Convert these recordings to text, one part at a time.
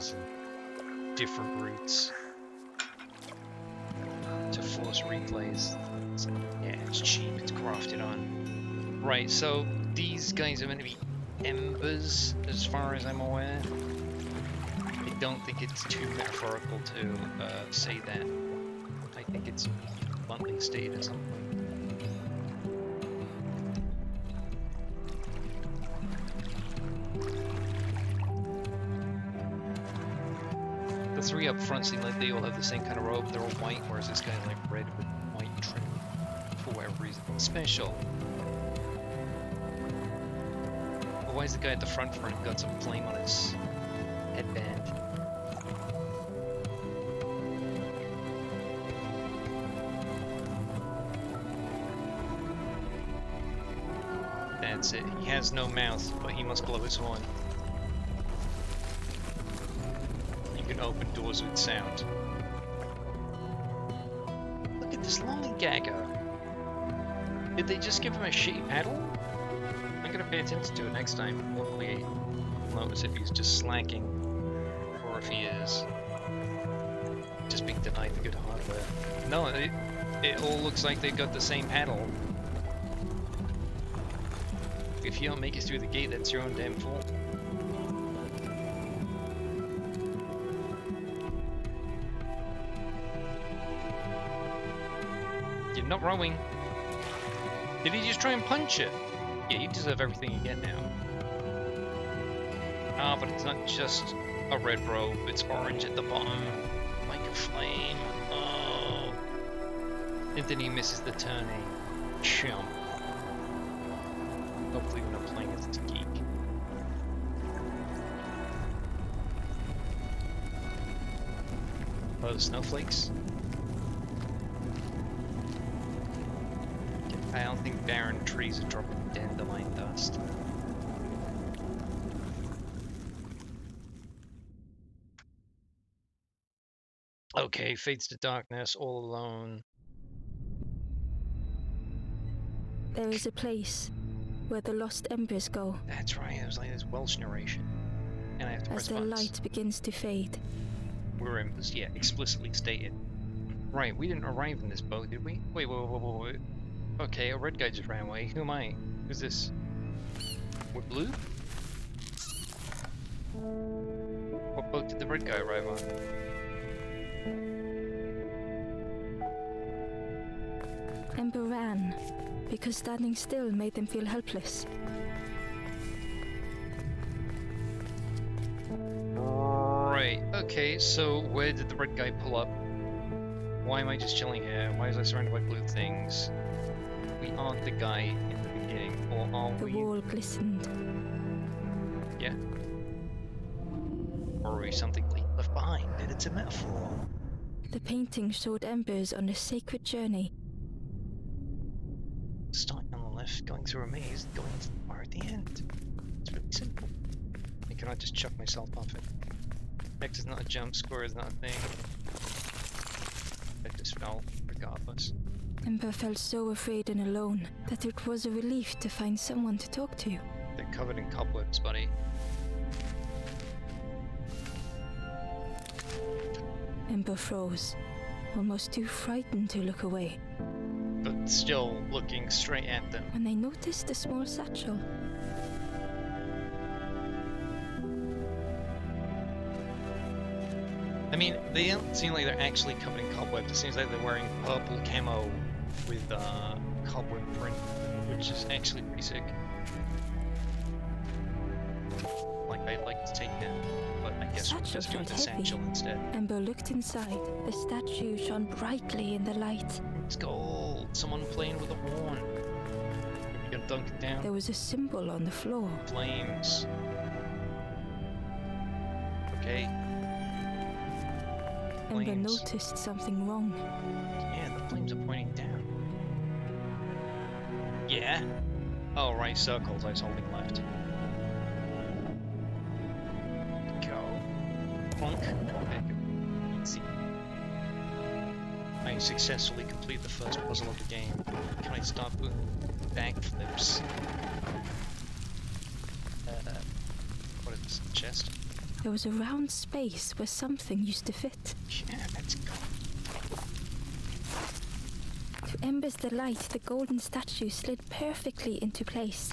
tunnels and different routes to force replays. Yeah, it's cheap, it's grafted on. Right, so these guys are meant to be embers, as far as I'm aware. I don't think it's too metaphorical to say that. I think it's bluntly stated at some point. The three up front seem like they all have the same kind of robe. They're all white, whereas this guy's like red with white trim for whatever reason. Special. But why is the guy at the front for him got some flame on his headband? That's it. He has no mouth, but he must blow his horn. You can open doors with sound. Look at this lollygagger. Did they just give him a shitty paddle? I'm gonna pay attention to it next time. Hopefully I'll notice if he's just slacking, or if he is just being denied the good hardware. No, it all looks like they've got the same paddle. If you don't make it through the gate, that's your own damn fault. You're not rowing. Did he just try and punch it? Yeah, you deserve everything you get now. Ah, but it's not just a red robe, it's orange at the bottom. Like a flame. Oh. And then he misses the turning. Chump. Hopefully we're not playing as a geek. Oh, the snowflakes? I don't think barren trees are dropping dandelion dust. Okay, fades to darkness, all alone. There is a place where the lost embers go. That's right, it was like this Welsh narration. And I have to press as the buttons. light begins to fade. We're in, yeah, explicitly stated. Right, we didn't arrive in this boat, did we? Wait. Okay, a red guy just ran away. Who am I? Who's this? We're blue? What boat did the red guy arrive on? Ember ran, because standing still made them feel helpless. Right, okay, so where did the red guy pull up? Why am I just chilling here? Why is I surrounded by blue things? We aren't the guy in the beginning, or are we? The wall glistened. Yeah. Or are we something left behind, and it's a metaphor? The painting showed embers on a sacred journey. Starting on the left, going through a maze, going to the bar at the end. It's really simple. I cannot just chuck myself off it. X is not a jump, square is not a thing. I just fell, regardless. Ember felt so afraid and alone that it was a relief to find someone to talk to. They're covered in cobwebs, buddy. Ember froze, almost too frightened to look away. But still looking straight at them. When they noticed a small satchel. I mean, they don't seem like they're actually covered in cobwebs. It seems like they're wearing purple camo with cobweb print, which is actually pretty sick. Like, I'd like to take it, but I guess we'll just do the satchel instead. Ember looked inside. The statue shone brightly in the light. It's gold. Someone playing with a horn. Are we gonna dunk it down? There was a symbol on the floor. Flames. Okay. Ember noticed something wrong. Yeah, the flames are pointing down. Yeah? Oh, right, circles I was holding left. Go. Plunk. Okay, easy. I successfully complete the first puzzle of the game. Can I start doing backflips? What is this? Chest? there was a round space where something used to fit. Yeah, let's go. To Ember's delight, the golden statue slid perfectly into place.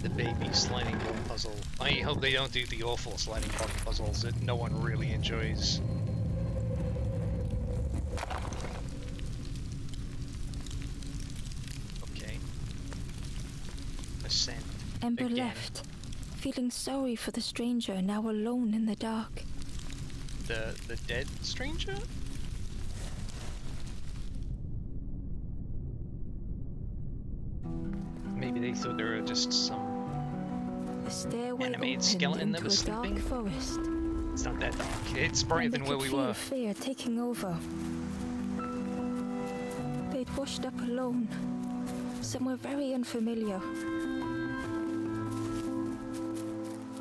The baby sliding block puzzle. I hope they don't do the awful sliding block puzzles that no one really enjoys. Okay. Ascend. Ember Again. left, feeling sorry for the stranger now alone in the dark. The dead stranger? Maybe they thought there were just some... The stairway Animated opened skeleton that into was a dark sleeping? forest. It's not that dark. It's brighter Ember than where could we feel were. fear taking over. They'd washed up alone, somewhere very unfamiliar.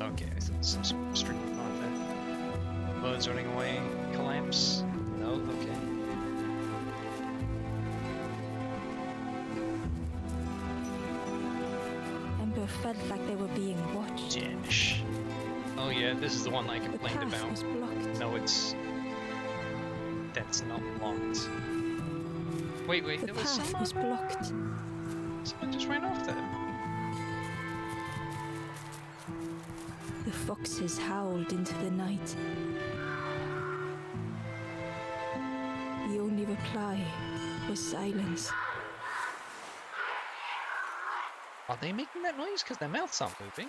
Okay, I thought some sort of street on there. Birds running away. Collapse? No? Okay. Ember felt like they were being watched. Janish. Oh yeah, this is the one I The complained path about. was blocked. No, it's... That's not locked. Wait, The there was path someone... was blocked. Someone just ran off there. The foxes howled into the night. The only reply was silence. Are they making that noise? Because their mouths aren't moving.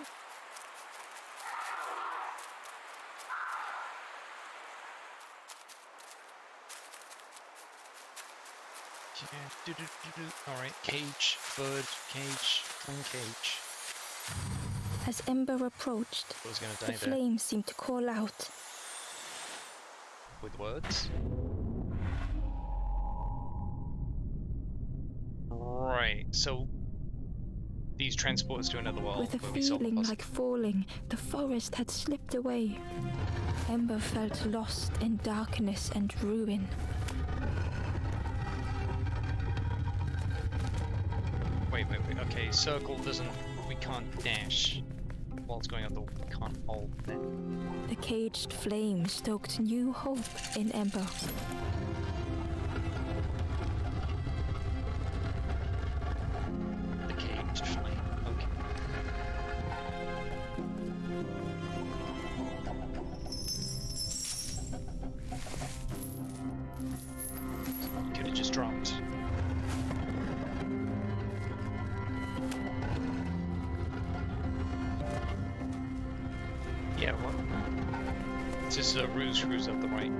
Alright, cage, bird, cage, clean cage. As Ember approached, I was gonna the die there. flame seemed to call out. With words. Right, so these transport us to another world With a where we solve the feeling puzzle. like falling, the forest had slipped away. Ember felt lost in darkness and ruin. Wait. Okay, circle doesn't... We can't dash while it's going up the... We can't hold then. The caged flame stoked new hope in Ember. The caged flame. Okay. Could have just dropped. Yeah, what? It's just a ruse screws up the right.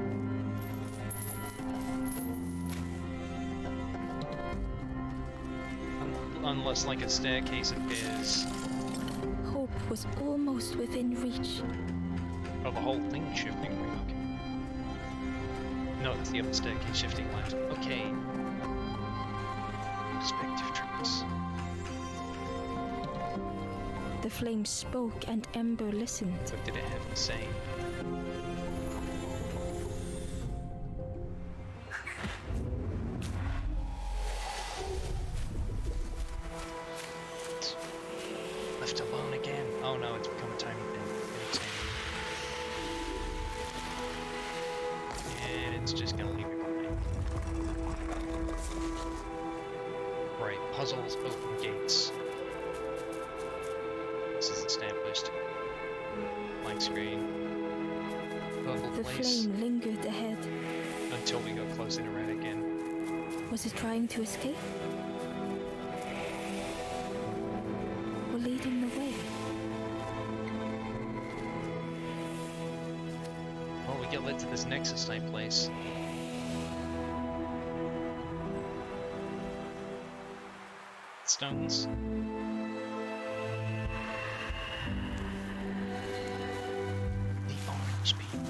Unless like a staircase appears. Hope was almost within reach. Oh, the whole thing shifting. Okay. No, it's the upper staircase shifting left. Okay. Perspective tricks. The flame spoke and Ember listened. What did it have to say? Left alone again. Oh no, it's become a tiny thing. And it's just gonna leave it behind. Right, puzzles, open gates. This is established. Blank screen. Purple The place. flame lingered ahead. Until we go close in red again. Was it trying to escape? Or leading the way? Oh, we get led to this Nexus type place. Stones. The orange people.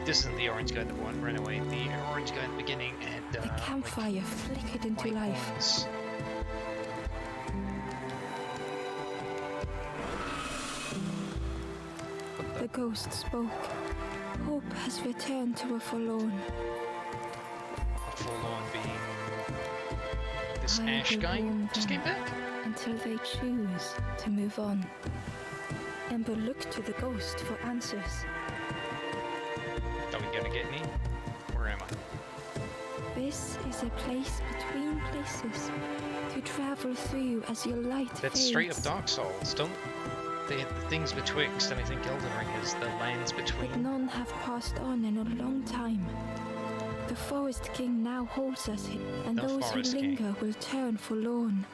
This isn't the orange guy that ran away. The orange guy at the beginning had The campfire flickered into white life. horns. The ghost spoke. Hope has returned to a forlorn. this I Ash will guy warn just them came back? until they choose to move on. Ember looked to the ghost for answers. Are we gonna get me? Where am I? This is a place between places to travel through as your light That's fades. straight up Dark Souls. Don't they have the things betwixt, and I think Elden Ring is the lands But between. none have passed on in a long time. The Forest King now holds us, and The those who Forest King. linger will turn forlorn.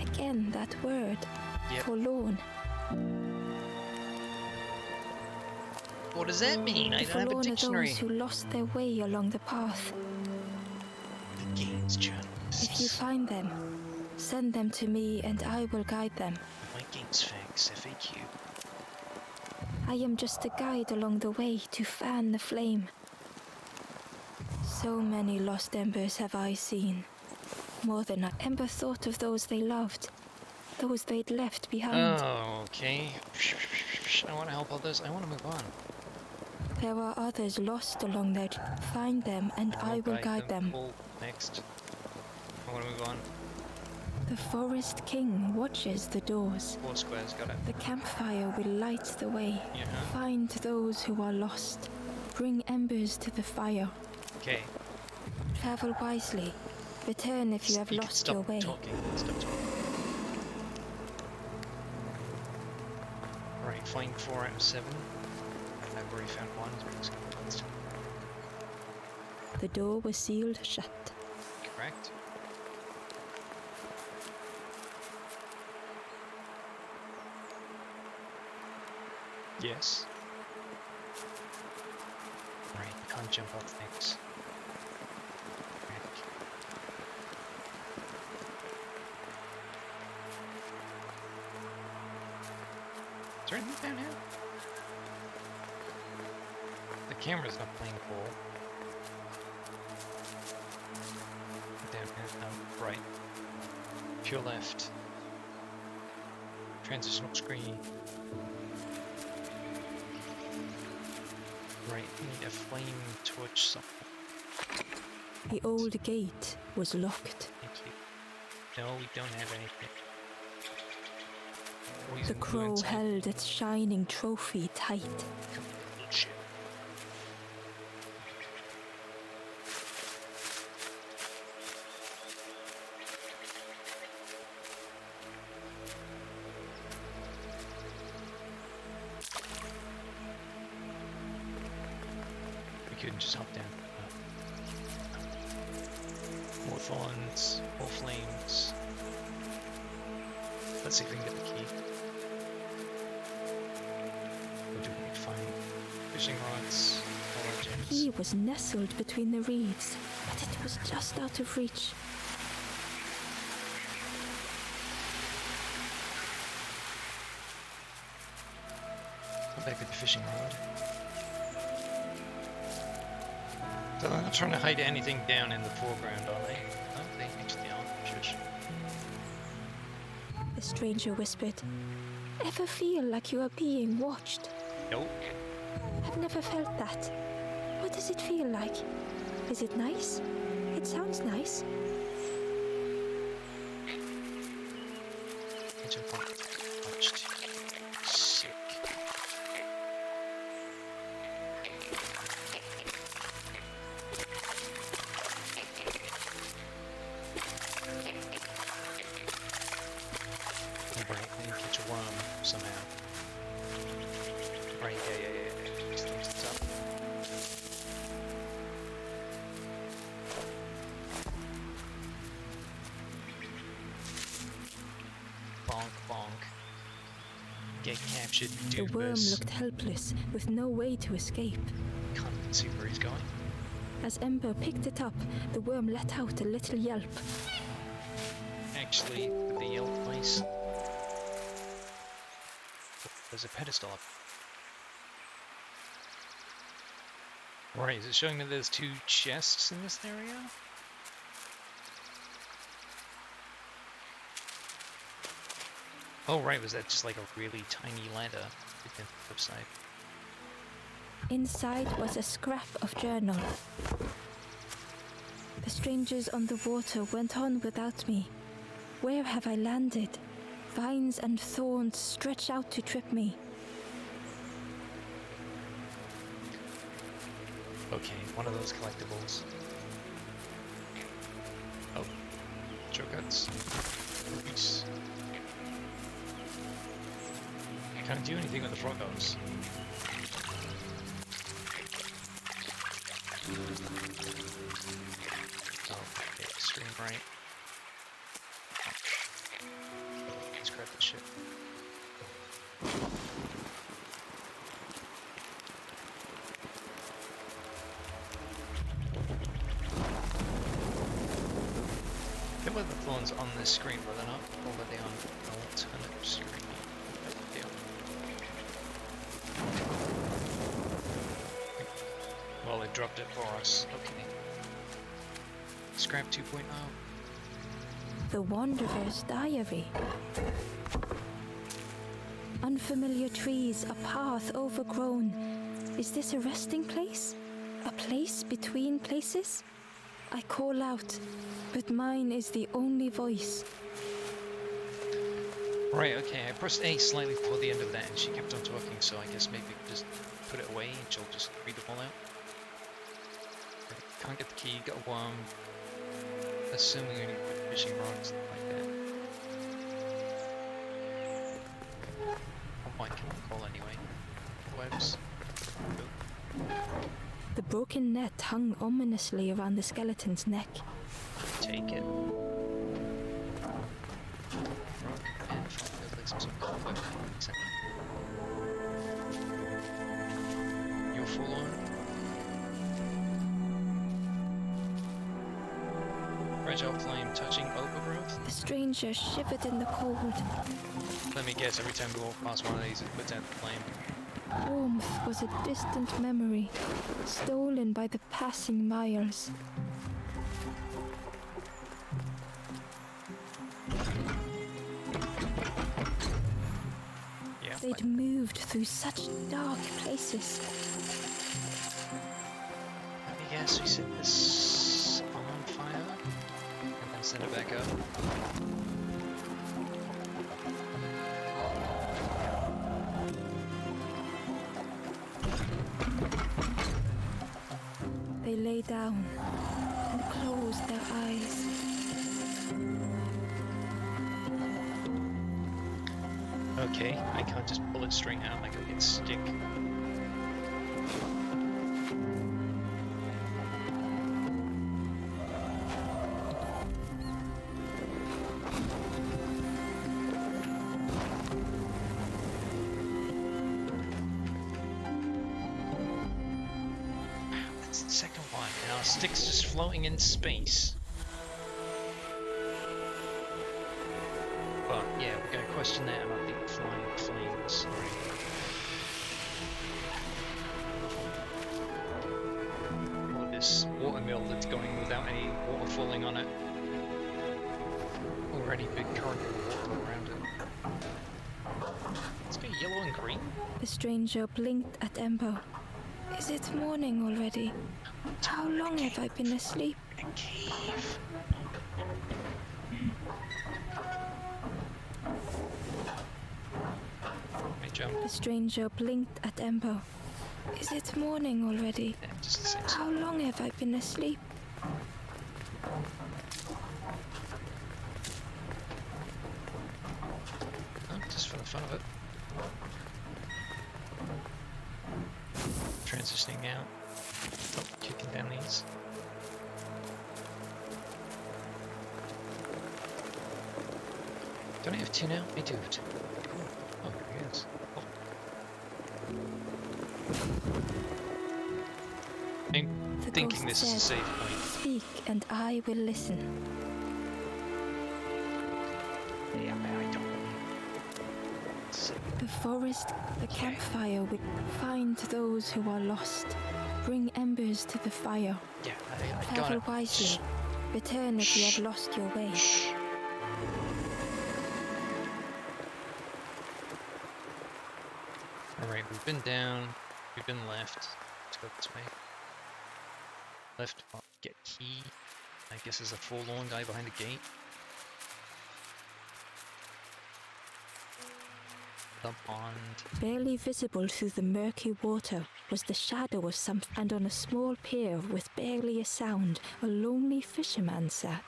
Again, that word, Yep. forlorn. What does that mean? I The don't have a forlorn are dictionary. those who lost their way along the path. The games journalists. If you find them, send them to me and I will guide them. My games facts FAQ. I am just a guide along the way to fan the flame. So many lost embers have I seen. More than I ever thought of those they loved, those they'd left behind. Oh, okay. I want to help others. I want to move on. There are others lost along there. Find them and I will guide them. Cool. Next. I want to move on. The Forest King watches the doors. 4 squares, got it. The campfire will light the way. Yeah. Find those who are lost. Bring embers to the fire. Okay. Travel wisely. Return if you have can lost stop your way. Talking. Stop talking. Alright, find 4 out of 7. I've already found 1. So we're just gonna do this. The door was sealed shut. Correct. Yes. Right, can't jump off things. Right. Is there anything down here? The camera's not playing ball. Down here, no, right. Pure left. Transitional screen. Right, we need a flame torch something. The old gate was locked. Thank you. No, we don't have anything. The Poison crow wounds. held its shining trophy tight. Bullshit. We couldn't just hop down. No. More thorns, more flames. Let's see if we can get the key. We're doing it fine. Fishing rods, all gems. He was nestled between the reeds, but it was just out of reach. Come back with the fishing rod. So they're not trying to hide anything down in the foreground, are they? No, they actually aren't. Shush. The stranger whispered, "Ever feel like you are being watched? Nope. I've never felt that. What does it feel like? Is it nice? It sounds nice." Agent watched. Sick. Right, I need to catch a worm somehow. Right, yeah. Just things this up. Bonk, bonk. Get captured, The worm doofus. looked helpless, with no way to escape. Can't even see where he's going. As Ember picked it up, the worm let out a little yelp. Actually, with the yelp mice. There's a pedestal up. Right, is it showing me there's 2 chests in this area? Oh right, was that just like a really tiny ladder we can flip side? Inside was a scrap of journal. The strangers on the water went on without me. Where have I landed? Vines and thorns stretch out to trip me. Okay, one of those collectibles. Oh, shortcuts. Oops. Can't do anything with the froggos. Oh, okay, extreme right. Let's grab this shit. I think the thorns on this screen, but they're not already on an alternate screen. Well, they dropped it for us. Okay. Scrap 2.0. The Wanderer's Diary. Unfamiliar trees, a path overgrown. Is this a resting place? A place between places? I call out, but mine is the only voice. Right, okay, I pressed A slightly before the end of that and she kept on talking, so I guess maybe just put it away and she'll just read them all out. Can't get the key, got a worm. Assuming we need to put fishing rods like that. What can we call anyway? Webs. The broken net hung ominously around the skeleton's neck. Take it. And find some cobweb. You're full on. Fragile flame touching overgrowth. The stranger shivered in the cold. Let me guess, every time we walk past one of these, it puts out the flame. Warmth was a distant memory, stolen by the passing miles. Yeah. They'd moved through such dark places. Let me guess, we set this on fire and then send it back up. They lay down and closed their eyes. Okay, I can't just pull it straight out like I can stick. That's the second one, and our stick's just floating in space. But yeah, we're going to question that about the flying flames. Or this watermill that's going without any water falling on it. Already big current of water around it. It's got yellow and green. The stranger blinked at Ember. Is it morning already? How long have I been asleep? A cave. Jump. The stranger blinked at Ember. Is it morning already? Yeah, just the same. How long have I been asleep? Oh, just for the fun of it. Transitioning out. Oh, kicking down these. Don't I have two now? I do have two. Cool. Oh, here he is. Oh. I'm The thinking ghost this is a said, safe point. "Speak, and I will listen." Yeah, I don't. The forest, the campfire would find those who are lost. Bring embers to the fire. Yeah, I got Travel it. wisely. Return if you have lost your way. Shh. Alright, we've been down, we've been left. Let's go this way. Left, get key. I guess there's a forlorn guy behind the gate. The pond. Barely visible through the murky water was the shadow of something, and on a small pier with barely a sound, a lonely fisherman sat.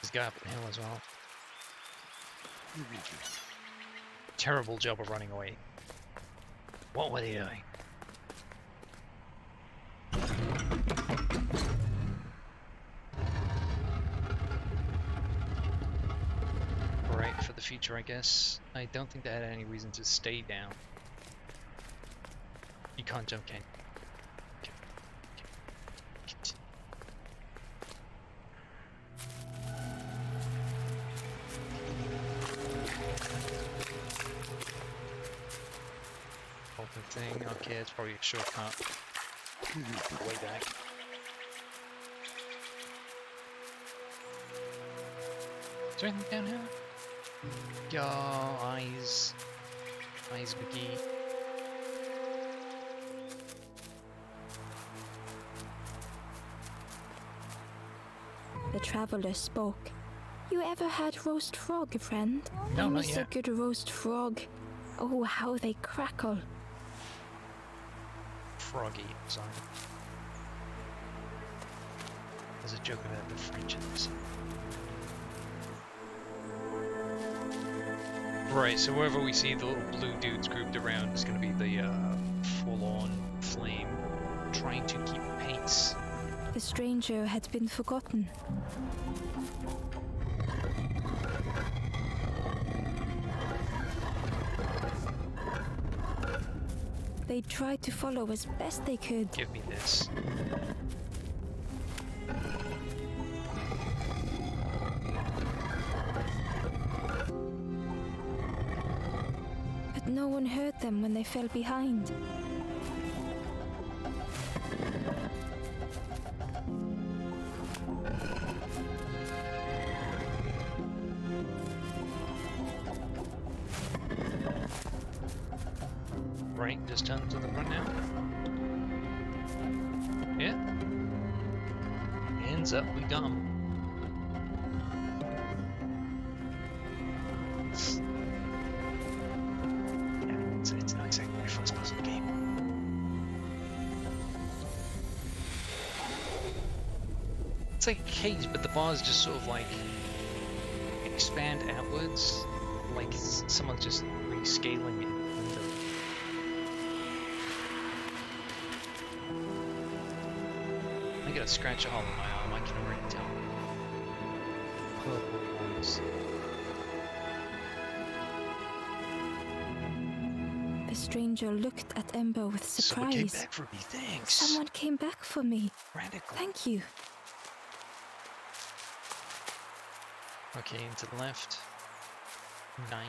He's got up the hill as well. Terrible job of running away. What were they doing? Right, for the future, I guess. I don't think they had any reason to stay down. You can't jump, can you? Open thing. Okay, it's probably a shortcut. Way back. Is there anything down here? Yo, eyes. Eyes McGee. The traveler spoke. You ever had roast frog, friend? No, I not miss yet. a good roast frog. Oh, how they crackle. Froggy, sorry. There's a joke about the French in this. Right, so wherever we see the little blue dudes grouped around is going to be the full-on flame trying to keep pace. The stranger had been forgotten. They tried to follow as best they could. Give me this. But no one heard them when they fell behind. Right, just turn to the front now. Yeah. Hands up, we got 'em. Yeah, it's not exactly my first puzzle game. It's like a cage, but the bars just sort of like expand outwards, like someone's just rescaling it. I gotta scratch a hole in my arm, I can already tell. Purple wounds. The stranger looked at Ember with Someone came surprise. back for me, thanks. Someone came back for me. Radical. Thank you. Okay, into the left. 9.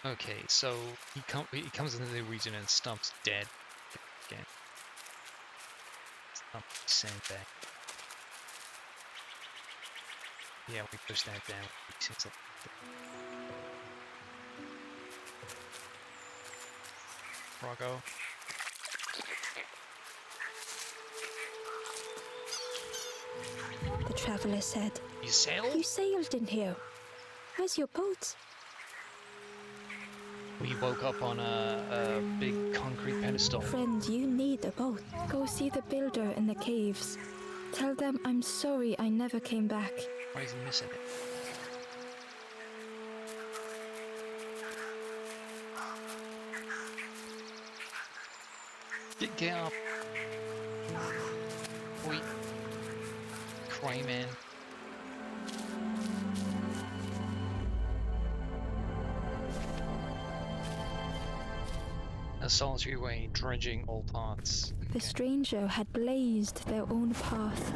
Okay, so he comes into the region and stomps dead again. Stomp sandbag. Yeah, we push that down. Seems like Froggo. The traveler said, You sailed? You sailed in here. Where's your boat? We woke up on a big concrete pedestal. Friend, you need a boat. Go see the builder in the caves. Tell them I'm sorry I never came back. Why is he missing it? Get up. Wait. Cry, man. A solitary way, dredging all paths. The stranger had blazed their own path,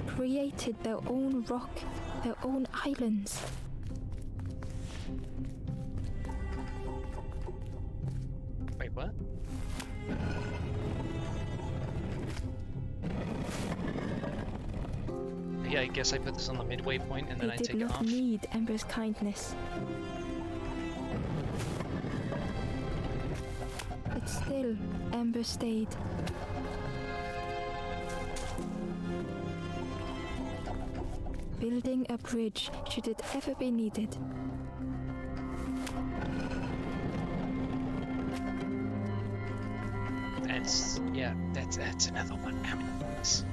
created their own rock, their own islands. Wait, what? I guess I put this on the midway point and then They I did take it not off. need Ember's kindness. But still, Ember stayed. Building a bridge should it ever be needed. That's another one. How many points?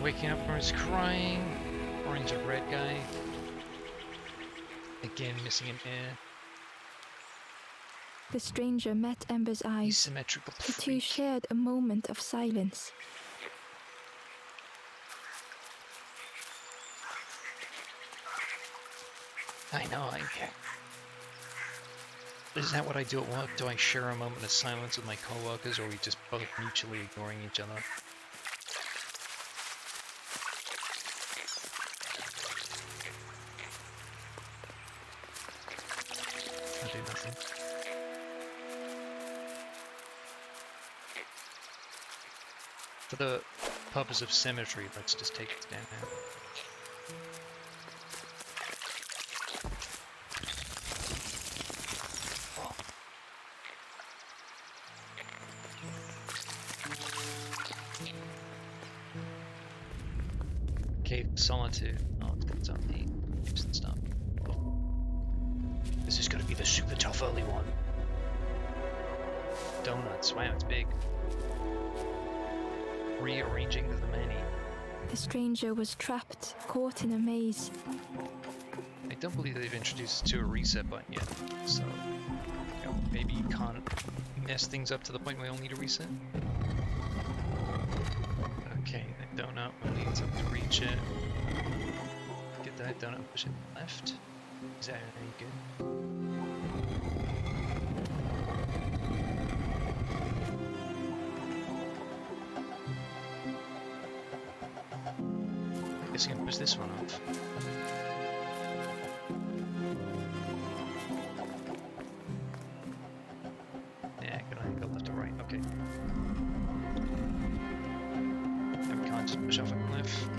Waking up from his crying. Orange and red guy. Again, missing an ear. The stranger met Ember's eyes. Asymmetrical The two freak. shared a moment of silence. I know, Is that what I do at work? Do I share a moment of silence with my coworkers, or are we just both mutually ignoring each other? I do nothing. For the purpose of symmetry, let's just take it down now. Cave Solitude. Oh, it's on the and stuff. This is gonna be the super tough early one. Donuts. Wow, it's big. Rearranging the many. The stranger was trapped, caught in a maze. I don't believe they've introduced to a reset button yet, so maybe you can't mess things up to the point where you'll need a reset. Okay, that donut will need something to reach it. Get that donut and push it left. Is that any good? I guess I can push this one off. Yeah, can I go left or right? Okay. And we can't just push off a cliff.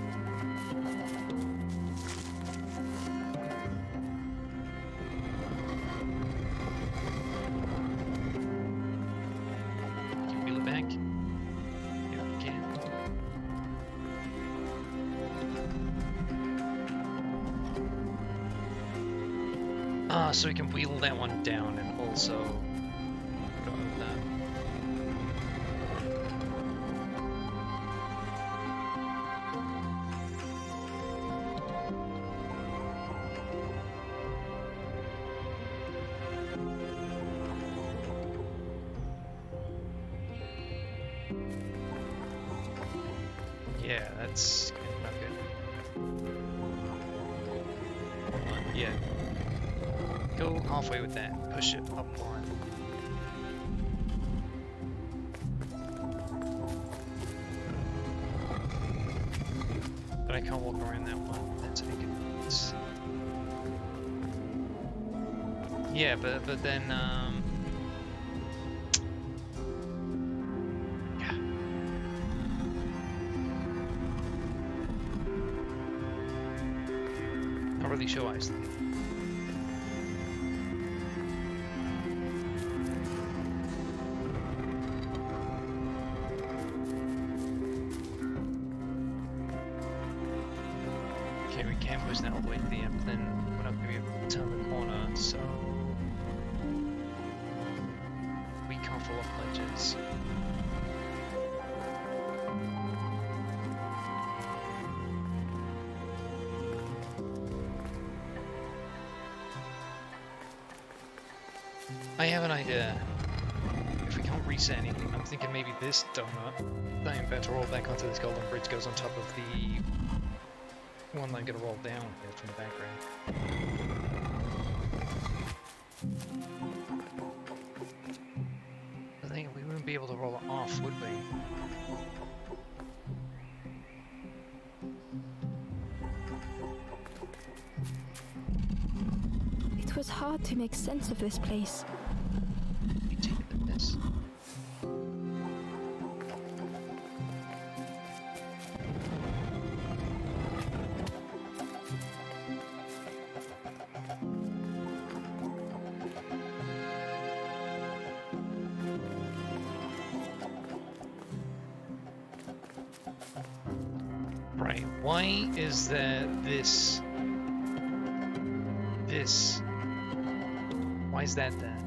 Can you wheel it back? Yeah, we can. Ah, so we can wheel that one down and also put on that. Yeah, that's not good. Hold on, yeah. Go halfway with that. Push it up one. But I can't walk around that one. That's an inconvenience. Yeah, but then yeah. Not really sure why I was thinking. Okay, we can't push that all the way to the end, but then we're not going to be able to turn the corner, so we can't fall off ledges. I have an idea. If we can't reset anything, I'm thinking maybe this donut that I'm about to roll back onto this golden bridge goes on top of the one that I'm going to roll down here from the background. I think we wouldn't be able to roll it off, would we? It was hard to make sense of this place. You take it at this. Right, why is there this? Why is that there?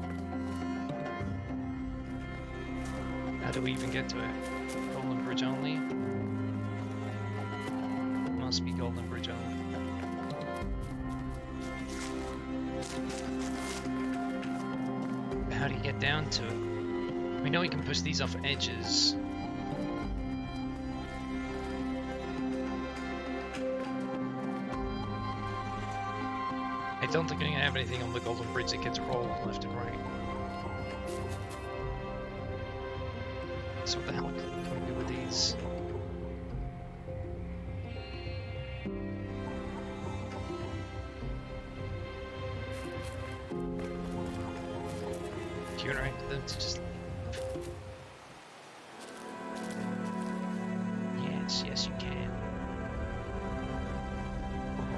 How do we even get to it? Golden Bridge only? Must be Golden Bridge only. How do you get down to it? We know we can push these off edges. I don't think I'm gonna have anything on the Golden Bridge that gets rolled left and right. So what the hell can we do with these? Do you interact with them to just... Yes, you can.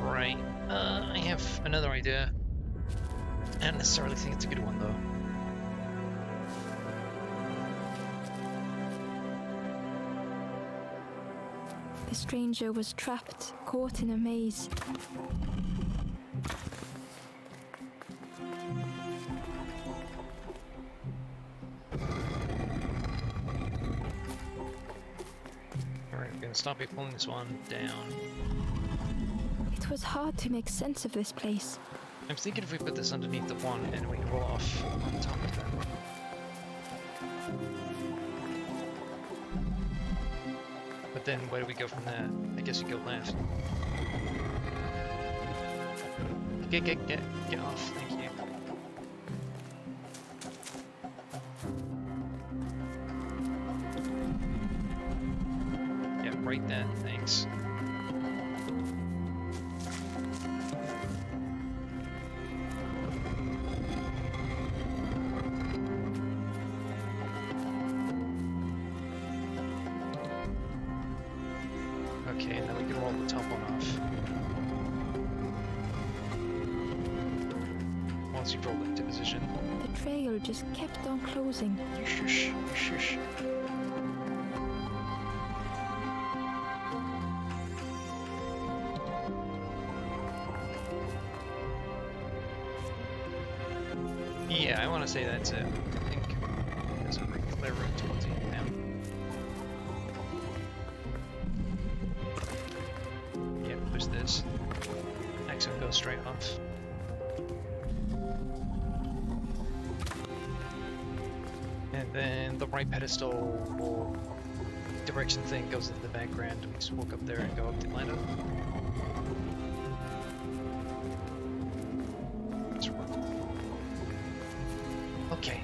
Right. I have another idea. I don't necessarily think it's a good one, though. The stranger was trapped, caught in a maze. Alright, we're gonna stop you pulling this one down. It was hard to make sense of this place. I'm thinking if we put this underneath the one and we can roll off on top of that. But then where do we go from there? I guess you go left. Get off, thank you. Yeah, right there, thanks. Okay, and then we can roll the top one off. Once you've rolled into position. The trail just kept on closing. You shush, you shush. Yeah, I want to say that's it. I think there's a really clear route towards it now. Yeah, push this. Next one goes straight off. And then the right pedestal or direction thing goes into the background. We just walk up there and go up the ladder. That's right. Okay.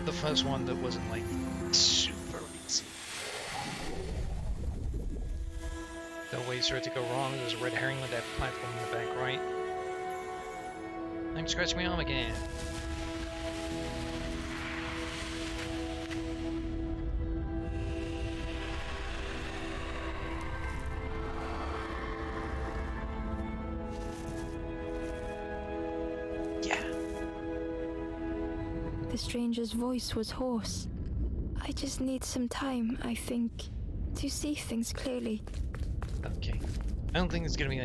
The first one that wasn't like super easy. No ways for it to go wrong. There's a red herring with that platform in the back right. I'm scratching my arm again. Yeah. The stranger's voice was hoarse. I just need some time, I think, to see things clearly. Okay. I don't think there's gonna be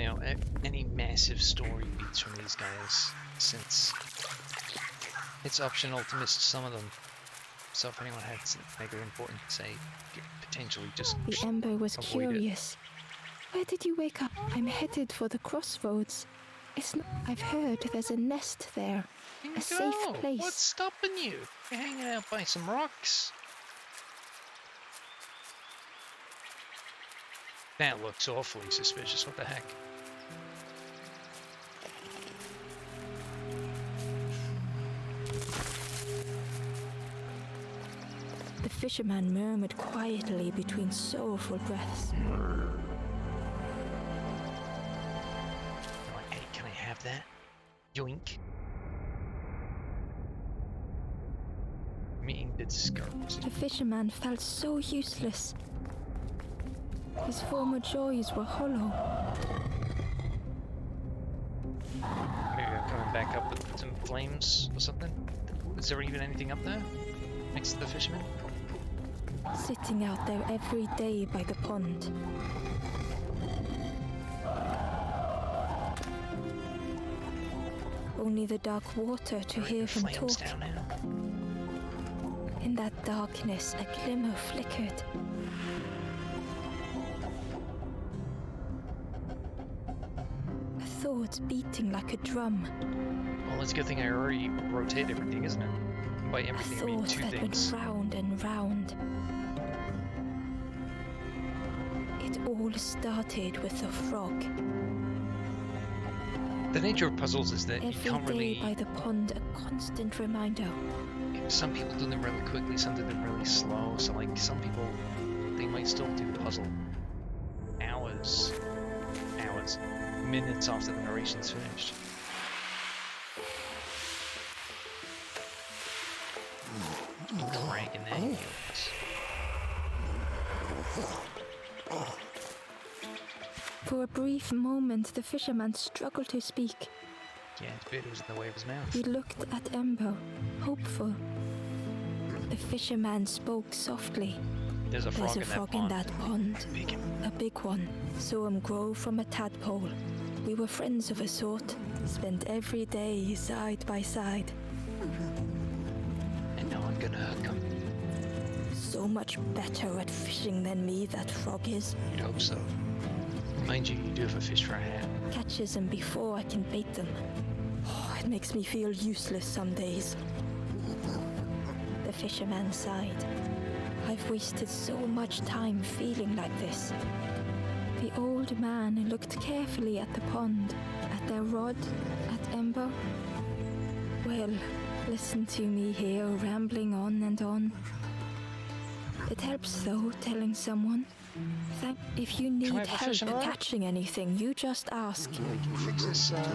any massive story beats from these guys, since it's optional to miss some of them. So if anyone had something important to say, you could potentially just The Ember was avoid curious. Where did you wake up? I'm headed for the crossroads. It's not. I've heard there's a nest there. it. A safe place. What's stopping you? You're hanging out by some rocks. That looks awfully suspicious. What the heck? The fisherman murmured quietly between soulful breaths. that. Yoink. Meeting discouraged. The fisherman felt so useless. His former joys were hollow. Maybe I'm coming back up with some flames or something. Is there even anything up there next to the fisherman? Sitting out there every day by the pond. Only the dark water to hear him Flames talk. down now. In that darkness, a glimmer flickered. A thought beating like a drum. Well, it's a good thing I already rotate everything, isn't it? By A everything, I mean thought two that things. went round and round. It all started with a frog. The nature of puzzles is that you Every can't day really... by the pond, a constant reminder. Some people do them really quickly, some do them really slow. So, like, some people, they might still do the puzzle hours, minutes after the narration's finished. Cranking that heels. For a brief moment, the fisherman struggled to speak. Yeah, his beard was in the way of his mouth. He looked at Ember, hopeful. The fisherman spoke softly. There's a frog, There's a frog in that pond. Big. A big one. Saw him grow from a tadpole. We were friends of a sort. Spent every day side by side. And now I'm gonna hook him. So much better at fishing than me, that frog is. You'd hope so. Mind you, you do have a fish for a hat. Catches them before I can bait them. Oh, it makes me feel useless some days. The fisherman sighed. I've wasted so much time feeling like this. The old man looked carefully at the pond, at their rod, at Ember. Well, listen to me here rambling on and on. It helps though, telling someone. If you need I have a help fish in a rod? catching anything, you just ask. Can you fix this net?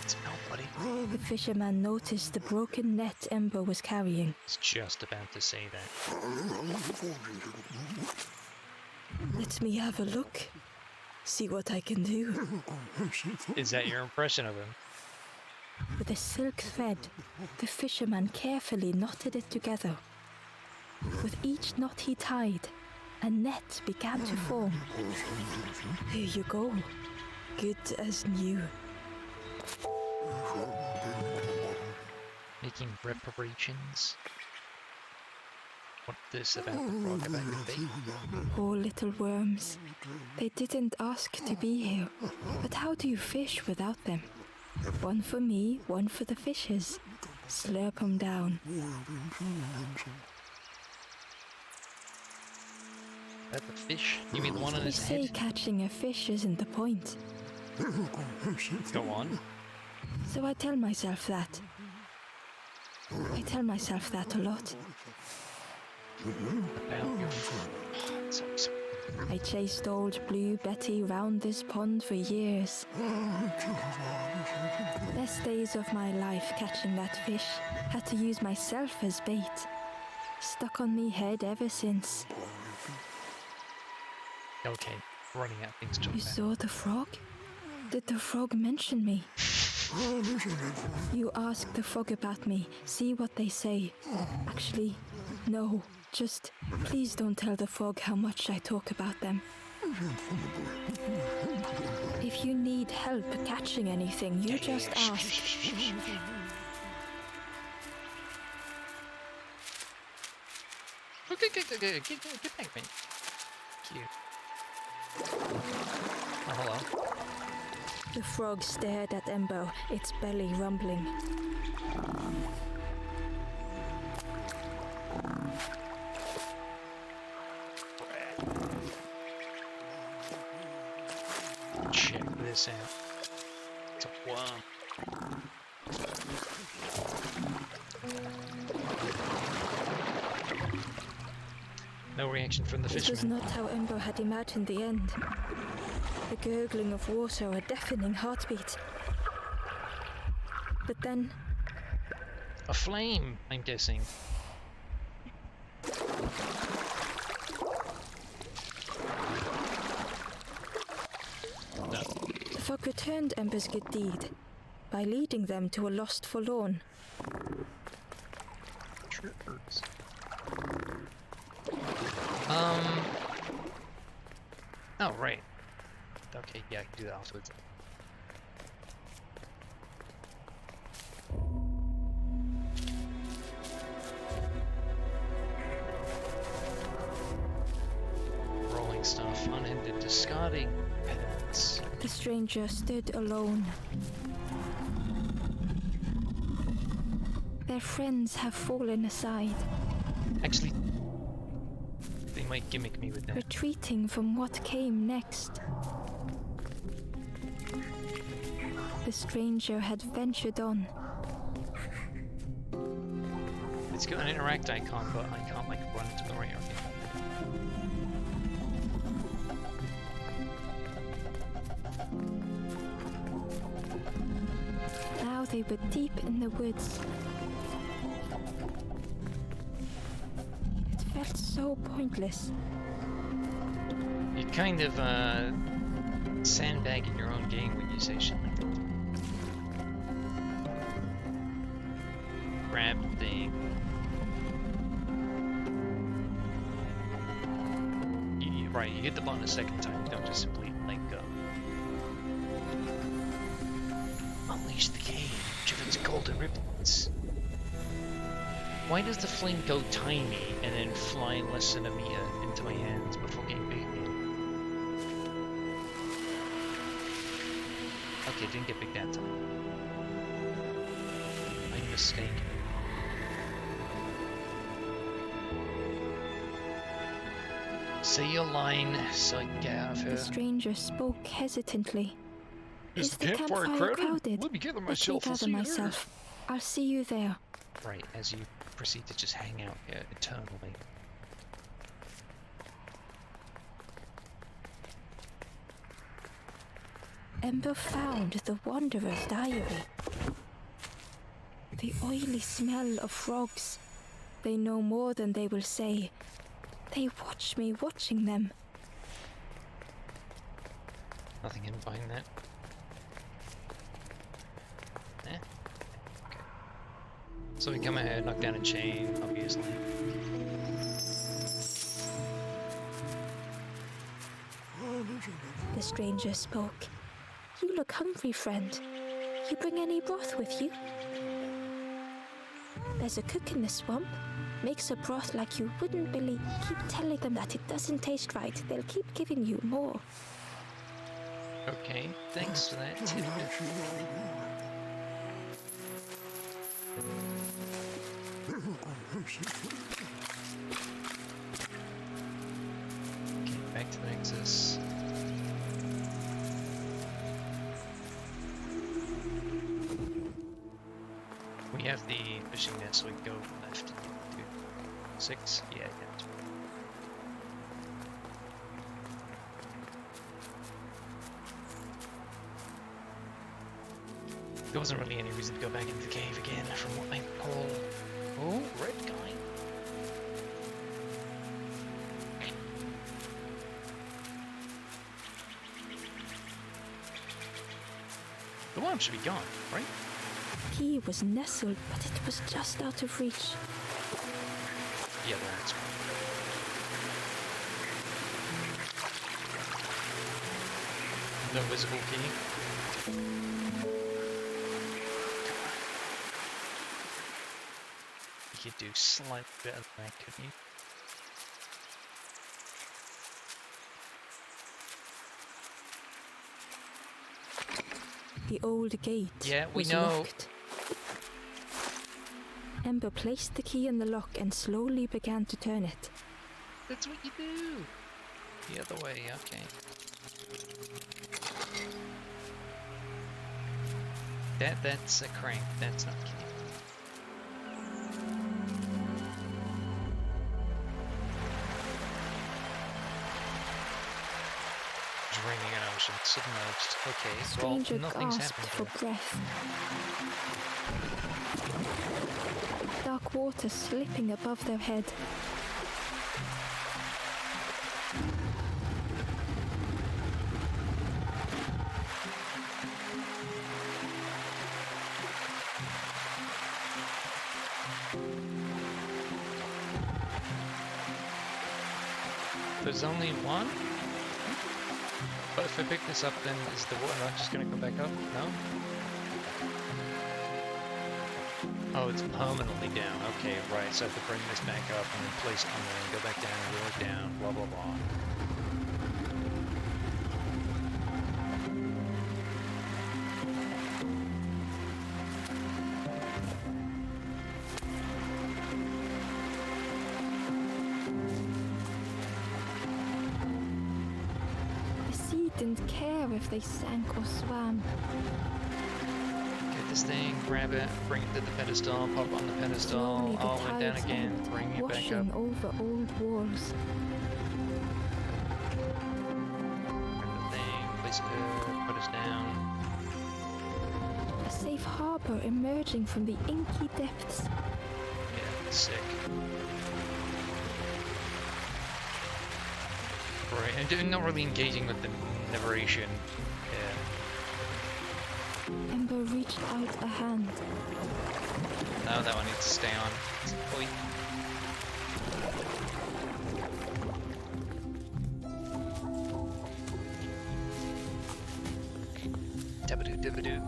It's out, buddy. The fisherman noticed the broken net Ember was carrying. I was just about to say that. Let me have a look. See what I can do. Is that your impression of him? With a silk thread, the fisherman carefully knotted it together. With each knot he tied, a net began to form. Here you go. Good as new. Making reparations? What's this about the frog about your bait? Poor little worms. They didn't ask to be here. But how do you fish without them? One for me, one for the fishes. Slurp 'em down. That the fish? You mean the one on They his say head? catching a fish isn't the point. Go on. So I tell myself that. I tell myself that a lot. About your frog. Sorry. I chased old Blue Betty round this pond for years. Best days of my life catching that fish. Had to use myself as bait. Stuck on me head ever since. Okay, running out of things to talk You about. saw the frog? Did the frog mention me? You ask the frog about me, see what they say. Actually, no. Just, please don't tell the frog how much I talk about them. If you need help catching anything, you just ask. Okay, get back, man. Cute. Oh, hello. The frog stared at Ember, its belly rumbling. Check this out. It's a worm. No reaction from the This was fisherman. not how Ember had imagined the end. The gurgling of water, a deafening heartbeat. But then, A flame, I'm guessing. No. the fog returned Ember's good deed by leading them to a lost forlorn. Trippers. Oh, right. Okay, yeah, I can do that afterwards. Rolling stuff, unhindered, discarding pediments. The stranger stood alone. Their friends have fallen aside, Actually, they might gimmick me with that. retreating from what came next. The stranger had ventured on. It's got an interact icon, but I can't like run to the right or anything. Now they were deep in the woods. It felt so pointless. You kind of sandbag in your own game when you say shit like that. Grab thing. Right, you hit the button a second time, you don't just simply let go. Unleash the cage of its golden ribbons. Why does the flame go tiny and then fly less than a meter into my hands before getting big again? Okay, didn't get big that time. I'm mistaken. Say your line so I can get out of here. The stranger spoke hesitantly. Is the campfire crowded? Let me gather Let me myself. I'll gather see you there. myself. I'll see you there. Right, as you proceed to just hang out here eternally. Ember found the Wanderer's diary. The oily smell of frogs. They know more than they will say. They watch me watching them. Nothing in behind that. Eh? Okay. So we come ahead, knock down a chain, obviously. The stranger spoke. You look hungry, friend. You bring any broth with you? There's a cook in the swamp. Makes a broth like you wouldn't believe. Keep telling them that it doesn't taste right. They'll keep giving you more. Okay, thanks for that tidbit. Okay, back to the Nexus. We have the fishing net, so we go left. 2, 6, yeah, yeah. There wasn't really any reason to go back into the cave again, from what I recall. Oh, red guy. The worm should be gone, right? He was nestled, but it was just out of reach. Yeah, that's gone. No visible key. You could do slightly better than that, couldn't you? The old gate Yeah, we was know. locked. Ember placed the key in the lock and slowly began to turn it. That's what you do! The other way, okay. That's a crank, that's not a key. Draining an ocean, submerged. Okay, The stranger well, nothing's gasped happened for here. breath. Dark water slipping above their head. There's only one? But if I pick this up, then is the water not just gonna come back up? No? Oh, it's permanently down. Okay, right, so I have to bring this back up and then place it on there and go back down and roll it down, blah blah blah. The sea didn't care if they sank or swam. Get this thing, grab it, bring it to the pedestal, pop on the pedestal, Slowly the oh, and down tides again, ebbed, bring it back up. washing over old walls. Grab the thing, place it there, put us down. A safe harbor emerging from the inky depths. Yeah, sick. Right, and not really engaging with the narration. Yeah. Ember reached out a hand. Now that one needs to stay on. Oi. Dabadoo, dabadoo.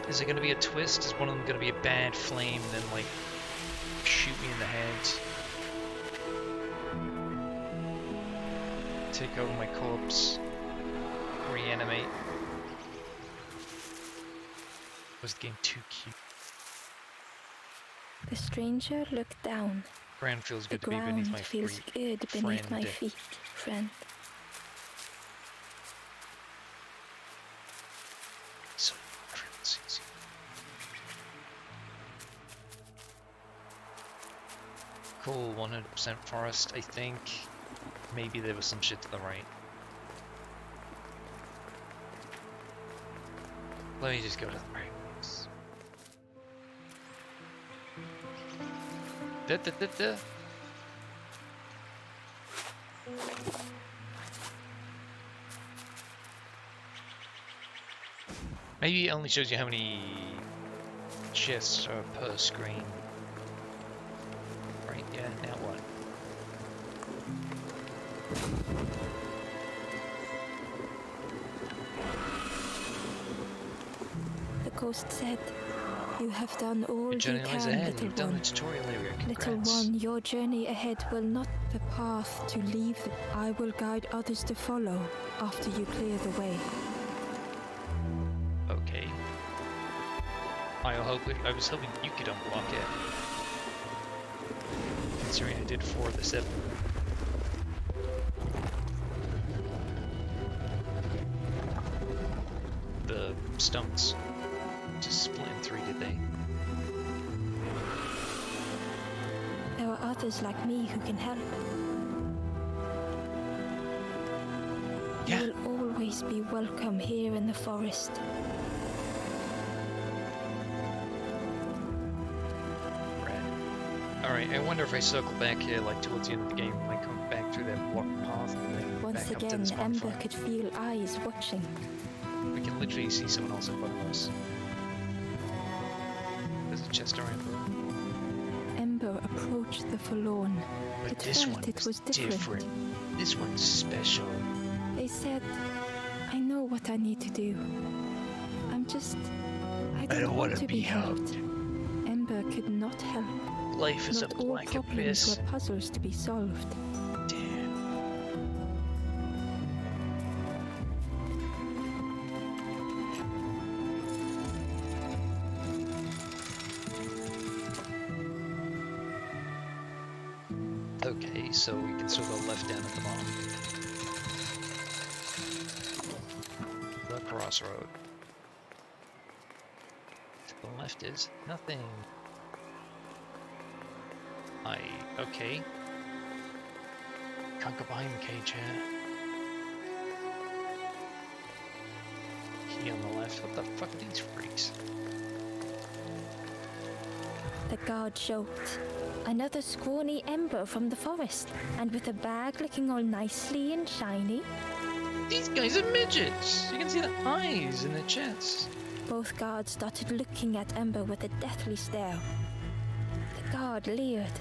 Is it gonna be a twist? Is one of them gonna be a bad flame and then like shoot me in the head? Take over my corpse. Reanimate. Was the game too cute? The stranger looked down. Ground feels The good to be beneath ground my feels feet. good beneath my friend. feet, friend. So, sees you. Cool, 100% forest, I think. Maybe there was some shit to the right. Let me just go to the right. Da, da, da, da. Maybe it only shows you how many chests are per screen. Right, yeah, now what? The ghost said, "You have done all Your you journey lies can, ahead. little You've done the one. tutorial area. Little Congrats. one, your journey ahead will not be the path to leave. I will guide others to follow after you clear the way." Okay. I was hoping you could unblock it. Considering I did 4 of the 7. The stones just split in 3, did they? There are others like me who can help. Yeah. You will always be welcome here in the forest. Alright, I wonder if I circle back here, like towards the end of the game, I come back through that blocked path and then Once back up to again, this Ember bonfire. could feel eyes watching. We can literally see someone else in front of us. There's a chest around here. Ember approached the forlorn. But It this felt one it was different. different. This one's special. They said, "I know what I need to do. I don't want to be helped." Ember could not help. Life is Not a all black problems abyss. were puzzles to be solved. Damn. Okay, so we can still go left down at the bottom. The crossroad. The left is nothing. Okay. Can't go behind the cage here. Key on the left. What the fuck are these freaks? The guard joked. Another scrawny ember from the forest, and with a bag looking all nicely and shiny. These guys are midgets! You can see the eyes in their chests. Both guards started looking at Ember with a deathly stare. The guard leered.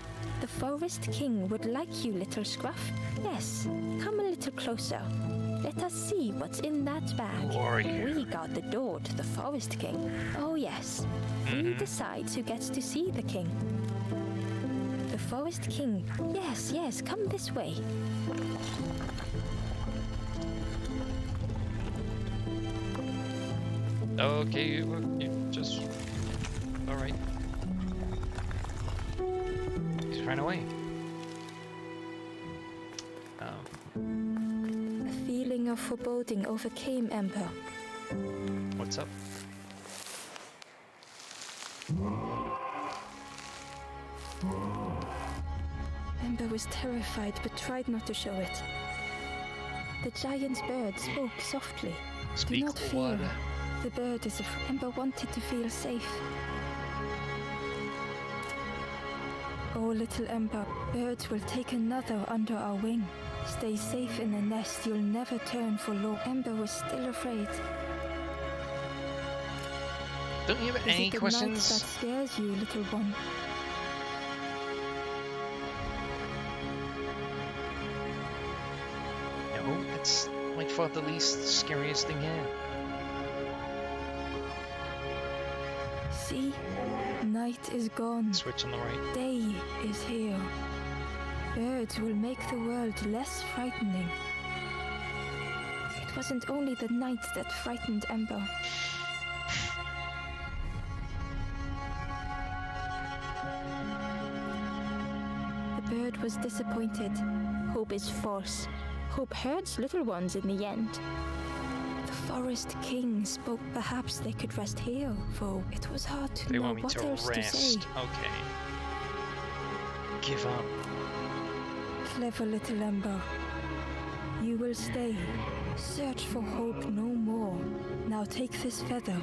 The Forest King would like you, little scruff. Yes, come a little closer. Let us see what's in that bag. Warrior. We guard the door to the Forest King. Oh yes, he decides who gets to see the king. The Forest King. Yes, come this way. Okay, you just... Alright. He's ran away. A feeling of foreboding overcame Ember. What's up? Ember was terrified but tried not to show it. The giant bird spoke softly. Speak Do not the fear. water. The bird is afraid. Ember wanted to feel safe. Oh, little Ember, birds will take another under our wing. Stay safe in the nest, you'll never turn for low. Ember was still afraid. Don't you have Is any it the questions? night that scares you, little one? No, it's by far the least scariest thing here. See? Night is gone. Switch on the right. Day is here. Birds will make the world less frightening. It wasn't only the night that frightened Ember. The bird was disappointed. Hope is false. Hope hurts little ones in the end. The Forest King spoke. Perhaps they could rest here, for it was hard to They know want me what to else to say. rest. Okay. Give up. Clever little Ember. You will stay. Search for hope no more. Now take this feather.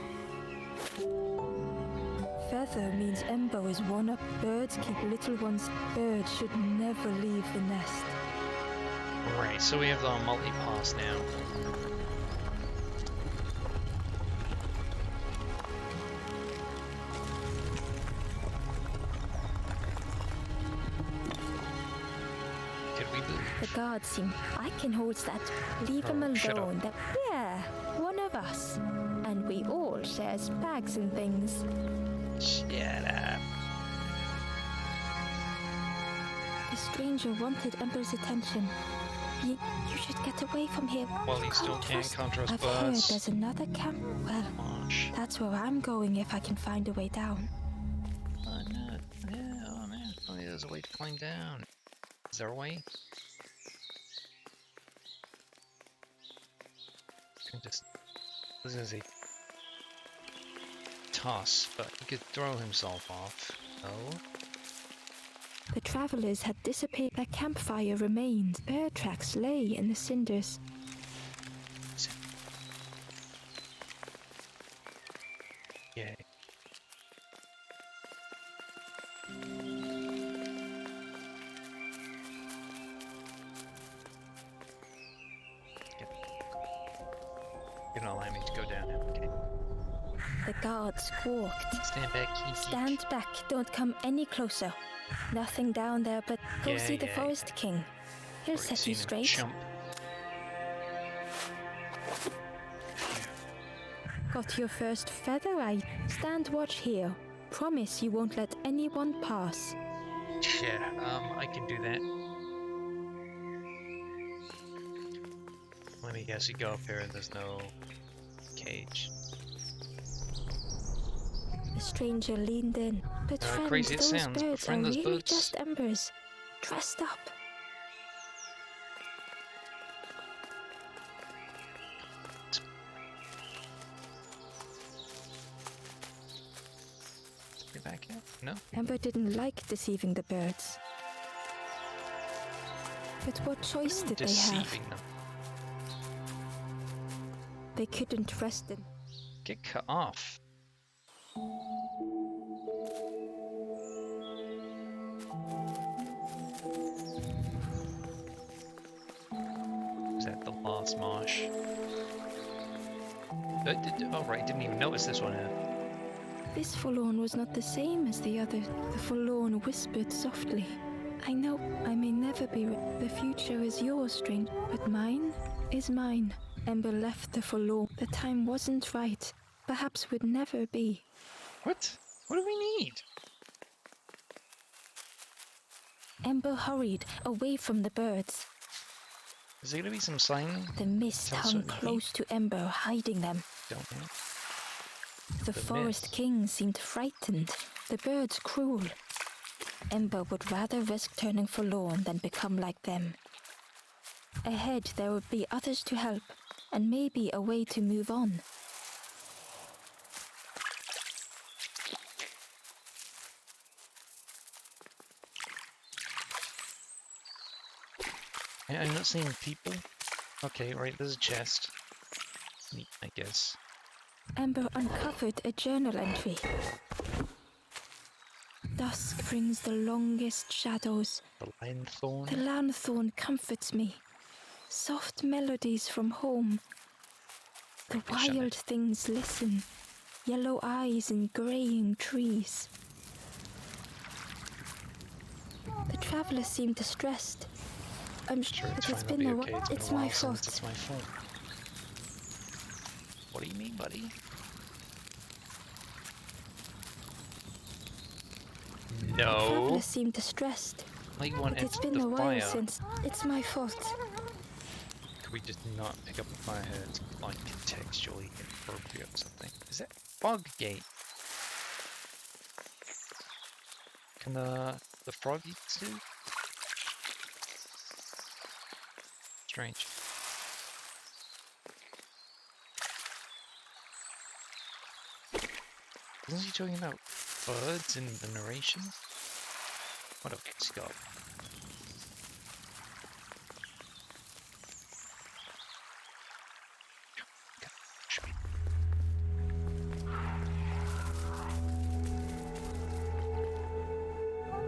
Feather means Ember is one up. Birds keep little ones. Birds should never leave the nest. Right, so we have the multi-pass now. Could we move? The guards seem. I can hold that. Leave him Oh, shut up. alone. Yeah, one of us. And we all shares bags and things. Shut up. The stranger wanted Ember's attention. You should get away from here. Well, you still can't trust I've heard birds. there's another camp. Well, Gosh. that's where I'm going if I can find a way down. Oh no. Yeah, oh man. Oh, yeah, there's a way to climb down. Is there a way? Can just... I was gonna say... toss, but he could throw himself off. Oh? The travelers had dissipated. Their campfire remained. Bear tracks lay in the cinders. Yay. You don't allow me to go down now, okay? The guards squawked. Stand back, Kiki. Stand back, don't come any closer. Nothing down there, but go Yeah, see the yeah, Forest King. He'll Already set you seen him straight. Chump. Got your first feather eye. Stand watch here. Promise you won't let anyone pass. Yeah, I can do that. Let me guess, you go up here and there's no cage. The stranger leaned in. But friend, crazy it those sounds, but birds friend, are those really birds- just embers. Dressed up. Get back here? No? Ember didn't like deceiving the birds. But what choice did they have? Deceiving them. They couldn't rest in. Get cut off. Is that the last marsh? Oh right, didn't even notice this one here. This forlorn was not the same as the other. The forlorn whispered softly. I know I may never be the future is yours, stranger, but mine is mine. Ember left the forlorn. The time wasn't right. Perhaps would never be. What? What do we need? Ember hurried away from the birds. Is there gonna be some sign? The mist Tell hung certain close to Ember, hiding them. Don't know. The forest mist. king seemed frightened, the birds cruel. Ember would rather risk turning forlorn than become like them. Ahead there would be others to help, and maybe a way to move on. I'm not seeing people. Okay, right, there's a chest. Neat, I guess. Ember uncovered a journal entry. Dusk brings the longest shadows. The lanthorn. The lanthorn comforts me. Soft melodies from home. The wild things listen. Yellow eyes in graying trees. The traveler seemed distressed. I'm sure it's been a while. It's my fault. It's my fault. What do you mean, buddy? The No. traveler seemed distressed. Like one But it's entered been the a while fire. since. It's my fault. Could we just not pick up the fire here? It's like contextually inappropriate or something. Is that fog gate? Can the frog eat too? Strange. Wasn't he talking about birds in the narration? What else has he got?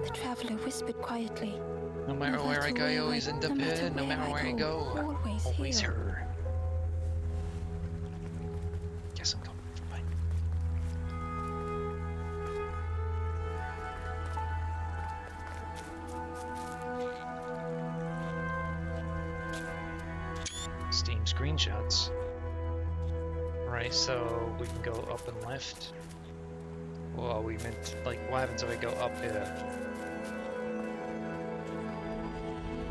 The traveler whispered quietly. No matter No where I matter go, I where always I- end up no matter here. No where matter I where I go, go, always here. her. Guess I'm coming. Fine. Steam screenshots. Right, so we can go up and left. Well, we meant, like, what happens if I go up here?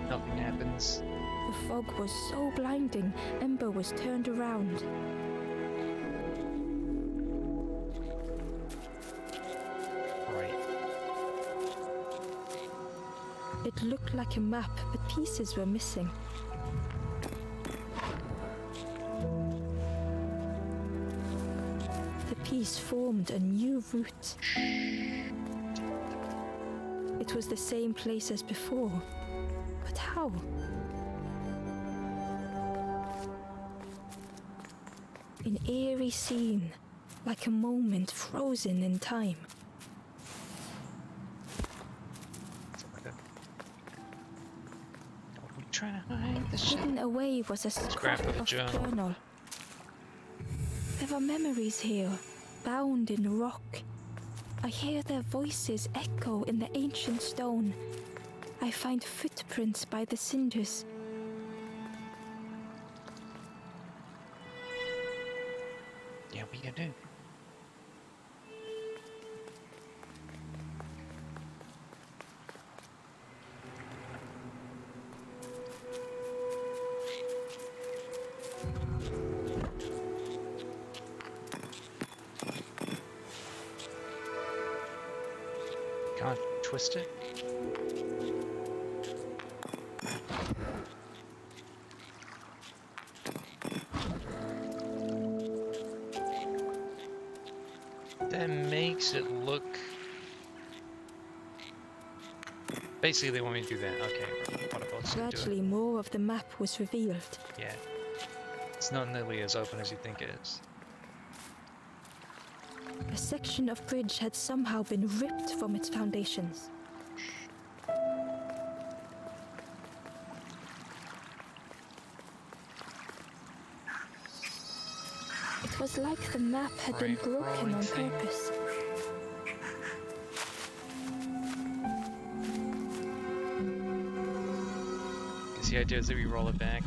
Nothing happens. The fog was so blinding, Ember was turned around. Right. It looked like a map, but pieces were missing. The piece formed a new route. It was the same place as before, but how? An eerie scene, like a moment frozen in time. What are we trying to hide? This shit. Hidden away was a scrap Scrap of a of journal. journal. There are memories here, bound in rock. I hear their voices echo in the ancient stone. I find footprints by the cinders. Yeah, what you gonna do? Can't twist it? That makes it look Basically, they want me to do that. Okay, what about to do it? Gradually, more of the map was revealed. Yeah. It's not nearly as open as you think it is. A section of bridge had somehow been ripped from its foundations. It was like the map had been Right, broken rolling on thing. purpose. Because the idea is that we roll it back.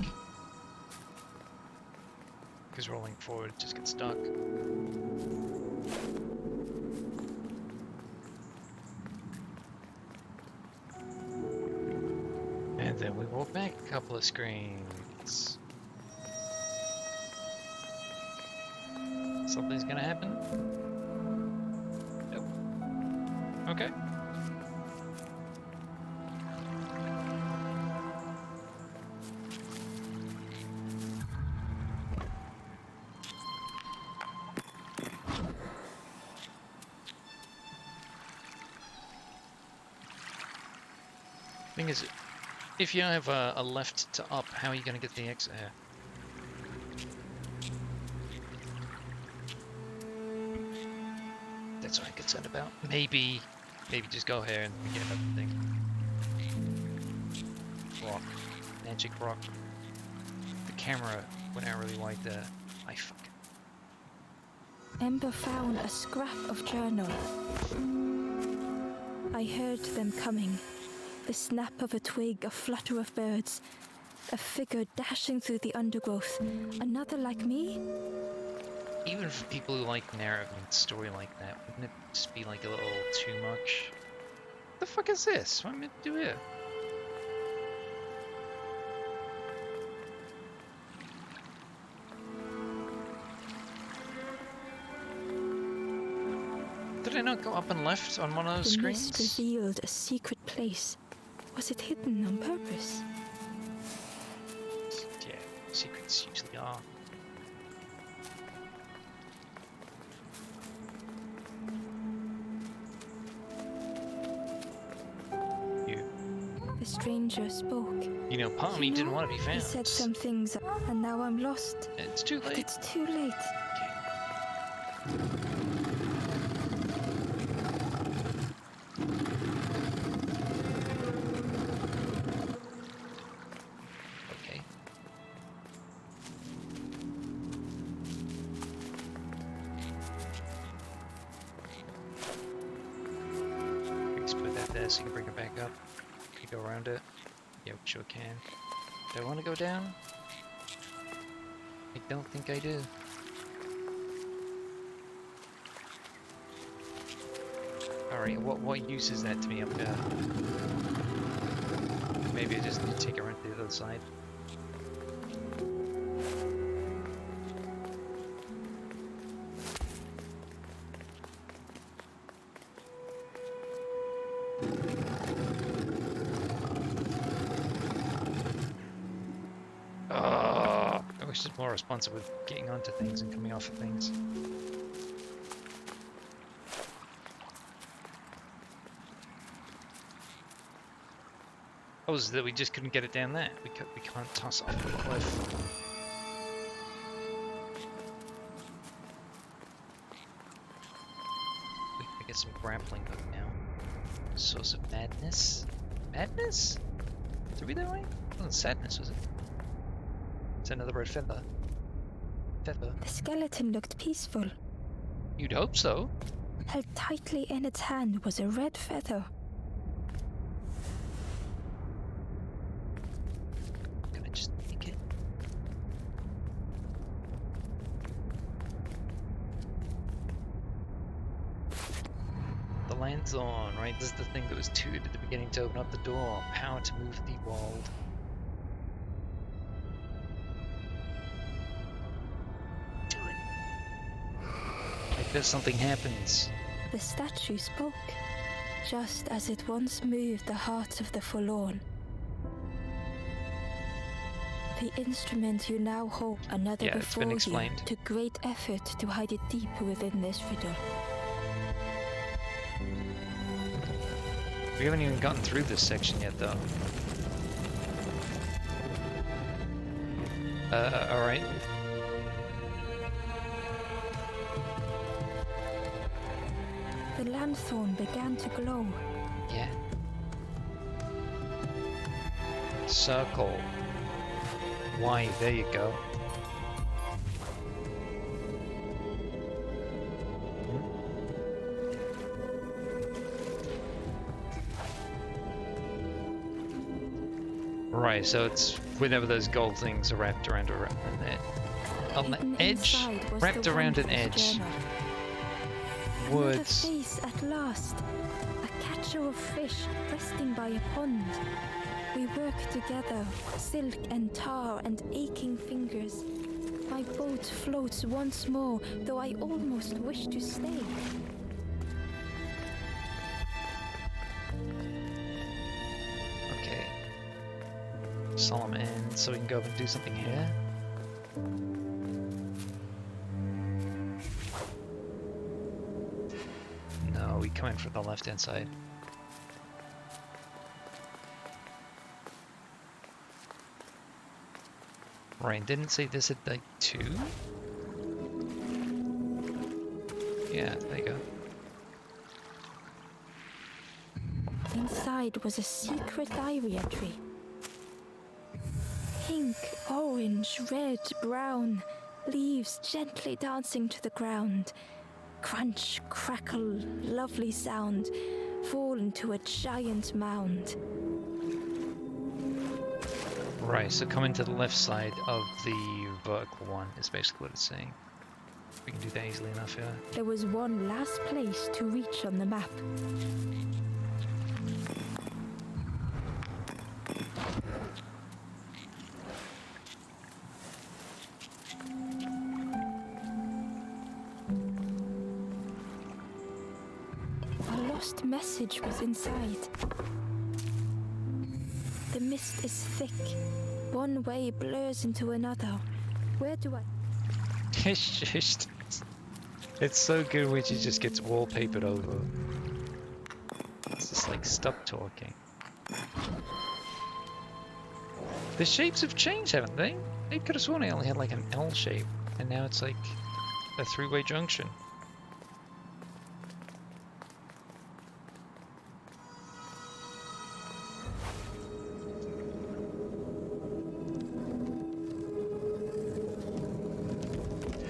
Because rolling forward it just gets stuck. And then we walk back a couple of screens. Something's gonna happen? Nope. Okay. Thing is, if you have a left to up, how are you going to get the exit here? That's what I'm concerned about. Maybe just go here and forget about the thing. Rock. Magic rock. The camera went out really wide there. I fuck. Ember found a scrap of journal. I heard them coming. The snap of a twig, a flutter of birds, a figure dashing through the undergrowth. Another like me? Even for people who like narrative and story like that, wouldn't it just be like a little too much? What the fuck is this? What am I meant to do here? Did I not go up and left on one of those The screens? mist revealed a secret place. Was it hidden on purpose? Yeah, secrets usually are. You. The stranger spoke. You know, part of me didn't want to be He found. said some things, and now I'm lost. It's too But late. it's too late. Okay. Just put that there so you can bring it back up. Can you go around it? Yep, sure can. Do I want to go down? I don't think I do. Alright, what use is that to me up there? Maybe I just need to take it around to the other side. I wish it was more responsive with getting onto things and coming off of things. Oh, is that we just couldn't get it down there? We can't toss off the cliff. We can get some grappling hook now. Source of madness? Madness? Did we that way? It wasn't sadness, was it? It's another red feather. Feather. The skeleton looked peaceful. You'd hope so. Held tightly in its hand was a red feather. Can I just take it? The land's on, right? This is the thing that was tooted at the beginning to open up the door. Power to move the world. Do it. I bet something happens. The statue spoke, just as it once moved the hearts of the forlorn. The instrument you now hold, another Yeah, it's been before you, explained. took great effort to hide it deep within this riddle. We haven't even gotten through this section yet, though. Alright. The lanthorn began to glow. Yeah. Circle. Why, there you go. Right, so it's whenever those gold things are wrapped around there. On the edge? Wrapped around an edge. Another Woods. face at last. A catcher of fish resting by a pond. We work together, silk and tar and aching fingers. My boat floats once more, though I almost wish to stay. Okay. Solemn end, so we can go up and do something here. No, we come in from the left-hand side. Right, didn't say this at like 2? Yeah, there you go. Inside was a secret iria tree. Pink, orange, red, brown, leaves gently dancing to the ground. Crunch, crackle, lovely sound, fall into a giant mound. Right, so coming to the left side of the vertical one is basically what it's saying. We can do that easily enough here. There was one last place to reach on the map. A lost message was inside. The mist is thick. One way blurs into another. Where do I... It's just... It's so good when she just gets wallpapered over. It's just like, stop talking. The shapes have changed, haven't they? They could have sworn I only had like an L shape, and now it's like a three-way junction.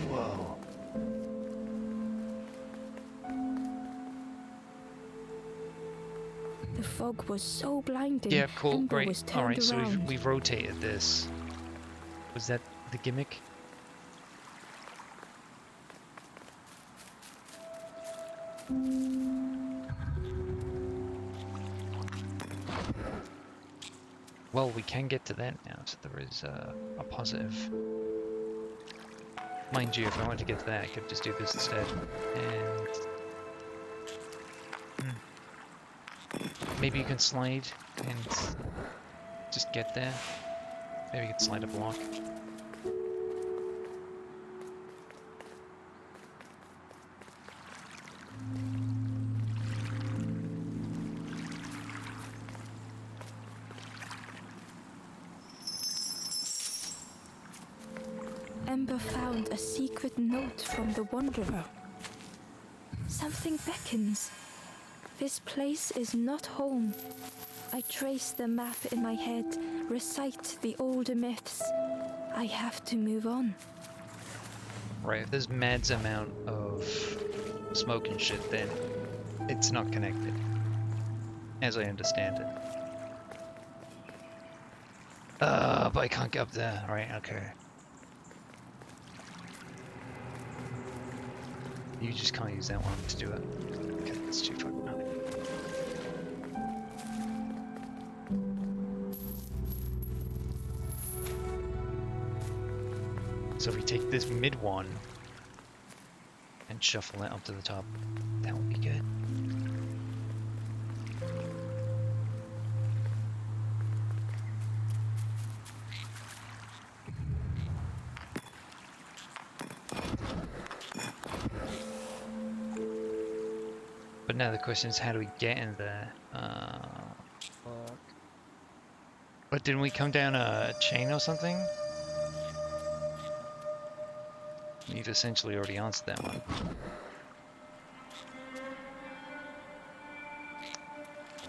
Whoa. The fog was so blinding. Yeah, cool, Ember great. was turned Alright, so around. we've rotated this. Was that the gimmick? Well, we can get to that now, so there is a positive. Mind you, if I wanted to get to that, I could just do this instead. And... Maybe you can slide and just get there. Maybe you can slide a block. Ember found a secret note from the Wanderer. Something beckons. This place is not home. I trace the map in my head, recite the older myths. I have to move on. Right, if there's Mad's amount of smoke and shit, then it's not connected. As I understand it. But I can't get up there. Right, okay. You just can't use that one to do it. Okay, that's too fucking high. So if we take this mid one and shuffle it up to the top, that would be good. But now the question is, how do we get in there? Fuck. But didn't we come down a chain or something? You've essentially already answered that one.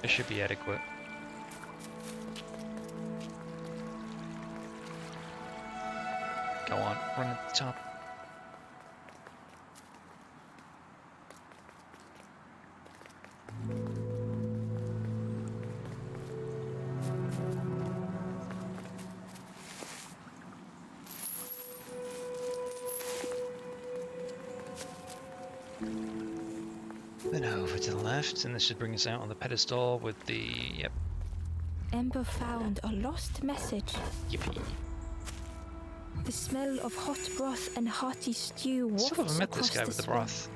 This should be adequate. Go on, run at the top. Then over to the left, and this should bring us out on the pedestal with the, yep, Ember found a lost message. yippee. The smell of hot broth and hearty stew wafts Sort of met this across guy the with the swamp. broth.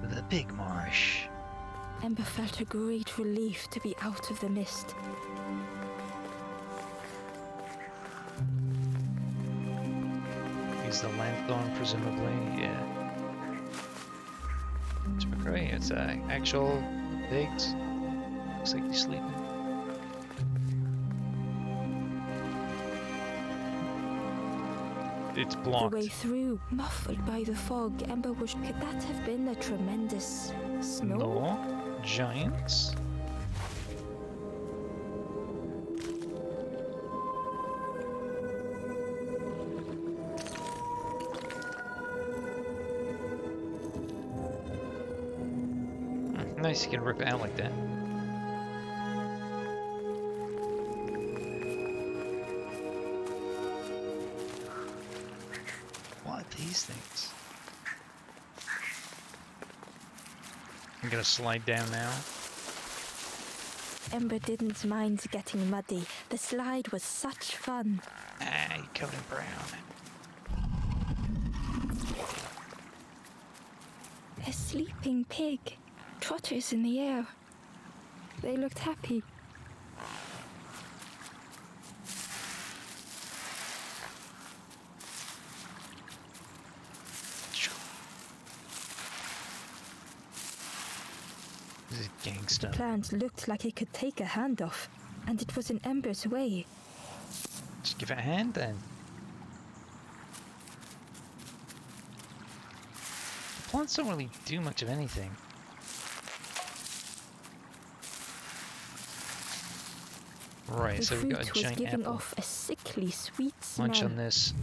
The big marsh. Ember felt a great relief to be out of the mist. Use the lanthorn, presumably, yeah. It's great, it's actual pigs. Looks like he's sleeping. It's blocked. The way through, muffled by the fog, Ember wished, could that have been a tremendous snow? No, giants. Nice, you can rip it out like that. What are these things? I'm gonna slide down now. Ember didn't mind getting muddy. The slide was such fun. Ah, you're covered in brown. A sleeping pig. Trotters in the air. They looked happy. This is gangsta. The plant looked like it could take a hand off, and it was in Ember's way. Just give it a hand then. The plants don't really do much of anything. Right, The so we've fruit got a was giant giving apple. off a sickly sweet smell. Munch on this.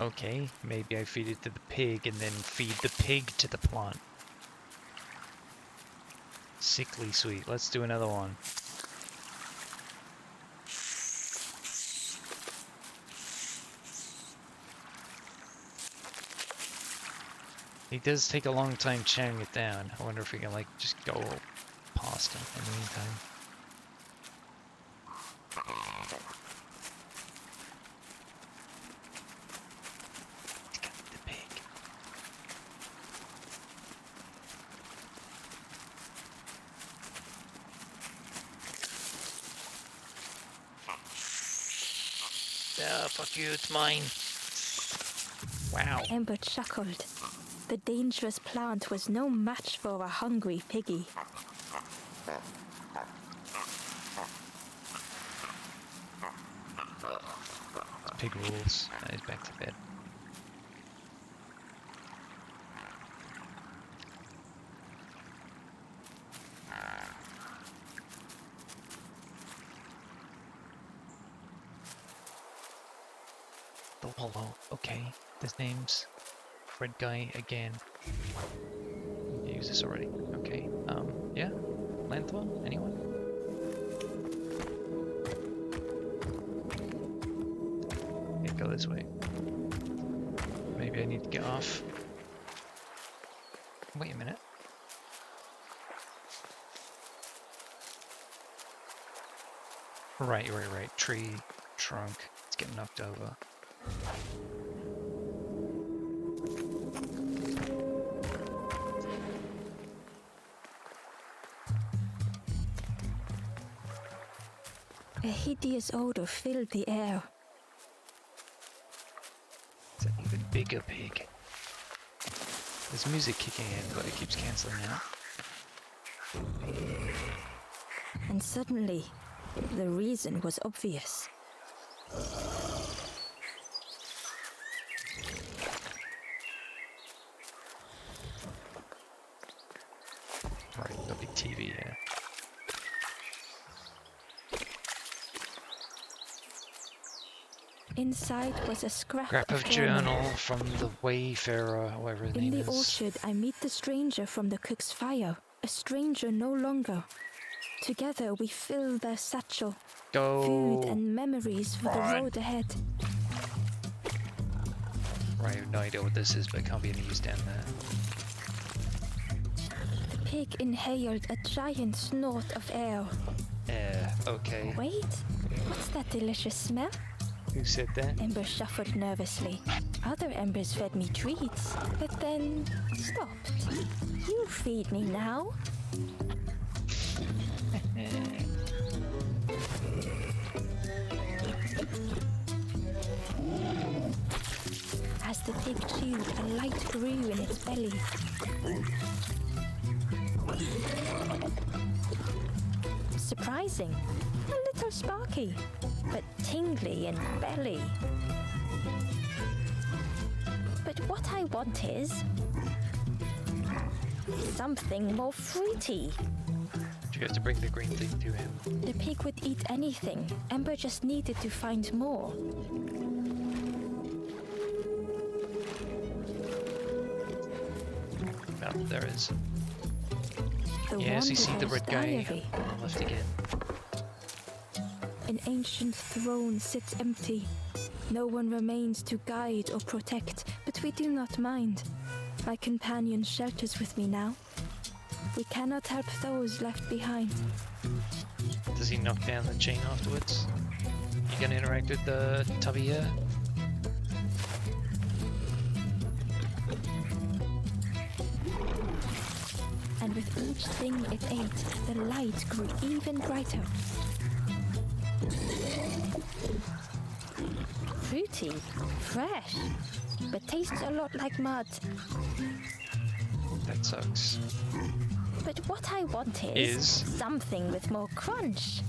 Okay, maybe I feed it to the pig and then feed the pig to the plant. Sickly sweet. Let's do another one. He does take a long time chowing it down. I wonder if we can like just go past him in the meantime. Let's get the pig. Ah, fuck you, it's mine. Wow. Ember chuckled. The dangerous plant was no match for a hungry piggy. Pig rules. He's back to bed. The Wallow. Okay. There's names. Red guy again. Use this already. Okay. Yeah. Lanthorn? Anyone? Yeah, go this way. Maybe I need to get off. Wait a minute. Right. Tree trunk. It's getting knocked over. A hideous odor filled the air. It's an even bigger pig. There's music kicking in, but it keeps cancelling out. And suddenly, the reason was obvious. Right, the big TV here. Inside was a scrap Of journal from the Wayfarer, whoever his In name the is. orchard, I meet the stranger from the cook's fire. A stranger no longer. Together we fill their satchel. Go. Food and memories for the road ahead. Right, I have no idea what this is, but it can't be any use down there. The pig inhaled a giant snort of air. Okay. Wait, what's that delicious smell? Who said that? Ember shuffled nervously. Other embers fed me treats, but then stopped. You feed me now. As the pig chewed, a light grew in its belly. Surprising. A little sparky, but tingly in belly. But what I want is something more fruity. You have to bring the green thing to him. The pig would eat anything. Ember just needed to find more. Oh, there is. The Yes, you see the Wanderer's red guy Diary. on the left again. An ancient throne sits empty. No one remains to guide or protect, but we do not mind. My companion shelters with me now. We cannot help those left behind. Does he knock down the chain afterwards? You gonna interact with the tubby here? And with each thing it ate, the light grew even brighter. Fruity, fresh, but tastes a lot like mud. That sucks. But what I want is something with more crunch.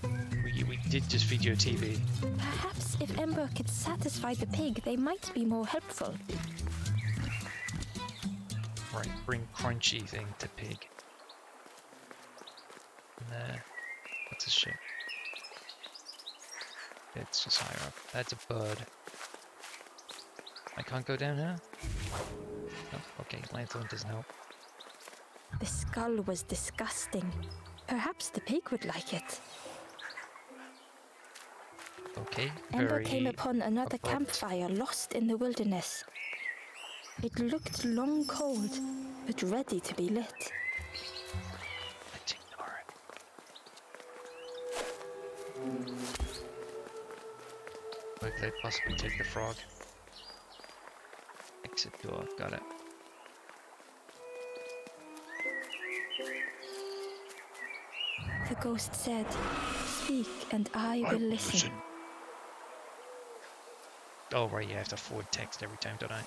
We did just feed you a TV. Perhaps if Ember could satisfy the pig, they might be more helpful. Right, bring crunchy thing to pig. There. What's this shit? It's just higher up. That's a bird. I can't go down here? Oh, okay, lanthorn doesn't help. The skull was disgusting. Perhaps the pig would like it. Okay, Ember came upon another campfire lost in the wilderness. It looked long cold, but ready to be lit. Let's ignore it. Where could I possibly take the frog? Exit door, got it. The ghost said, "Speak and I will listen." Oh right, you have to forward text every time, don't I?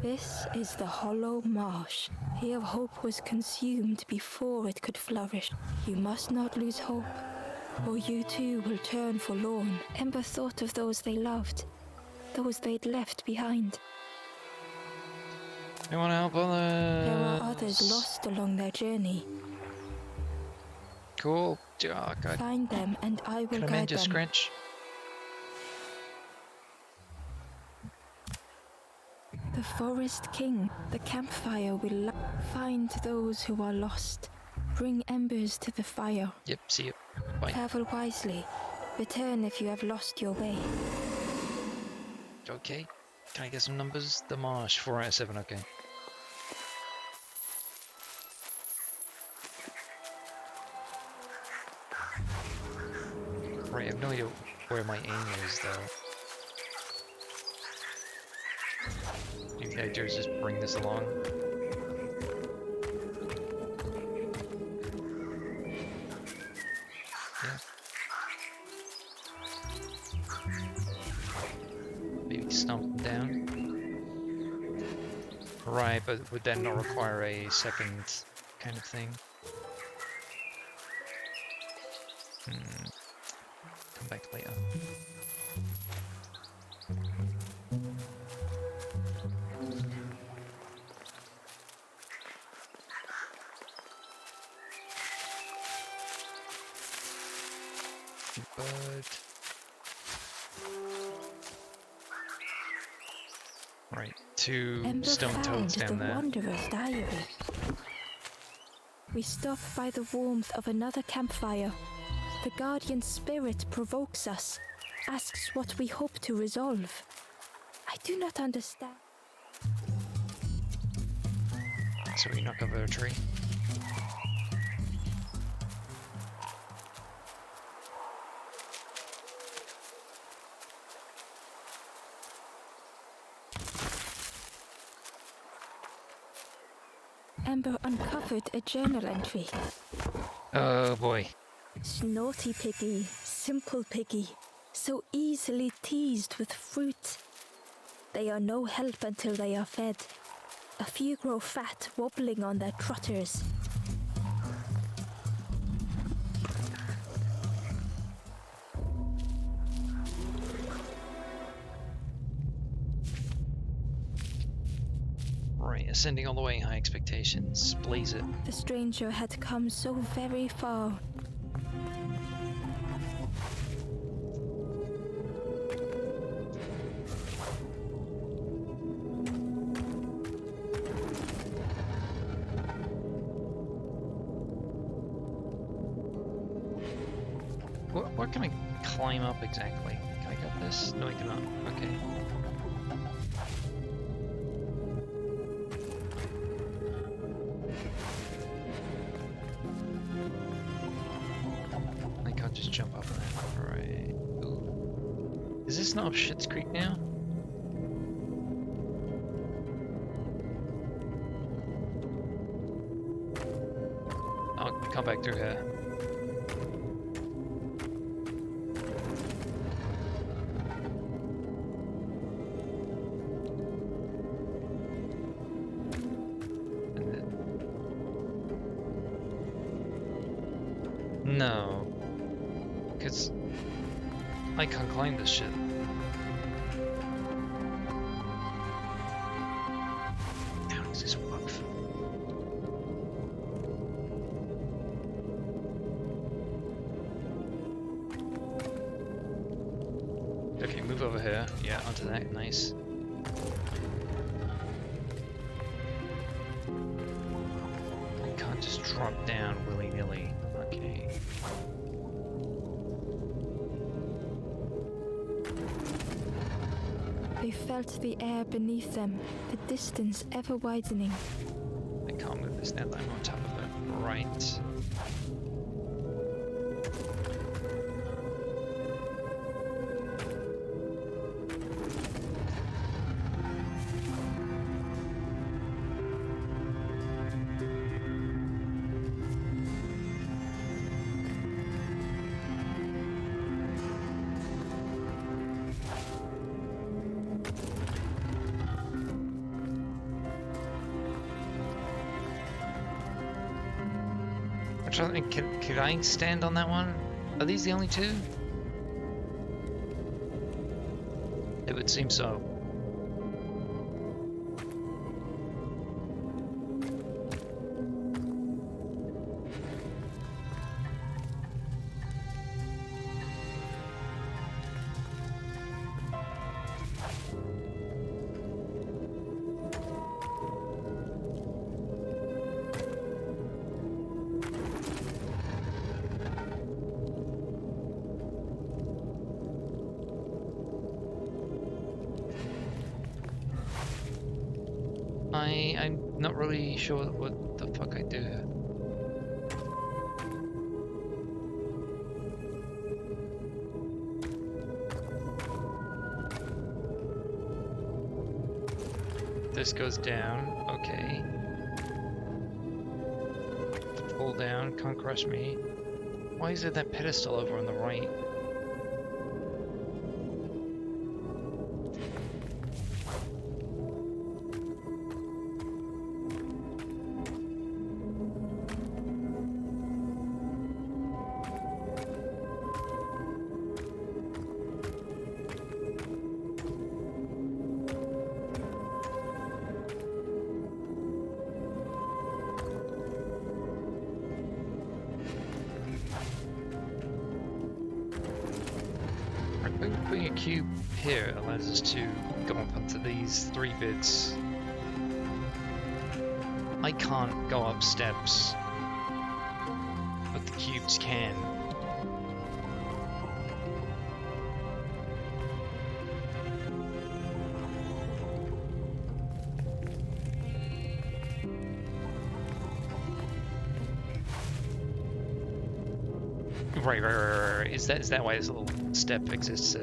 This is the hollow marsh. Here hope was consumed before it could flourish. You must not lose hope, or you too will turn forlorn. Ember thought of those they loved, those they'd left behind. You want to help others? There are others lost along their journey. Cool. Oh, God. Find them and I will Come in, guide just them. scratch. The Forest King, the campfire will find those who are lost. Bring embers to the fire. Yep, see you. Bye. Travel wisely. Return if you have lost your way. Okay. Can I get some numbers? The marsh, 4 out of 7, okay. Right, I have no idea where my aim is, though. The idea is just bring this along. Yeah. Maybe stomp them down. Right, but would that not require a second kind of thing? Come back later. But right, two Ember stone found toads down the there. Wanderer's diary. We stop by the warmth of another campfire. The guardian spirit provokes us, asks what we hope to resolve. I do not understand. So we knock over a tree. Ember uncovered a journal entry. Oh boy. Naughty piggy, simple piggy, so easily teased with fruit. They are no help until they are fed. A few grow fat, wobbling on their trotters. Right, ascending all the way, high expectations. Blaze it. The stranger had come so very far. What can I climb up exactly? Can I get this? No, I cannot. Okay. I can't just jump up on that. Right. Ooh. Is this not Schitt's Creek now? I'll come back through here. No, because I can't climb this shit. How does this work? Okay, move over here. Yeah, onto that. Nice. I can't just drop down willy-nilly. Okay. They felt the air beneath them, the distance ever widening. I can't move this now that I'm on top of it. Right. I'm trying to think, could I stand on that one? Are these the only two? It would seem so. I'm not really sure what the fuck I do here. This goes down. Okay. Fall down. Can't crush me. Why is there that pedestal over on the right? Putting a cube here allows us to go up onto these 3 bits. I can't go up steps, but the cubes can. Right. Is that why this little step exists?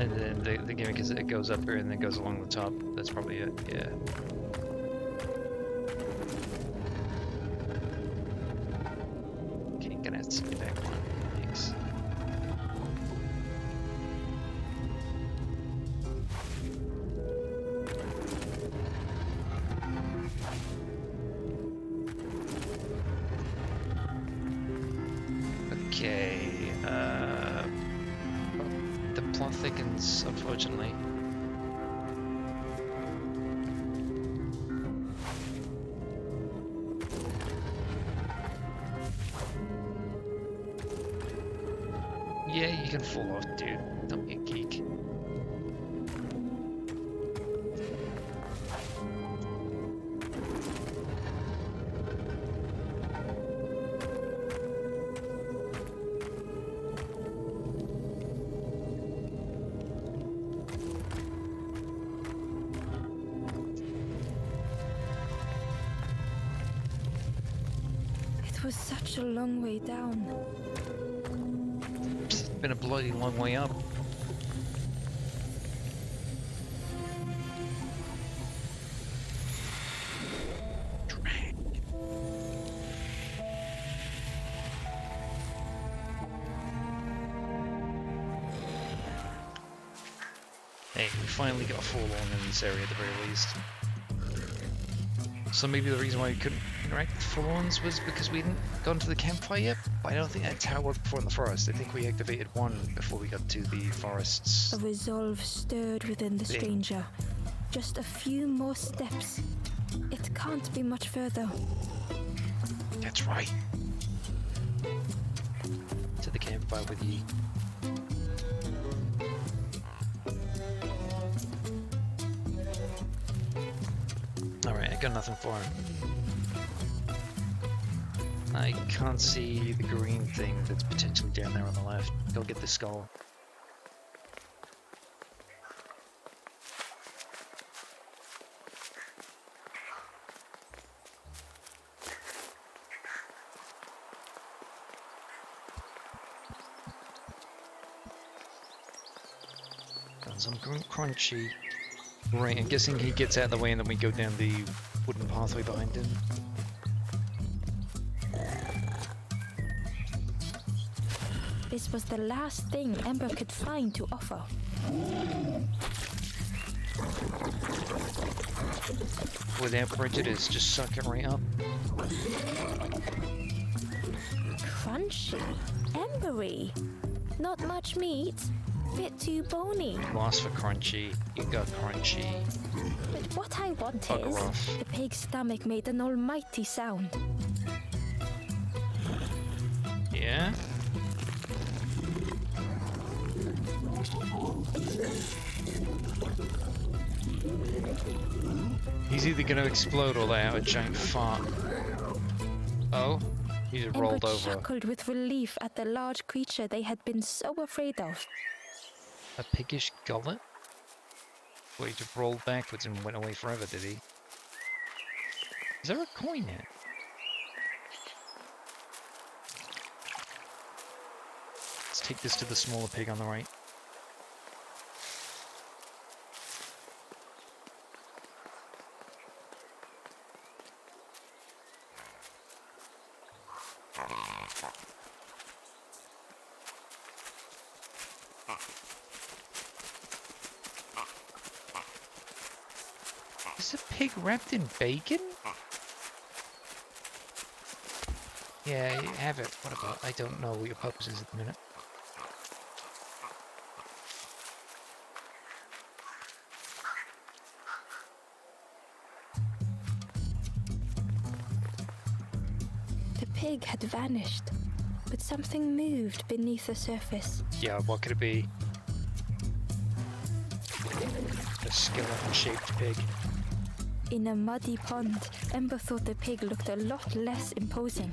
And then the gimmick is it goes up here and then goes along the top. That's probably it. Yeah. Okay, gonna have to send you back one. Thanks. Okay, the plot thickens, unfortunately. Yeah, you can fall off, dude. Don't be a geek. It was such a long way down. It's been a bloody long way up. Hey, we finally got a full on in this area at the very least. So maybe the reason why we couldn't interact with full-ons was because we hadn't gone to the campfire yet? But I don't think that's how it worked before in the forest. I think we activated one before we got to the forests. A resolve stirred within the stranger. Just a few more steps. It can't be much further. That's right. To the campfire with ye. Alright, I got nothing for him. I can't see the green thing that's potentially down there on the left. Go get the skull. Got some crunchy. Right, I'm guessing he gets out of the way and then we go down the wooden pathway behind him. This was the last thing Ember could find to offer. Without prejudice, just suck it right up. Crunchy. Embery. Not much meat. Bit too bony. Lost for crunchy. You got crunchy. But what I want Bugger is... off. The pig's stomach made an almighty sound. Yeah? He's either gonna explode or let out a giant fart. Oh? He just rolled Ember over. chuckled with relief at the large creature they had been so afraid of. A piggish gullet? Well, he just rolled backwards and went away forever, did he? Is there a coin here? Let's take this to the smaller pig on the right. Is a pig wrapped in bacon? Yeah, have it. What about? I don't know what your purpose is at the minute. The pig had vanished, but something moved beneath the surface. Yeah, what could it be? A skeleton-shaped pig. In a muddy pond, Ember thought the pig looked a lot less imposing.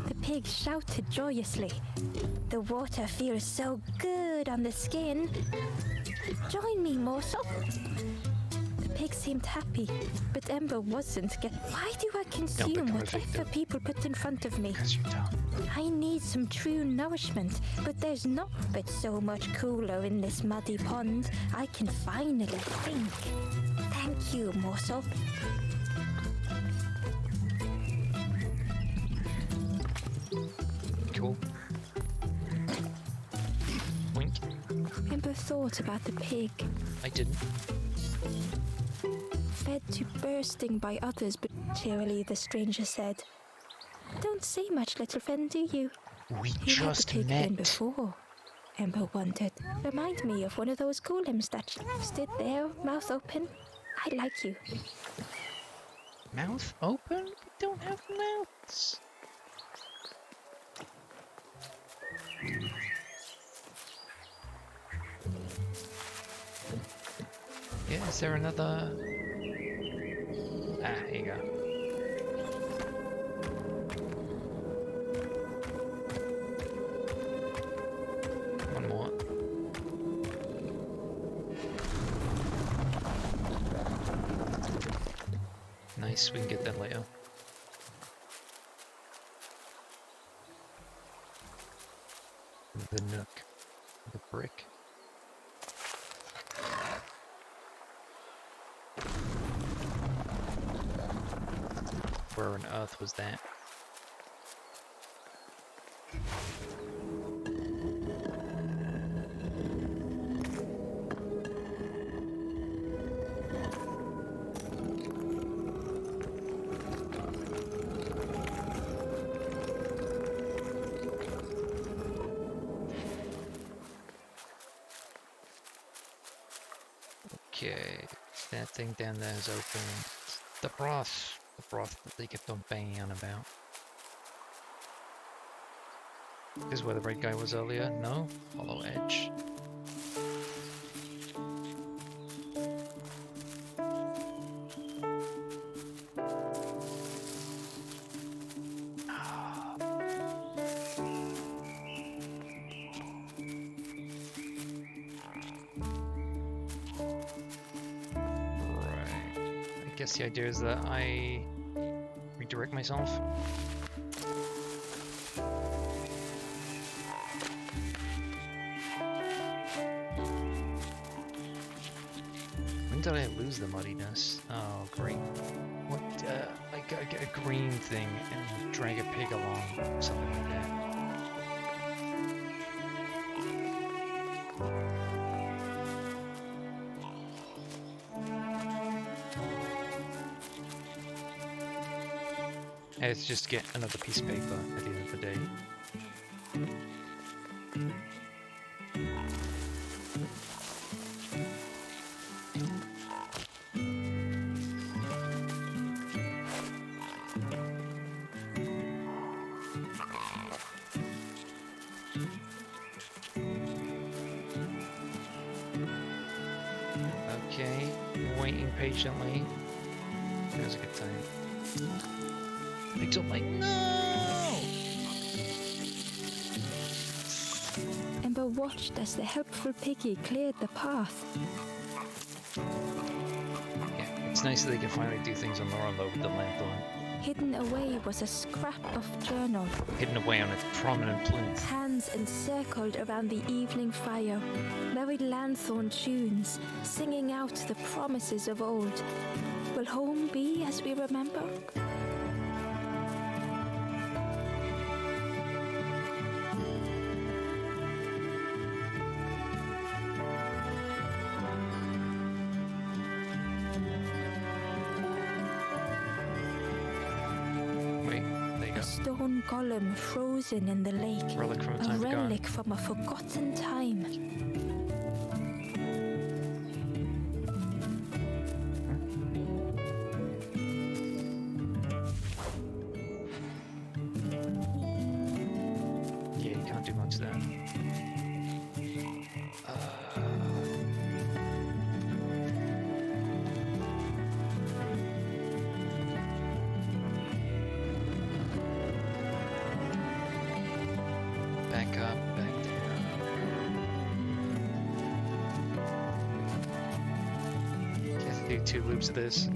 The pig shouted joyously. The water feels so good on the skin. Join me, morsel. The pig seemed happy, but Ember wasn't. Why do I consume whatever people put in front of me? Because you're dumb. I need some true nourishment, but there's not but so much cooler in this muddy pond. I can finally think. Thank you, morsel. Cool. Wink. Ember thought about the pig. I didn't. Fed to bursting by others, but cheerily the stranger said, "Don't say much, little friend, do you?" We Who had the just pig been met. before? Ember wondered. Remind me of one of those golems that stood there, mouth open. I like you. Mouth open? We don't have mouths. Yeah, is there another? Ah, here you go. One more. Nice, we can get that later. The nook. The brick. Where on earth was that? Okay, that thing down there is open. The broth that they kept on banging on about. This is where the red guy was earlier. No? Hollow edge. I guess the idea is that I redirect myself. When did I lose the muddiness? Oh, great. What, I gotta get a green thing and drag a pig along, something like that. Let's just get another piece of paper at the end of the day. Okay, waiting patiently. Now's a good time. Pigs up like, no! Ember watched as the helpful piggy cleared the path. Yeah, it's nice that they can finally do things on their own though with the lanthorn. Hidden away was a scrap of journal. Hidden away on its prominent plinth. Hands encircled around the evening fire, merry lanthorn tunes, singing out the promises of old. Will home be as we remember? A stone golem frozen in the lake. Relic from a A time gone. relic from a forgotten time. Yeah, you can't do much there. Back up, back down. Guess I do 2 loops of this.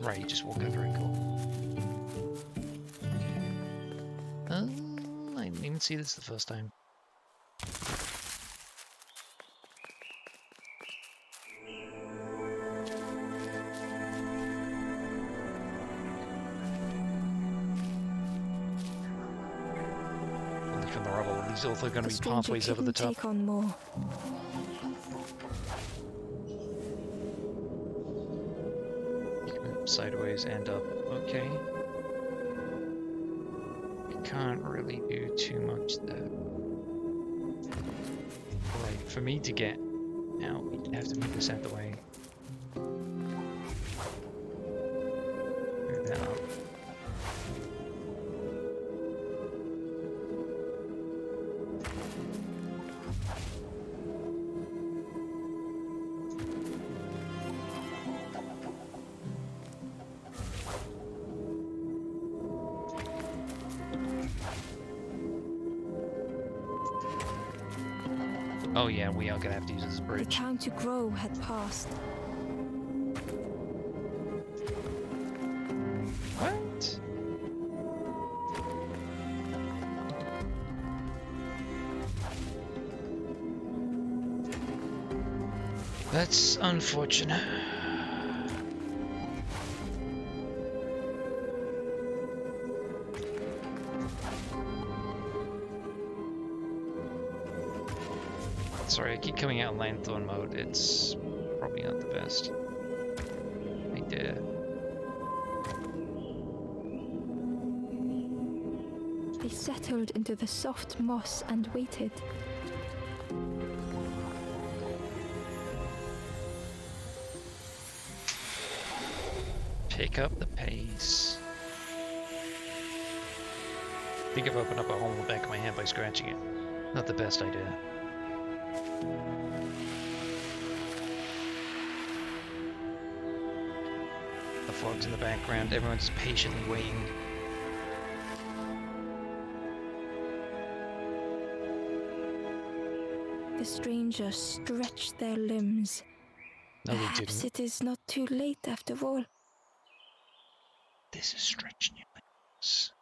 Right, you just walk over it, cool. I didn't even see this the first time. Only from the rubble, these are also going to be pathways over the top. Take on more. You can move sideways and up. Okay. You can't really do too much there. Right, for me to get out, we have to move this out the way. Move that up. Oh yeah, we are gonna have to use this The bridge. time to grow had passed. What? That's unfortunate. Sorry, I keep coming out in Lanthorn mode. It's probably not the best idea. They settled into the soft moss and waited. Pick up the pace. I think I've opened up a hole in the back of my hand by scratching it. Not the best idea. The fog's in the background, everyone's patiently waiting. The strangers stretched their limbs. No, they Perhaps didn't. it is not too late after all. This is stretching your limbs.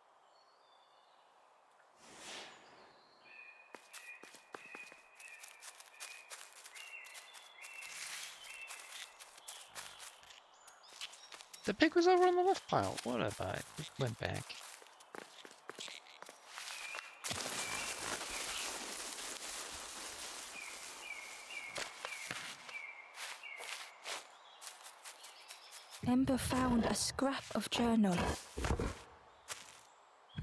The pig was over on the left pile. What about it? We went back. Ember found a scrap of journal.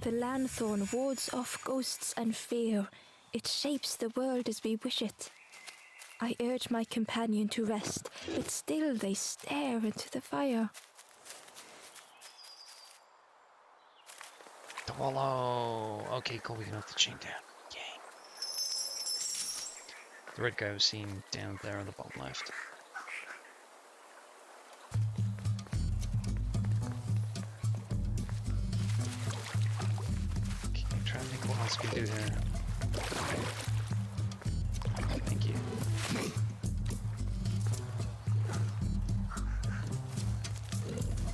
The lanthorn wards off ghosts and fear. It shapes the world as we wish it. I urge my companion to rest, but still they stare into the fire. The wallow. Okay, cool. We can knock the chain down. Yay. The red guy was seen down there on the bottom left. Okay, I'm trying to think what else we can do here. Thank you.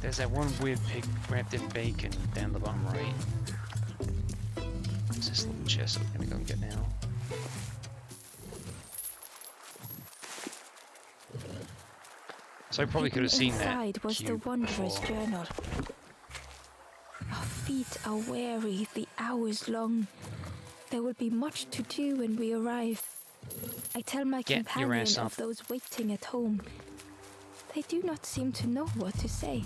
There's that one weird pig wrapped in bacon down the bottom right. What's this little chest I'm gonna go and get now? So I probably could have seen that Inside was the cube wanderer's before. journal. A feet are weary the hours long. There will be much to do when we arrive. I tell my Get your companion ass up. of those waiting at home. They do not seem to know what to say.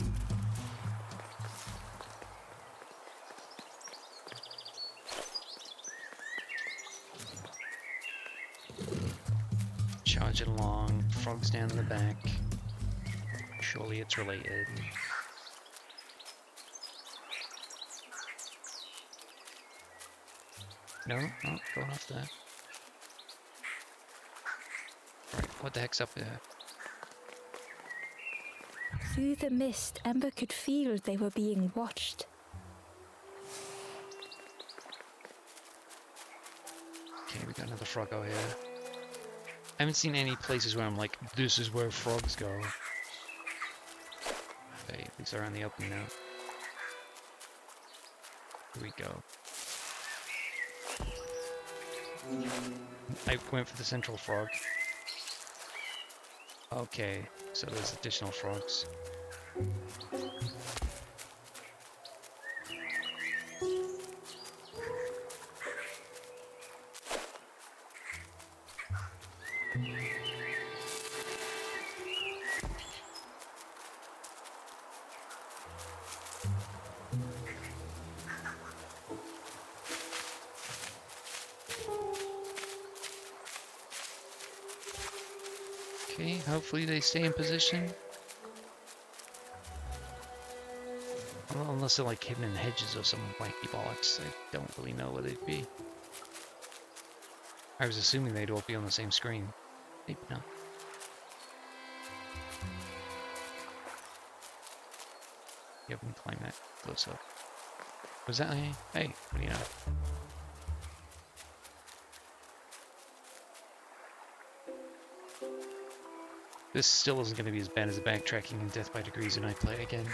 Charge it along. Frogs down in the back. Surely it's related. No, oh, going off there. Right, what the heck's up there? Through the mist, Amber could feel they were being watched. Okay, we got another frog over here. I haven't seen any places where I'm like, this is where frogs go. Okay, at least they're on the open now. Here we go. I went for the central frog. Okay, so there's additional frogs. Okay, hopefully they stay in position. Well, unless they're like hidden in hedges or some wacky bollocks, I don't really know where they'd be. I was assuming they'd all be on the same screen. Maybe not. Yeah, we can climb that close up. Was that a... Hey, what do you know? This still isn't going to be as bad as the backtracking in Death by Degrees when I play again.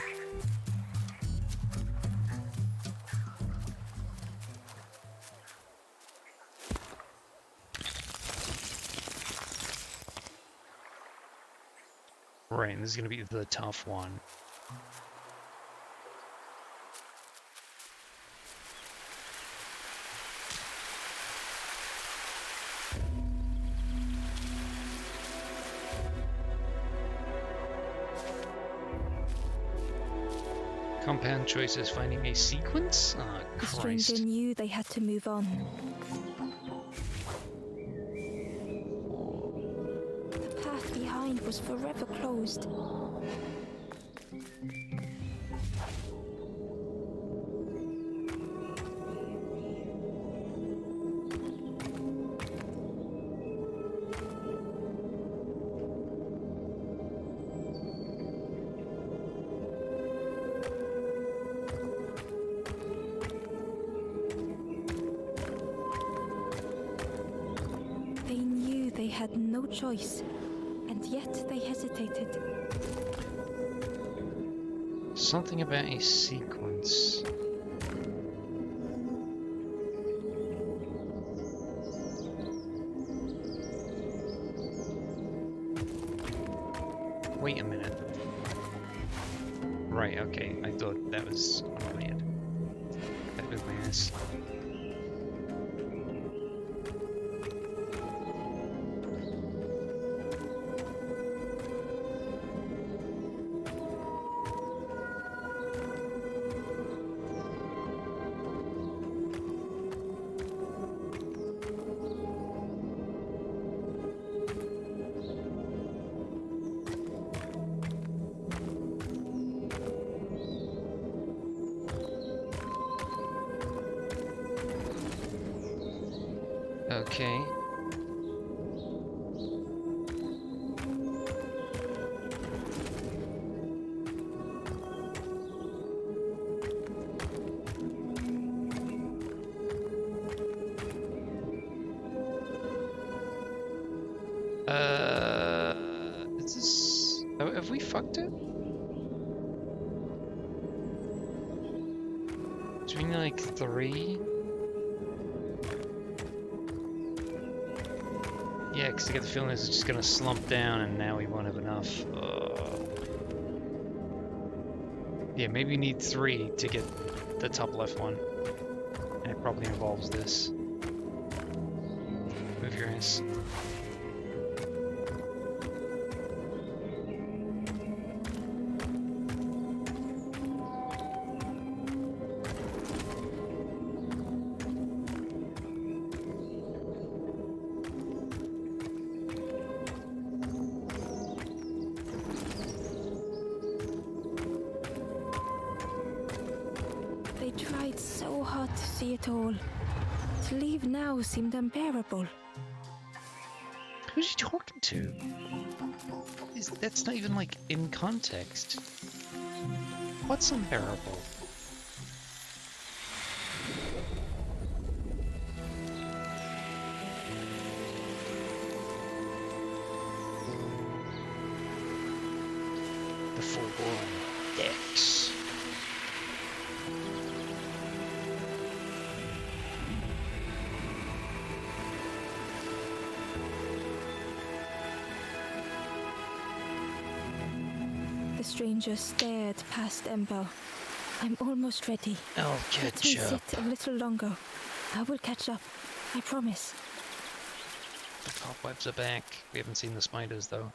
Right, and this is going to be the tough one. Compound choices, finding a sequence? Ah, The Christ. stranger knew they had to move on. The path behind was forever closed. They knew they had no choice, and yet they hesitated. Something about a sequence. Wait a minute. Right, okay. I thought that was weird. That was my ass. Okay. Is this... Have we fucked it? Between like 3? Yeah, because I get the feeling this is just gonna slump down and now we won't have enough. Yeah, maybe we need 3 to get the top left one. And it probably involves this. Move your ass. They tried so hard to see it all. To leave now seemed unbearable. Who's he talking to? That's not even, like, in context. What's unbearable? The forlorn decks. The stranger stared past Ember. I'm almost ready. I'll Let me catch up. sit a little longer. I will catch up. I promise. The cobwebs are back. We haven't seen the spiders, though.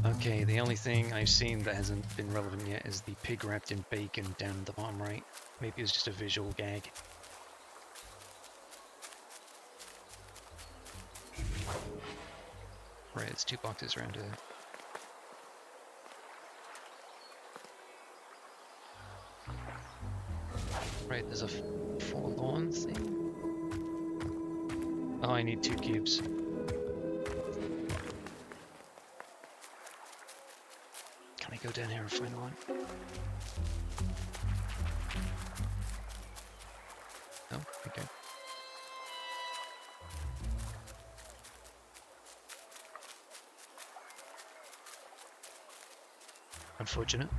Okay, the only thing I've seen that hasn't been relevant yet is the pig wrapped in bacon down at the bottom right. Maybe it was just a visual gag. Right, it's 2 boxes around here. Right, there's a forlorn thing. Oh, I need 2 cubes. Can I go down here and find one? No? Okay. Unfortunate.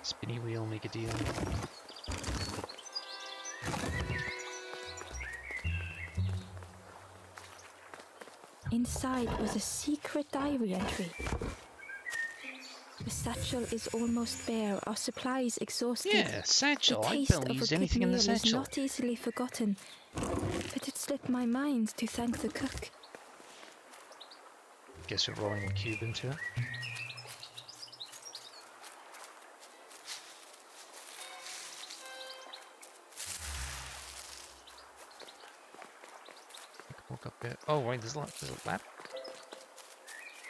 Spinny wheel, make a deal. Inside was a secret diary entry. The satchel is almost bare, our supplies exhausted. Yeah, satchel. The I taste barely of a used good anything in the meal is satchel. not easily forgotten, but it slipped my mind to thank the cook. Guess we're rolling a cube into it. Walk up there. Oh, right, there's a lap.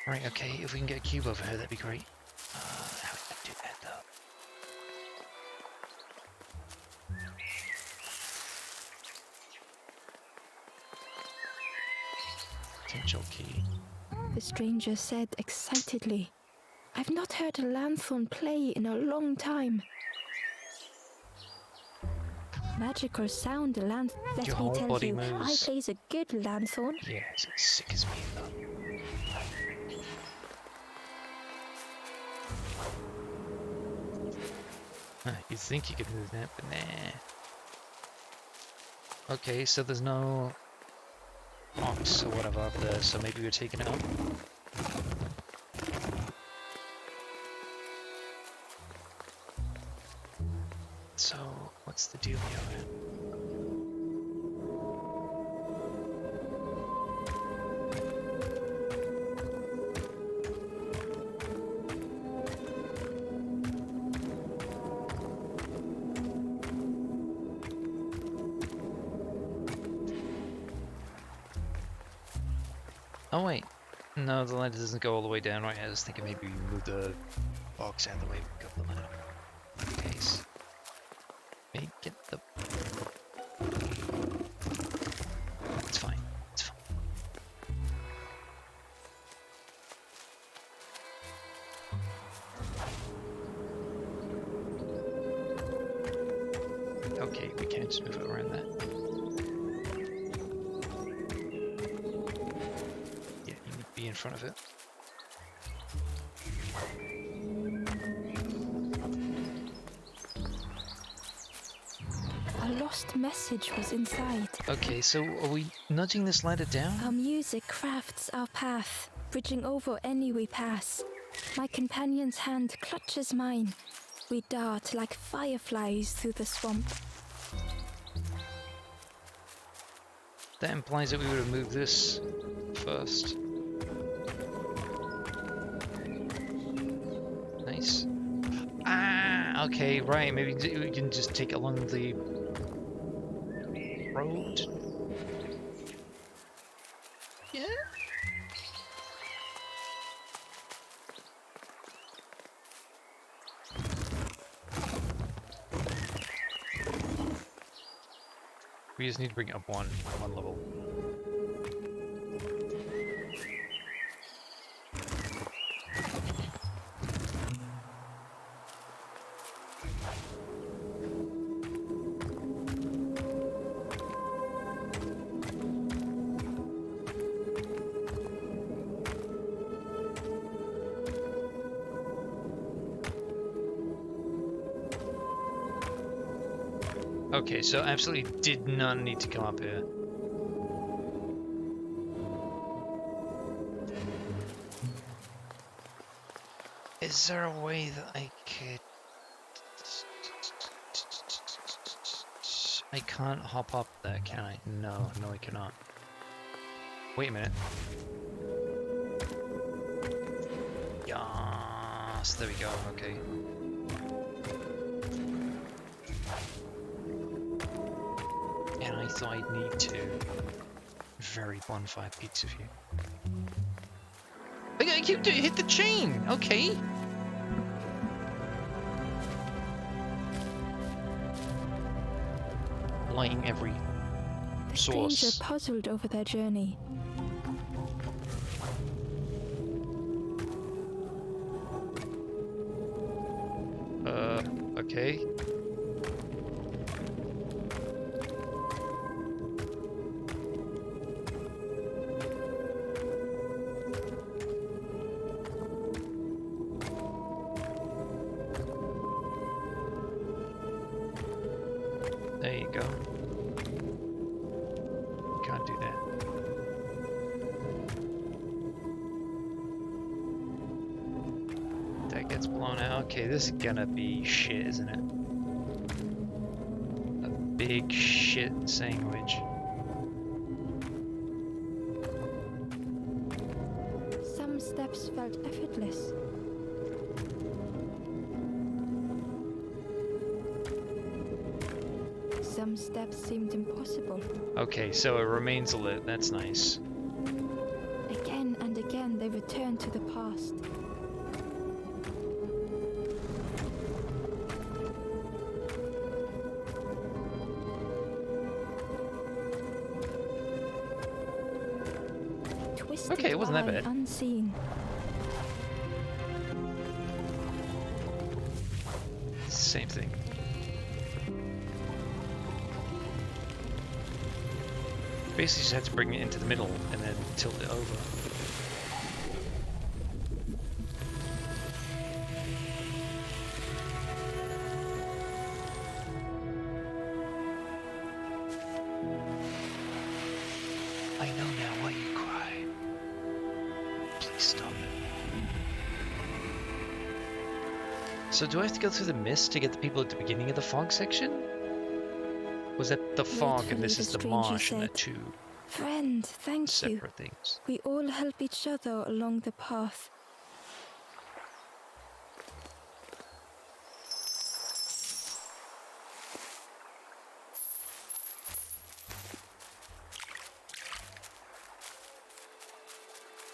Right, okay, if we can get a cube over here, that'd be great. How would I do that, though? Potential key. The stranger said excitedly, I've not heard a lanthorn play in a long time. Magical sound, Let Your me whole tell body you, moves. I plays a good lanthorn. Yeah, it's as sick as me, though. You'd think you could move that, but nah. Okay, so there's no box or whatever up there, so maybe we're taking it out. So, what's the deal here? Oh wait, no, the ladder doesn't go all the way down, right? I was thinking maybe we move the box out of the way, we go up the ladder. In that case, make it the... It's fine, it's fine. Okay, we can't just move it around that. In front of it. A lot lost message was inside. Okay, so are we nudging this ladder down? Our music crafts our path, bridging over any we pass. My companion's hand clutches mine. We dart like fireflies through the swamp. That implies that we would have moved this first. Nice. Ah, okay, right. Maybe we can just take it along the road. Yeah. We just need to bring it up one level. Okay, so absolutely did not need to come up here. Is there a way that I could... I can't hop up there, can I? No, I cannot. Wait a minute. Yes, there we go, okay. And I thought I'd need to. Very bonfire pizza view. I keep doing hit the chain! Okay. Lighting every The source. stranger puzzled over their journey. Okay. There you go. Can't do that. That gets blown out. Okay, this is gonna be shit, isn't it? A big shit sandwich. Some steps felt effortless. Some steps seemed impossible. Okay, so it remains lit. That's nice. Again and again they returned to the past. Twisted Okay, it wasn't that by bad. Unseen. Same thing. Basically just had to bring it into the middle and then tilt it over. I know now why you cry. Please stop it. So do I have to go through the mist to get the people at the beginning of the fog section? Was that the fog and this is the marsh and the two Friend, thank you. separate things? We all help each other along the path.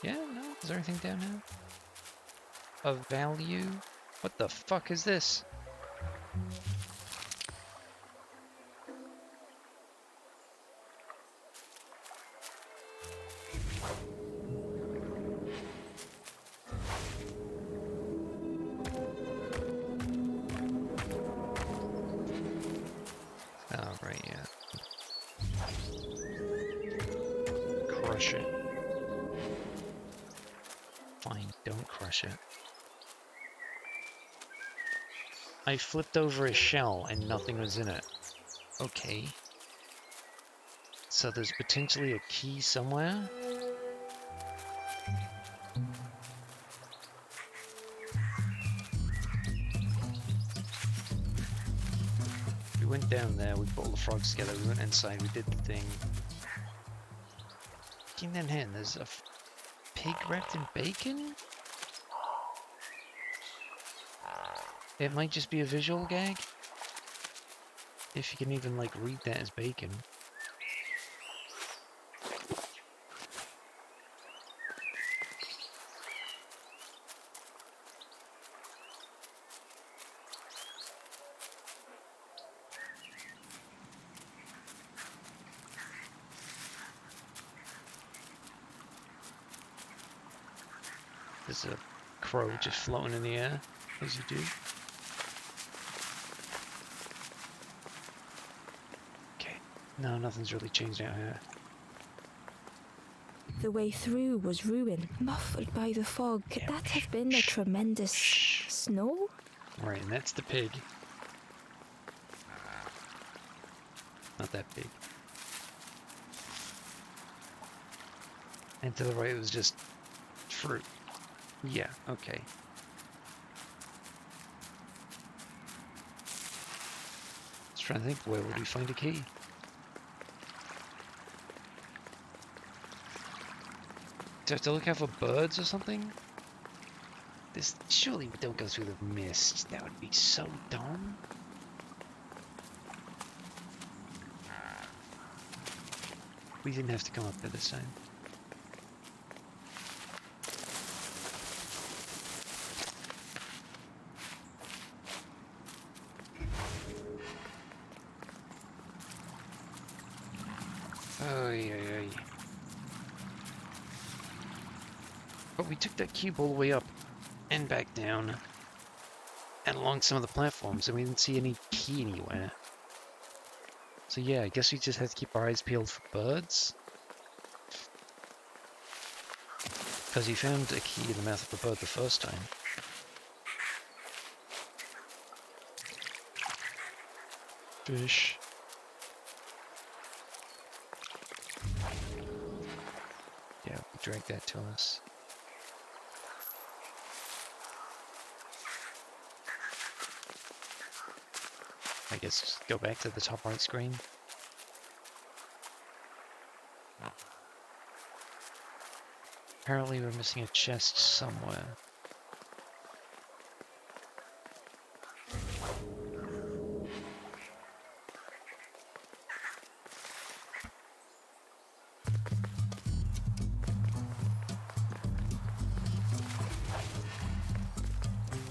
Yeah, no? Is there anything down now? Of value? What the fuck is this? Oh, right, yeah. Crush it. Fine, don't crush it. I flipped over a shell and nothing was in it. Okay. So there's potentially a key somewhere? We went down there, we put all the frogs together, we went inside, we did the thing. King then hen, there's a pig wrapped in bacon? It might just be a visual gag. If you can even, like, read that as bacon. There's a crow just floating in the air, as you do. Okay, no, nothing's really changed out here. The way through was ruin, muffled by the fog. Yeah, That had been a tremendous snow? Right, and that's the pig. Not that big. And to the right it was just fruit. Yeah, okay. Just trying to think, where would we find a key? Do I have to look out for birds or something? This surely we don't go through the mist. That would be so dumb. We didn't have to come up there this time. But we took that cube all the way up and back down and along some of the platforms, and we didn't see any key anywhere. So yeah, I guess we just have to keep our eyes peeled for birds. Because you found a key in the mouth of a bird the first time. Fish. Yeah, we dragged that to us. I guess just go back to the top right screen. Apparently we're missing a chest somewhere.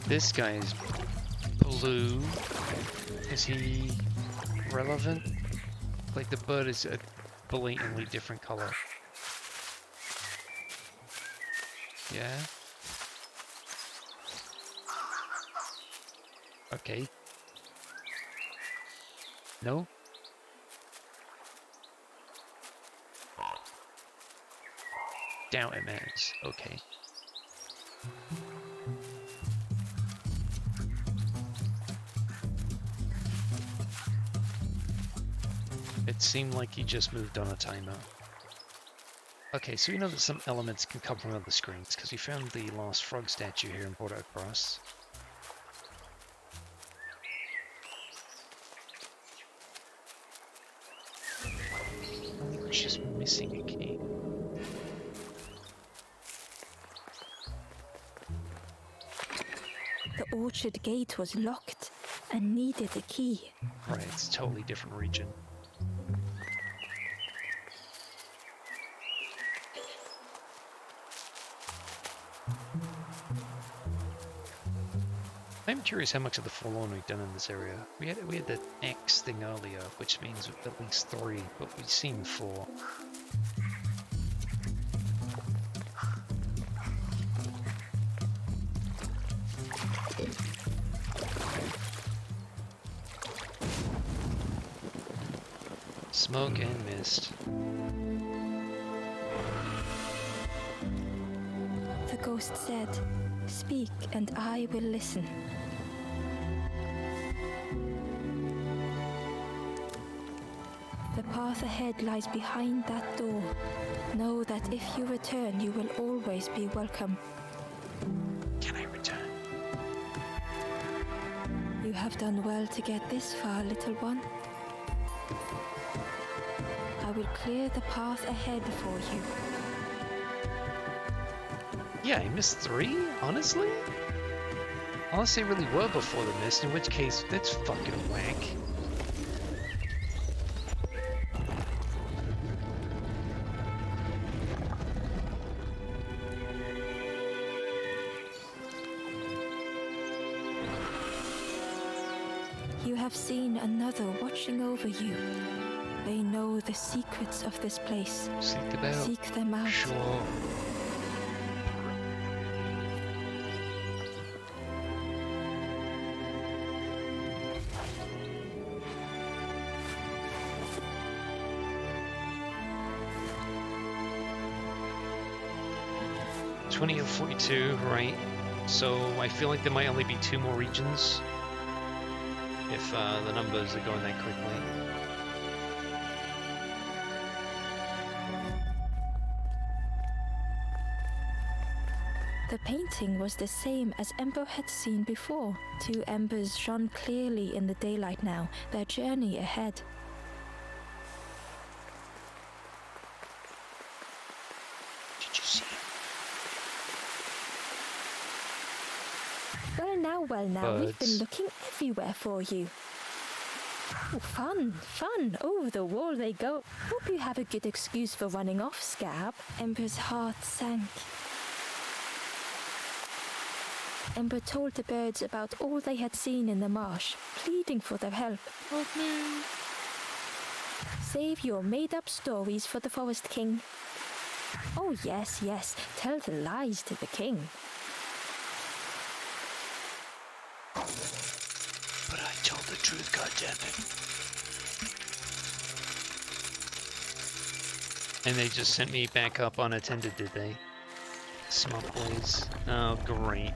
This guy is blue. Is he relevant? Like the bird is a blatantly different color. Yeah? Okay. No? Doubt it matters. Okay. It seemed like he just moved on a timer. Okay, so we know that some elements can come from other screens, because we found the last frog statue here and brought it across. I think we're just missing a key. The orchard gate was locked and needed a key. Right, it's a totally different region. I'm curious how much of the Forlorn we've done in this area. We had the X thing earlier, which means at least 3, but we've seen 4. Smoke and mist. The ghost said, "Speak and I will listen." path ahead lies behind that door. Know that if you return, you will always be welcome. Can I return? You have done well to get this far, little one. I will clear the path ahead for you. Yeah, I missed 3, honestly? Unless they really were before the mist, in which case, that's fucking whack. You have seen another watching over you. They know the secrets of this place. Seek them out. Seek them out. Sure. $20 of 42, right? So I feel like there might only be 2 more regions if the numbers are going that quickly. The painting was the same as Ember had seen before. 2 embers shone clearly in the daylight now, their journey ahead. Did you see it? Well now, we've been looking everywhere for you. Oh, fun, over the wall they go. Hope you have a good excuse for running off, Scab. Ember's heart sank. Ember told the birds about all they had seen in the marsh, pleading for their help. Help me! Save your made-up stories for the Forest King. Oh yes, tell the lies to the king. But I told the truth, goddammit. And they just sent me back up unattended, did they? Small boys. Oh, great.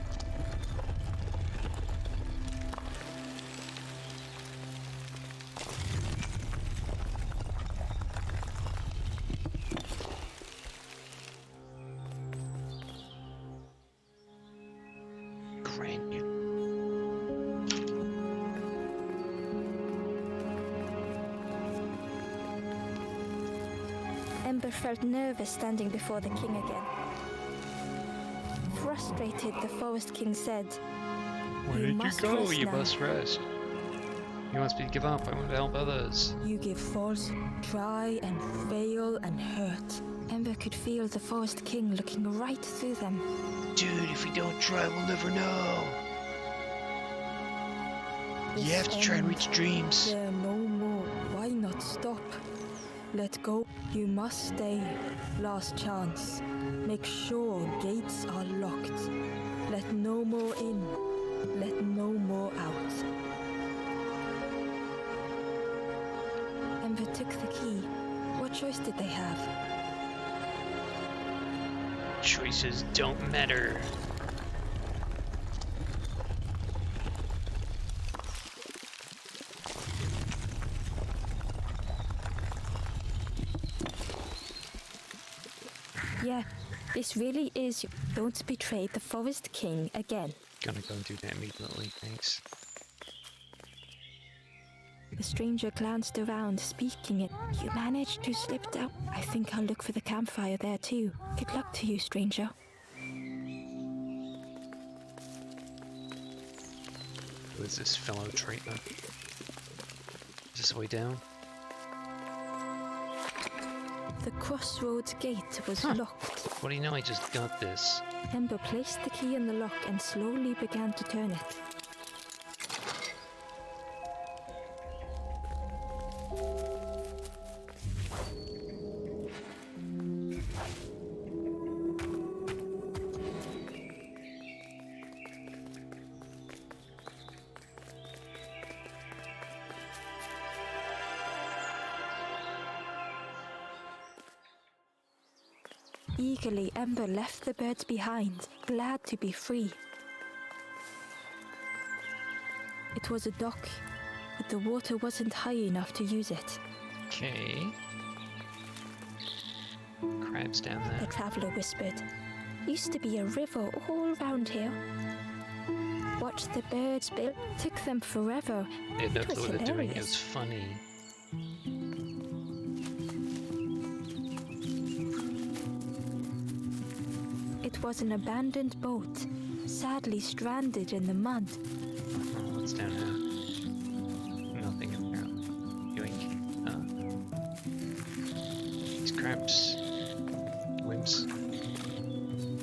Ember felt nervous standing before the king again. Frustrated, the Forest King said, Where did you go? You must rest. You must be give up. I want to help others. You give false, try and fail and hurt. Ember could feel the Forest King looking right through them. Dude, if we don't try, we'll never know. You have to try and reach dreams. There no more. Why not stop? Let go. You must stay. Last chance. Make sure gates are locked. Let no more in. Let no more out. Ember took the key. What choice did they have? Choices don't matter. Yeah, this really is. Don't betray the Forest King again. Gonna go and do that immediately, thanks. The stranger glanced around, speaking it. You managed to slip down. I think I'll look for the campfire there too. Good luck to you, stranger. Who is this fellow traitor? Is this the way down? The crossroads gate was locked. What do you know? I just got this. Ember placed the key in the lock and slowly began to turn it. Eagerly, Ember left the birds behind, glad to be free. It was a dock, but the water wasn't high enough to use it. Okay. Crabs down The there. traveller whispered. Used to be a river all round here. Watched the birds build. Took them forever. They had no It was clue what they're doing. It was hilarious. funny. It was an abandoned boat, sadly stranded in the mud. Oh, what's down here? Nothing apparently. Yoink. These crabs. Wimps.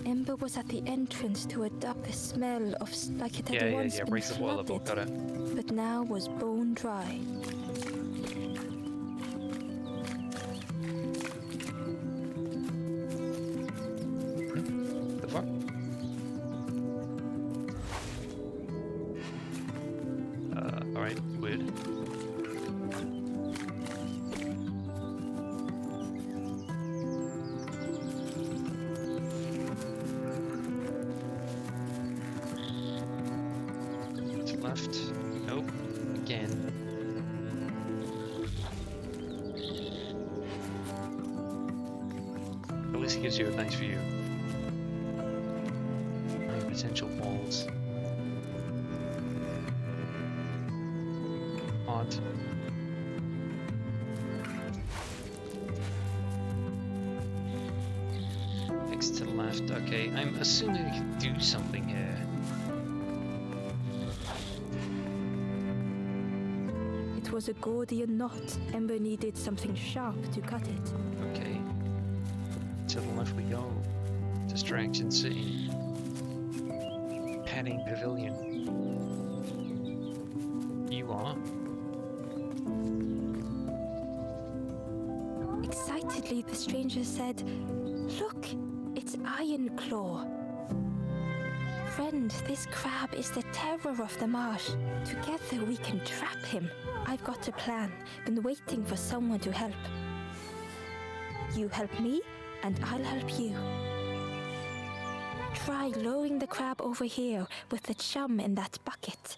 Ember was at the entrance to a duck. The smell of like it had once been Raise the water level. flooded, Got it. but now was bone dry. The fuck? Alright, weird. To the left. Nope. Again. At least it gives you a nice view. Any potential walls. Odd. Next to the left. Okay, I'm assuming we can do something here. It was a Gordian knot. Ember needed something sharp to cut it. Okay. To the left we go. Distraction City. Padding Pavilion. You are? Excitedly, the stranger said, "Look, it's Iron Claw. Friend, this crab is the terror of the marsh. Together we can trap him. I've got a plan. Been waiting for someone to help. You help me, and I'll help you. Try lowering the crab over here with the chum in that bucket."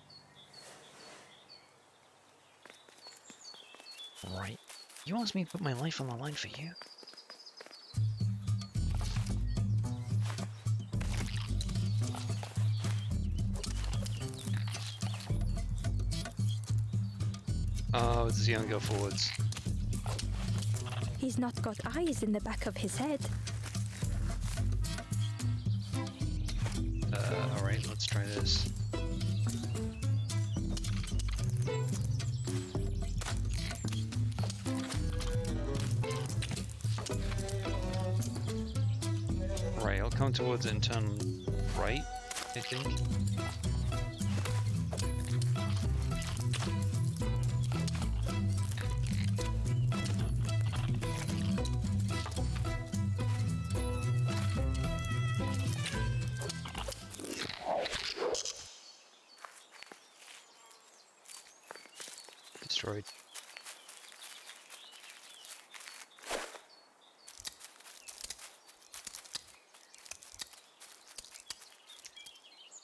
Right. You asked me to put my life on the line for you? Oh, does he only go forwards? He's not got eyes in the back of his head. Alright, let's try this. Right, I'll come towards it and turn right, I think. Destroyed.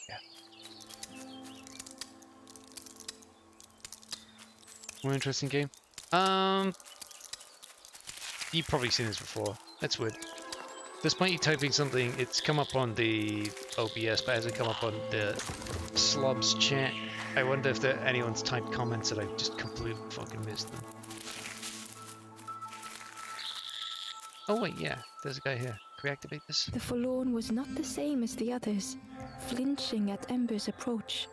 Yeah. More interesting game. You've probably seen this before. That's weird. Despite you typing something, it's come up on the OBS, but hasn't come up on the Slobs chat. I wonder if anyone's typed comments that I've just completely fucking missed them. Oh wait, yeah, there's a guy here. Can we activate this? The forlorn was not the same as the others, flinching at Ember's approach.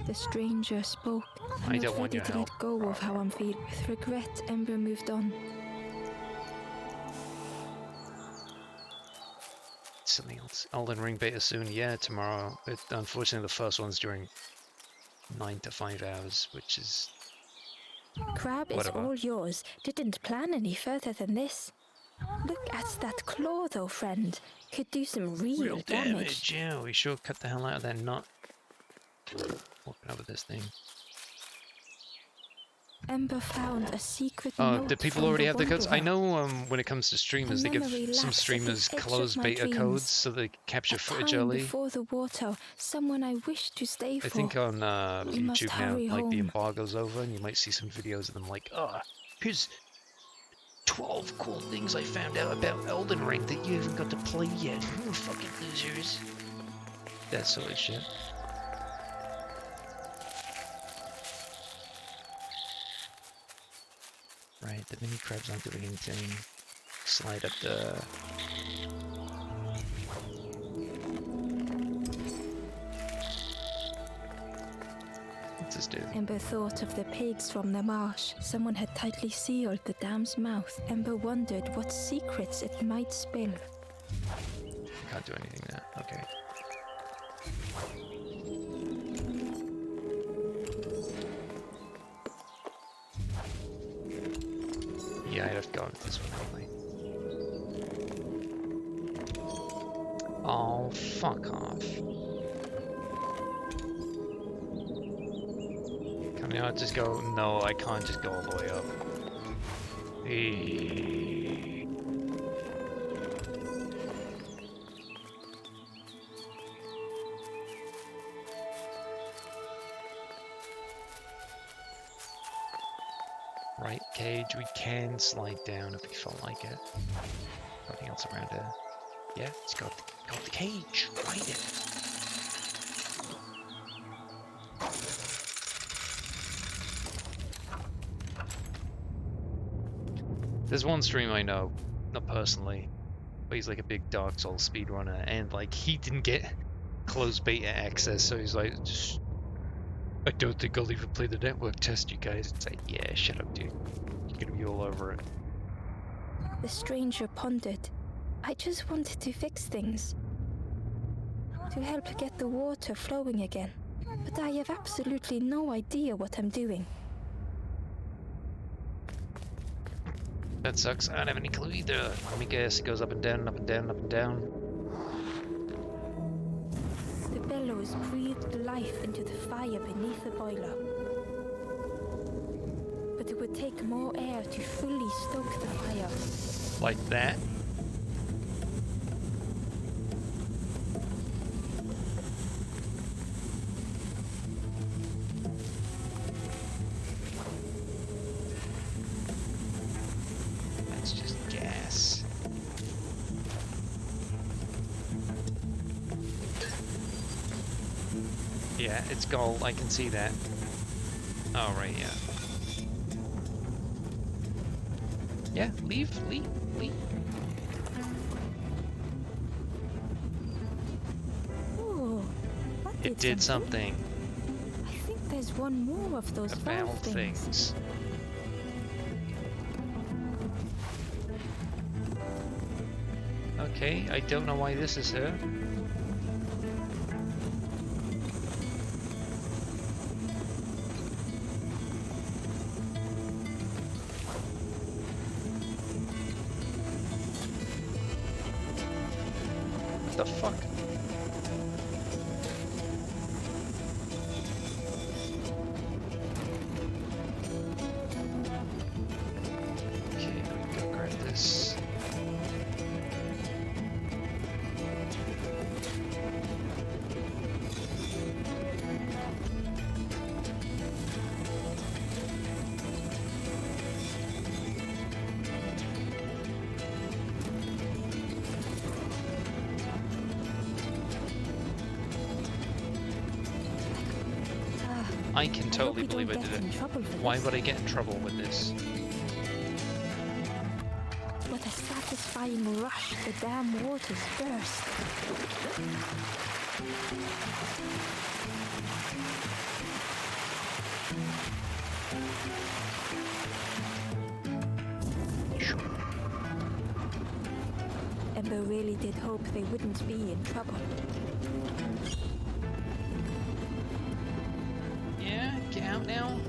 The stranger spoke. I I'm don't not want ready your to help. let go of how I'm feeling. With regret, Ember moved on. Something else. Elden Ring beta soon. Yeah, tomorrow. But unfortunately, the first one's during 9 to 5 hours, which is Crab is whatever. all yours. Didn't plan any further than this. Look at that claw, though, friend. Could do some real damage. Yeah, we sure cut the hell out of that nut. Walking over this thing. Ember found a secret Oh, note did people from already the have the codes? I Wonderwell. know when it comes to streamers, A they give memory some lapse at the streamers edge of closed my beta dreams. codes so they capture A footage time early. before the water, someone I wish to stay for. I think on We must YouTube now, hurry like the home. embargo's over, and you might see some videos of them like, oh, here's 12 cool things I found out about Elden Ring that you haven't got to play yet. You fucking losers. That sort of shit. Right, the mini crabs aren't doing anything. Slide up the... What's this do? Ember thought of the pigs from the marsh. Someone had tightly sealed the dam's mouth. Ember wondered what secrets it might spill. Can't do anything there. Okay. Yeah, I'd have to go with this one, probably. Oh, fuck off. Can I not just go? No, I can't just go all the way up. Hey. Right cage, we can slide down if we felt like it. Nothing else around here. Yeah, it's got the cage. Right it. There's one stream I know, not personally, but he's like a big Dark Souls speedrunner, and like he didn't get closed beta access, so he's like, just, I don't think I'll even play the network test, you guys. It's like, yeah, shut up, dude. You're gonna be all over it. The stranger pondered. I just wanted to fix things. To help get the water flowing again. But I have absolutely no idea what I'm doing. That sucks. I don't have any clue either. Let me guess. It goes up and down, and up and down, and up and down. The bellows breathed life into the fire beneath the boiler. But it would take more air to fully stoke the fire. Like that. That's just gas. Yeah, it's gold. I can see that. Oh, right, yeah. Yeah, leave. Oh, that It did something. I think there's one more of those valve things. Okay, I don't know why this is here. What the fuck? Okay, we go grab this. I can totally believe I did it. Why would I get in trouble with this? What a satisfying rush the dam waters burst. Ember really did hope they wouldn't be in trouble. Yeah, get out now.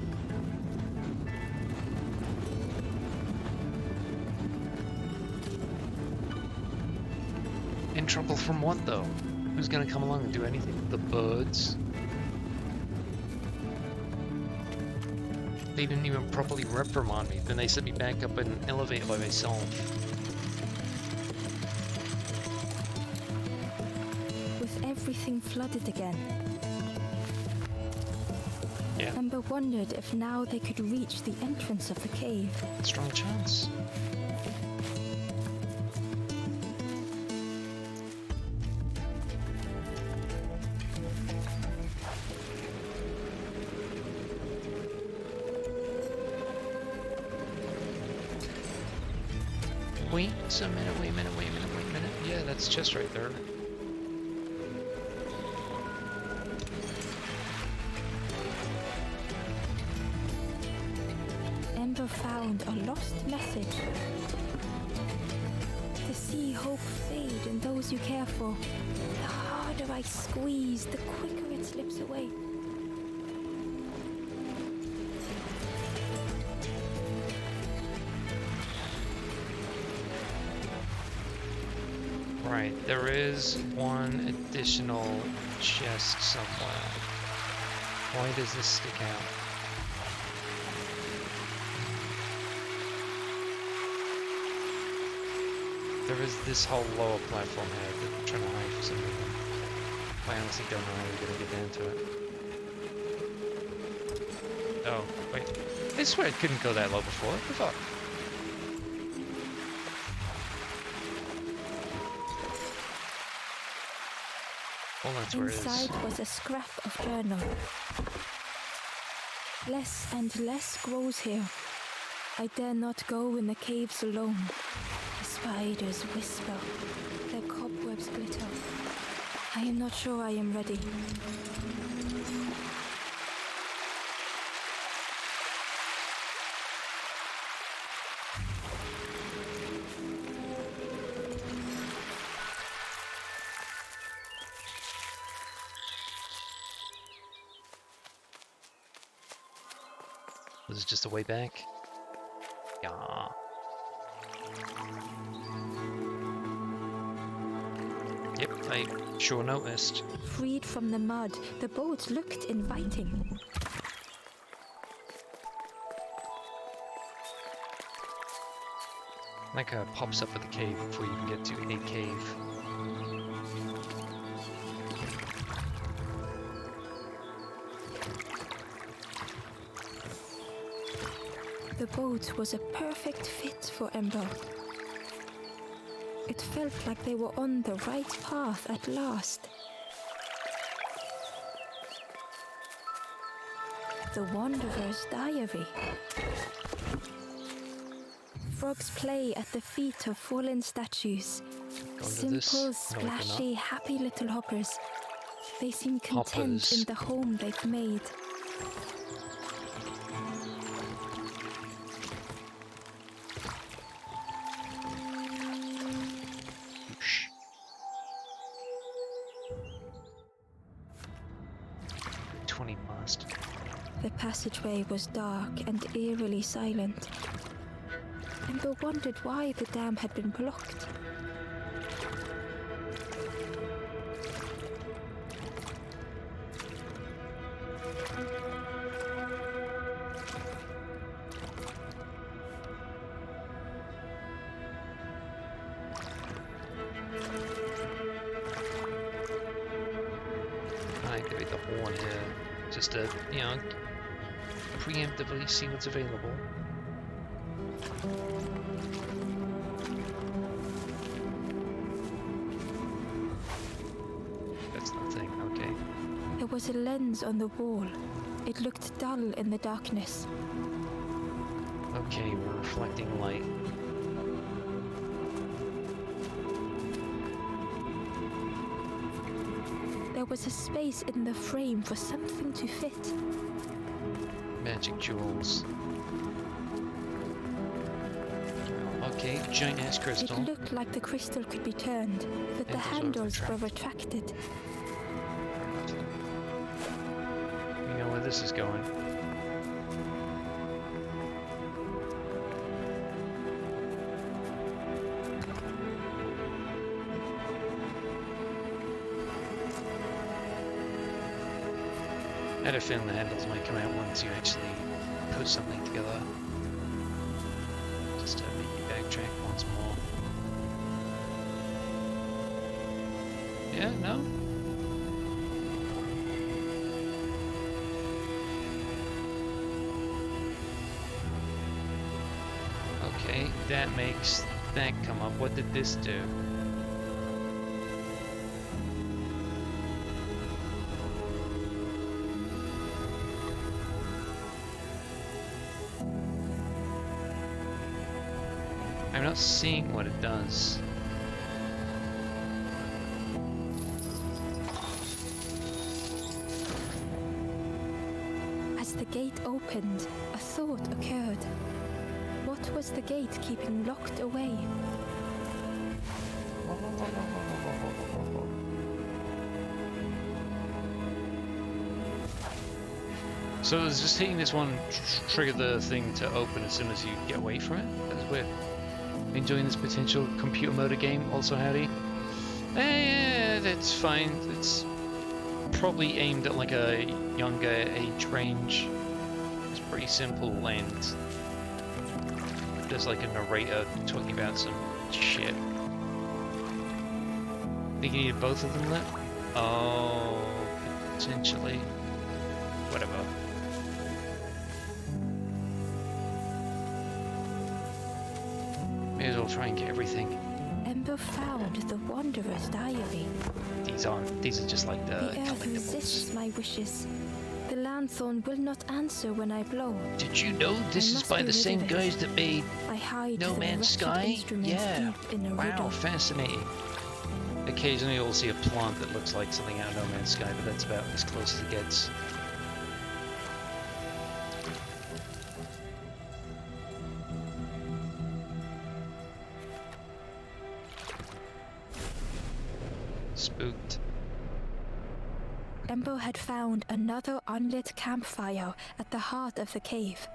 In trouble from what though? Who's gonna come along and do anything? The birds? They didn't even properly reprimand me. Then they set me back up in an elevator by myself. With everything flooded again, Yeah. Ember wondered if now they could reach the entrance of the cave. Strong chance. Wait a minute, wait a minute, wait a minute, wait a minute. Yeah, that's chest right there. Ember found a lost message. To see hope fade in those you care for. The harder I squeeze, the quicker it slips away. Right, there is one additional chest somewhere. Why does this stick out? There is this whole lower platform here that I'm trying to hide for some reason. I honestly don't know how we're gonna get down to it. Oh, wait. I swear it couldn't go that low before. What the fuck? Well, that's where it is. Inside was a scrap of journal. Less and less grows here. I dare not go in the caves alone. The spiders whisper, their cobwebs glitter. I am not sure I am ready. This is just a way back. Yeah. Yep, I sure noticed. Freed from the mud, the boat looked inviting. Like pops up at the cave before you can get to a cave. The boat was a perfect fit for Ember. It felt like they were on the right path at last. The Wanderer's Diary. Frogs play at the feet of fallen statues. Simple, splashy, happy little hoppers. They seem content in the home they've made. The passageway was dark and eerily silent. Ember wondered why the dam had been blocked. I activate the horn here, just to, you know, preemptively see what's available. That's the thing, okay. There was a lens on the wall. It looked dull in the darkness. Okay, we're reflecting light. There was a space in the frame for something to fit. Magic jewels. Okay, giant ass crystal. It looked like the crystal could be turned, but the handles were retracted. You know where this is going. had a feeling the handles might come out once you actually put something together. Just to make you backtrack once more. Yeah, no? Okay, that makes that come up. What did this do? I'm not seeing what it does. As the gate opened, a thought occurred. What was the gate keeping locked away? So does just hitting this one trigger the thing to open as soon as you get away from it? That's weird. Enjoying this potential computer motor game, also howdy. Yeah, that's fine. It's probably aimed at like a younger age range. It's pretty simple and there's like a narrator talking about some shit. Think you needed both of them lit? Oh, potentially. Whatever. May as well try and get everything. Ember found the Wanderer's diary. These are just like the earth resists collectibles. my wishes. The lanthorn will not answer when I blow. Did you know this is by the same guys that made I hide No the Man's wretched Sky? instruments Yeah. deep in a Wow, riddle. fascinating. Occasionally you'll see a plant that looks like something out of No Man's Sky, but that's about as close as it gets. Spooked. Ember had found another unlit campfire at the heart of the cave.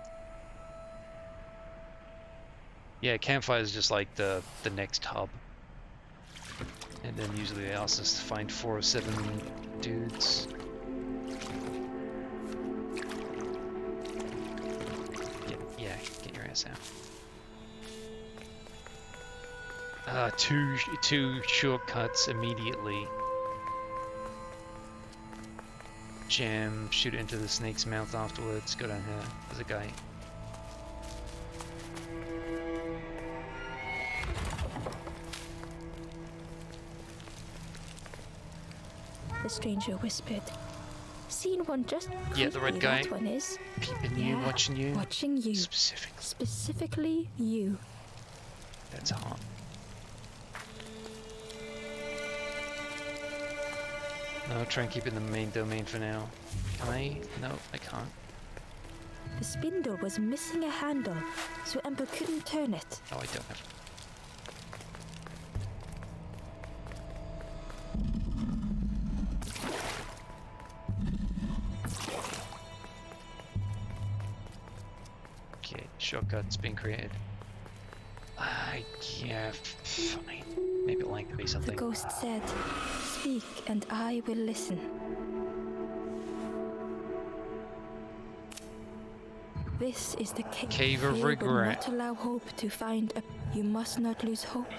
Yeah, campfire is just like the next hub. And then usually they ask us to find 4 or 7 dudes. Yeah, get your ass out. Two shortcuts immediately. Jam, shoot it into the snake's mouth afterwards. Go down here. There's a guy. The stranger whispered. Seen one just Yeah, the red guy. That one is. Peeping you, Yeah, watching you. Watching you. Specifically. Specifically you. That's hot. No, try and keep it in the main domain for now. Can I? No, I can't. The spindle was missing a handle, so Ember couldn't turn it. Oh, I don't have. Okay, shortcut's being created. Yeah, fine. Maybe it'll like to be The something. ghost said, "Speak and I will listen." This is the Cave of Fear will regret. not allow hope to find a... You must not lose hope,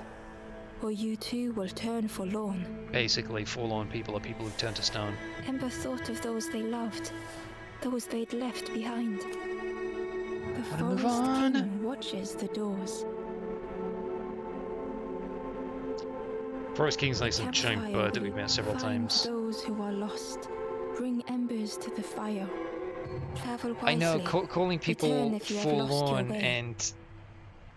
or you too will turn forlorn. Basically, forlorn people are people who turn to stone. Ember thought of those they loved, those they'd left behind. The Wanna move forest on? king watches the doors. Forest King's like some giant Campfire bird that we've met several find times. those who are lost. Bring embers to the fire. Travel wisely. I know, calling people Return if you have lost your forlorn way. and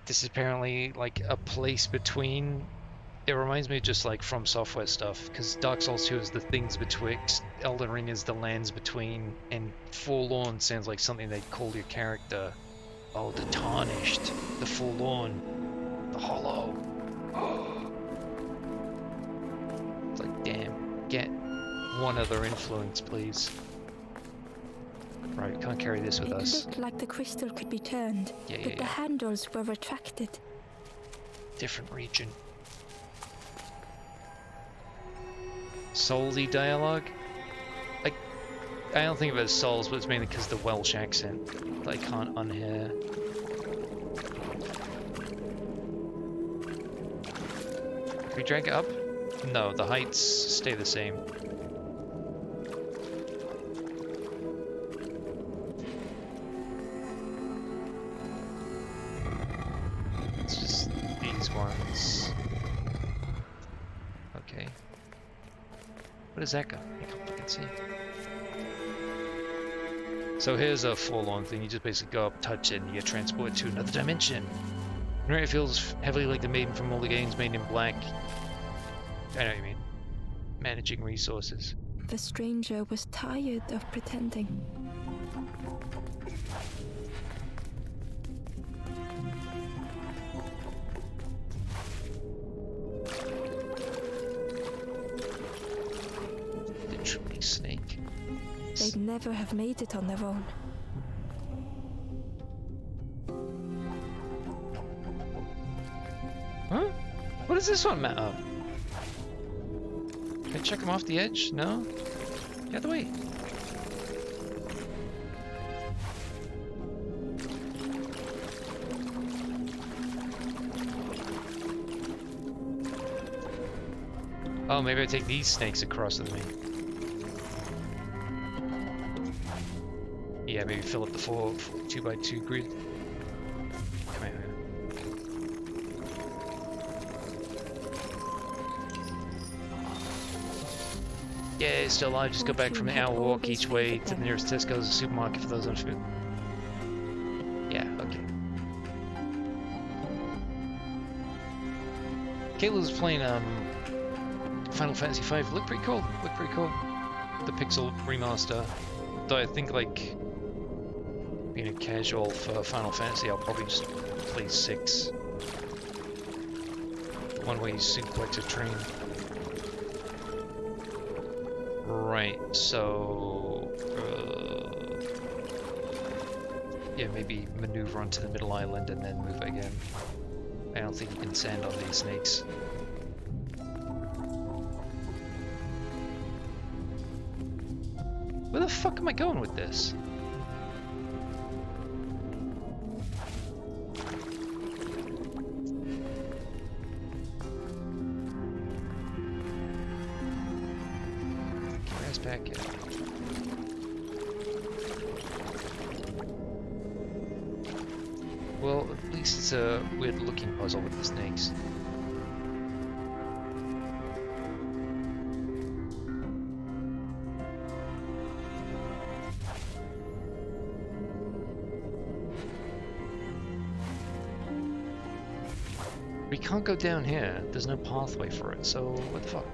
this is apparently like a place between. It reminds me of just like From Software stuff, because Dark Souls 2 is the things betwixt, Elden Ring is the lands between, and forlorn sounds like something they'd call your character. Oh, the tarnished, the forlorn, the hollow. It's like, damn, get one other influence, please. Right, we can't carry this with It us. looked like the crystal could be turned, Yeah, but the handles were retracted. Different region. Solely dialogue? I don't think of it as souls, but it's mainly because the Welsh accent that I can't unhear. Can we drag it up? No, the heights stay the same. It's just these ones. Okay. What does that go? I can't fucking see. So here's a forlorn thing. You just basically go up, touch it, and you get transported to another dimension. Right, it feels heavily like the maiden from all the games, Maiden in Black. I know what you mean. Managing resources. The stranger was tired of pretending. Literally snake. They'd never have made it on their own. Huh? What does this one matter? Can I check him off the edge? No? Get out the way. Oh, maybe I take these snakes across with me. Yeah, maybe fill up the 2x2 grid. Come here. Yeah, still alive. Just go back from the hour walk each way to the nearest Tesco's supermarket for those unfamiliar. Yeah, okay. Kayla was playing Final Fantasy V. Looked pretty cool. The pixel remaster. Though I think like being a casual for Final Fantasy, I'll probably just play 6. One way you suplex a train. Right, so yeah, maybe maneuver onto the middle island and then move again. I don't think you can sand on these snakes. Where the fuck am I going with this? Back in. Well, at least it's a weird looking puzzle with the snakes. We can't go down here. There's no pathway for it, so what the fuck?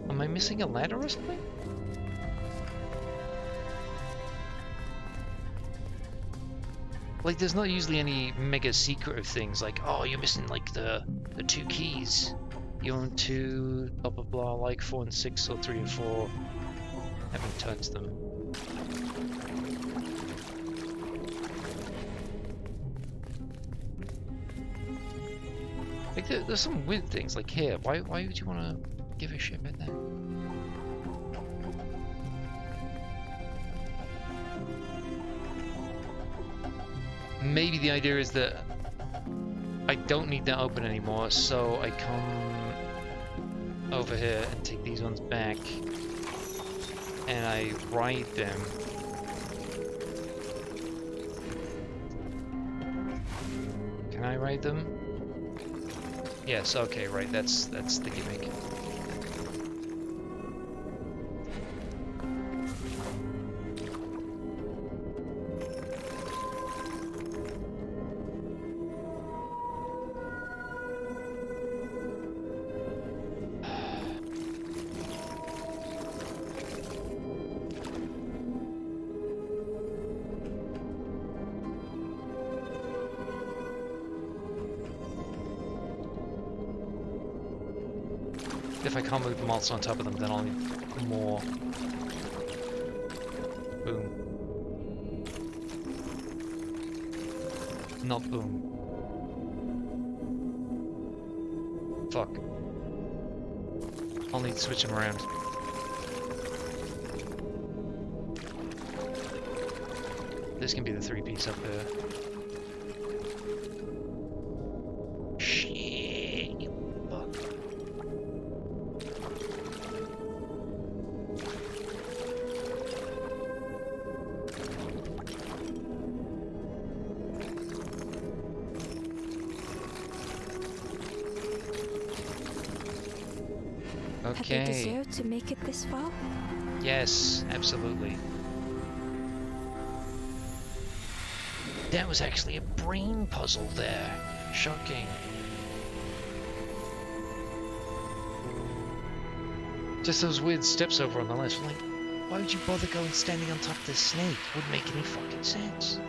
Am I missing a ladder or something? Like, there's not usually any mega secretive things like, oh, you're missing like the 2 keys. You own 2, blah blah blah, like 4 and 6 or 3 and 4. Haven't touched them. Like, there's some weird things, like here. Why would you want to give a shit about that? Maybe the idea is that I don't need that open anymore, so I come over here and take these ones back and I ride them. Can I ride them? Yes, okay, right, that's the gimmick. If I can't move the moths on top of them, then I'll need more. Boom. Not boom. Fuck. I'll need to switch them around. This can be the 3-piece up there. Shit, you fuck. Okay. Have they deserved to make it this far? Yes, absolutely. That was actually a brain puzzle there. Shocking. Just those weird steps over on the left. Like, why would you bother going standing on top of this snake? Wouldn't make any fucking sense.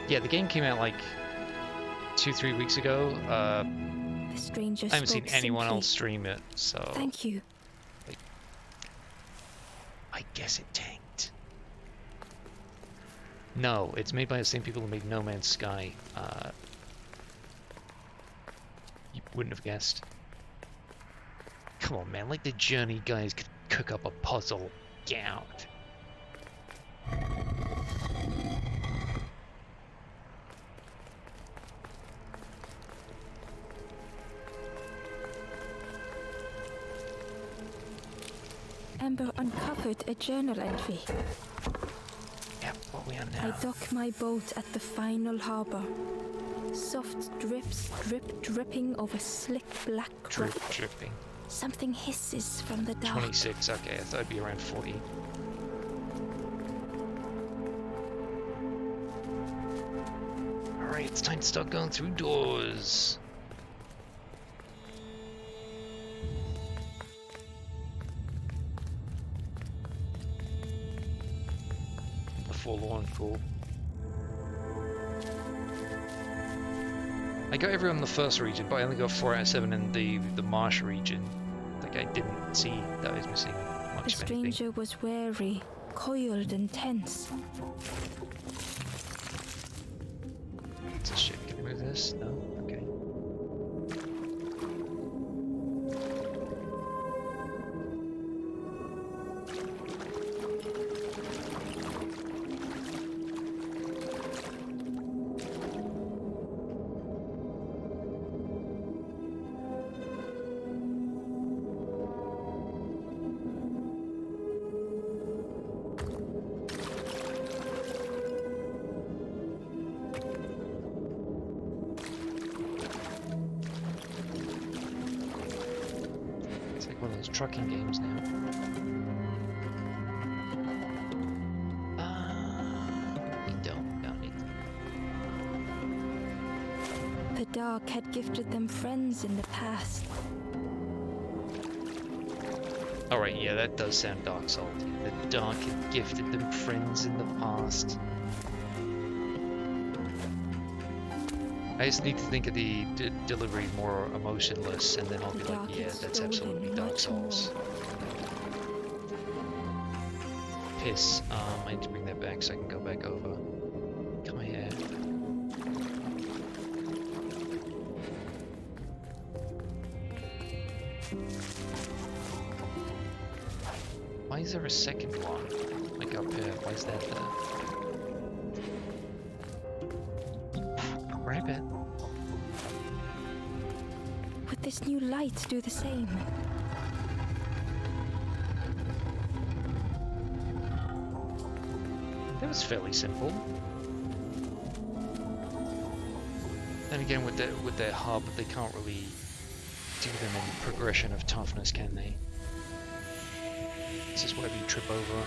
Yeah, the game came out like 2-3 weeks ago. The stranger I haven't seen spoke anyone simply. else stream it, so Thank you. I guess it tanked. No, it's made by the same people who made No Man's Sky. You wouldn't have guessed. Come on, man, like the Journey guys could cook up a puzzle. Get out. Amber uncovered a journal entry. Yep, what are we on I now? dock my boat at the final harbor. Soft drips dripping over slick black Drip, rock. dripping. Something hisses from the dark. 26, okay, I thought it'd be around 40. Alright, it's time to start going through doors. The forlorn fool. I got everyone in the first region, but I only got 4 out of 7 in the marsh region. Like, I didn't see that I was missing The much of anything. stranger was wary, coiled and tense. It's a shit. Can I move this? No? Okay. It's like one of those trucking games now. We don't need The dark had gifted them friends in the past. Alright, yeah, that does sound Dark Souls. The dark had gifted them friends in the past. I just need to think of the delivery more emotionless, and then I'll be like, yeah, that's absolutely Dark Souls. Piss. I need to bring that back so I can go back over. Come here. Why is there a second one? Like up here, why is that there? Grab it. Would this new light do the same? That was fairly simple. Then again, with their hub, they can't really do them in progression of toughness, can they? This is whatever you trip over.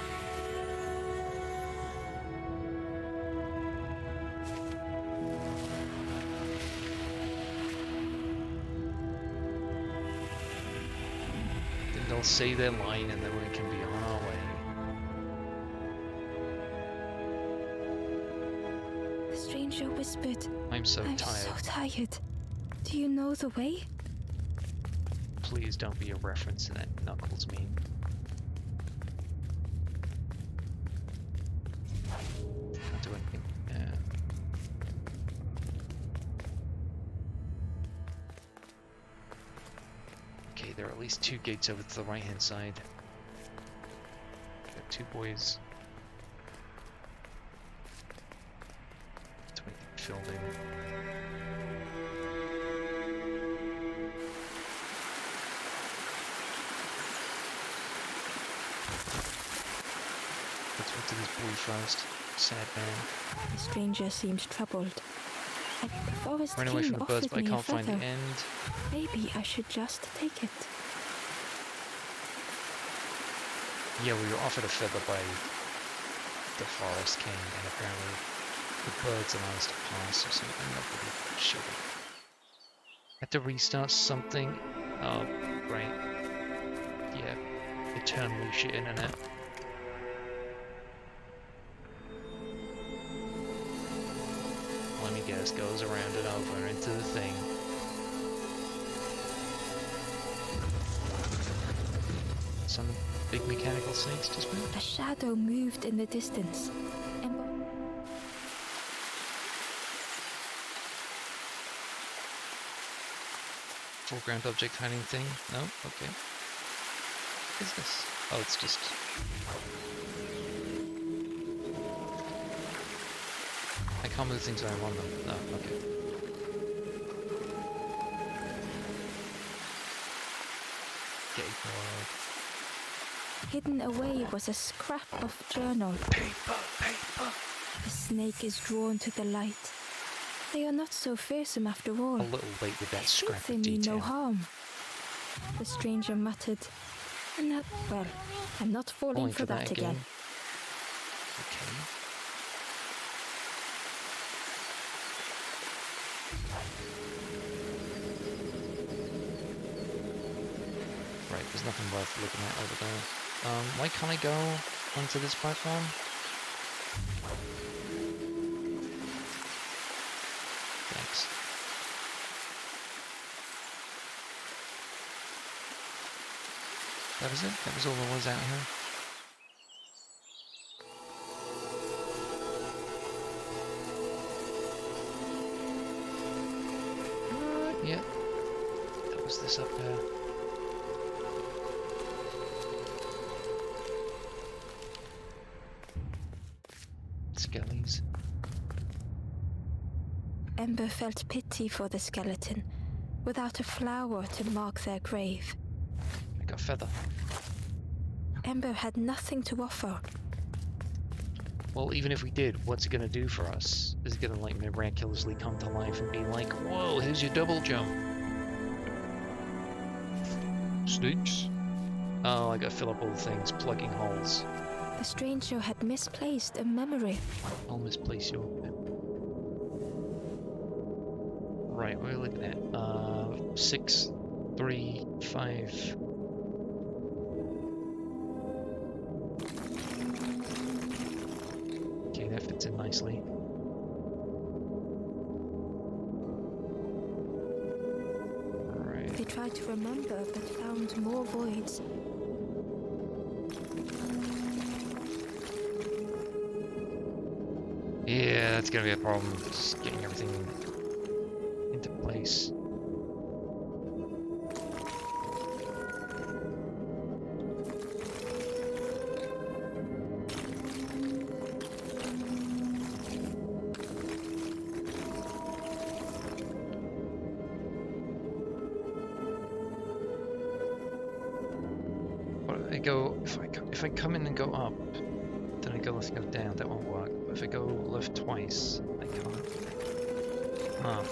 Then they'll say their line, and then we can be on our way. The stranger whispered, I'm so I'm tired. so tired. Do you know the way? Please don't be a reference to that Knuckles meme. there are at least 2 gates over to the right-hand side. Got 2 boys. It's waiting to be filled in. Let's wait to this boy first. Sad man. The stranger seemed troubled. A forest Ran away king from the birds, offered but I me a can't find the feather. end. Maybe I should just take it. Yeah, we were offered a feather by the forest king, and apparently the birds allow us to pass or something. I'm not really sure. Had to restart something. Oh, right. Yeah, eternally shit internet. Let me guess, goes around and over into the thing. Some big mechanical snakes just moved. A shadow moved in the distance. Foreground object hiding thing? No? Okay. What is this? Oh, it's just... I can't move things when I want them. No, okay. Get ignored. Hidden away was a scrap of journal. Paper, paper! The snake is drawn to the light. They are not so fearsome after all. A little late with that I think scrap they of mean detail. no harm. The stranger muttered, well, I'm not falling for that again. Okay. Right, there's nothing worth looking at over there. Why can't I go onto this platform? Thanks. That was it? That was all there was out here? Yeah. That was this up there. Skellies. Ember felt pity for the skeleton, without a flower to mark their grave. I got a feather. Ember had nothing to offer. Well, even if we did, what's it gonna do for us? Is it gonna, like, miraculously come to life and be like, whoa, here's your double jump? Snakes? Oh, I gotta fill up all the things, plugging holes. The stranger had misplaced a memory. I'll misplace your... Right, what are we looking at? 6, 3, 5... Okay, that fits in nicely. Right. They tried to remember, but found more voids. Yeah, that's gonna be a problem, just getting everything into place. But I go, if I come in and go up, then I go left and go down, that won't work. But if I go left twice, I can't. Huh.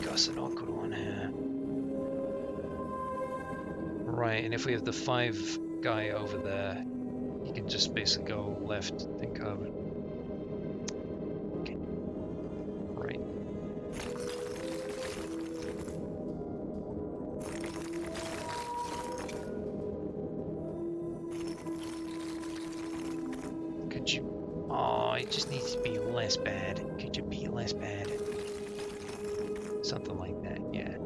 That's an awkward one here. Right, and if we have the 5 guy over there, you can just basically go left and curve it. Okay. Right. Could you... Oh, it just needs to be less bad. Could you be less bad? Something like that, yeah.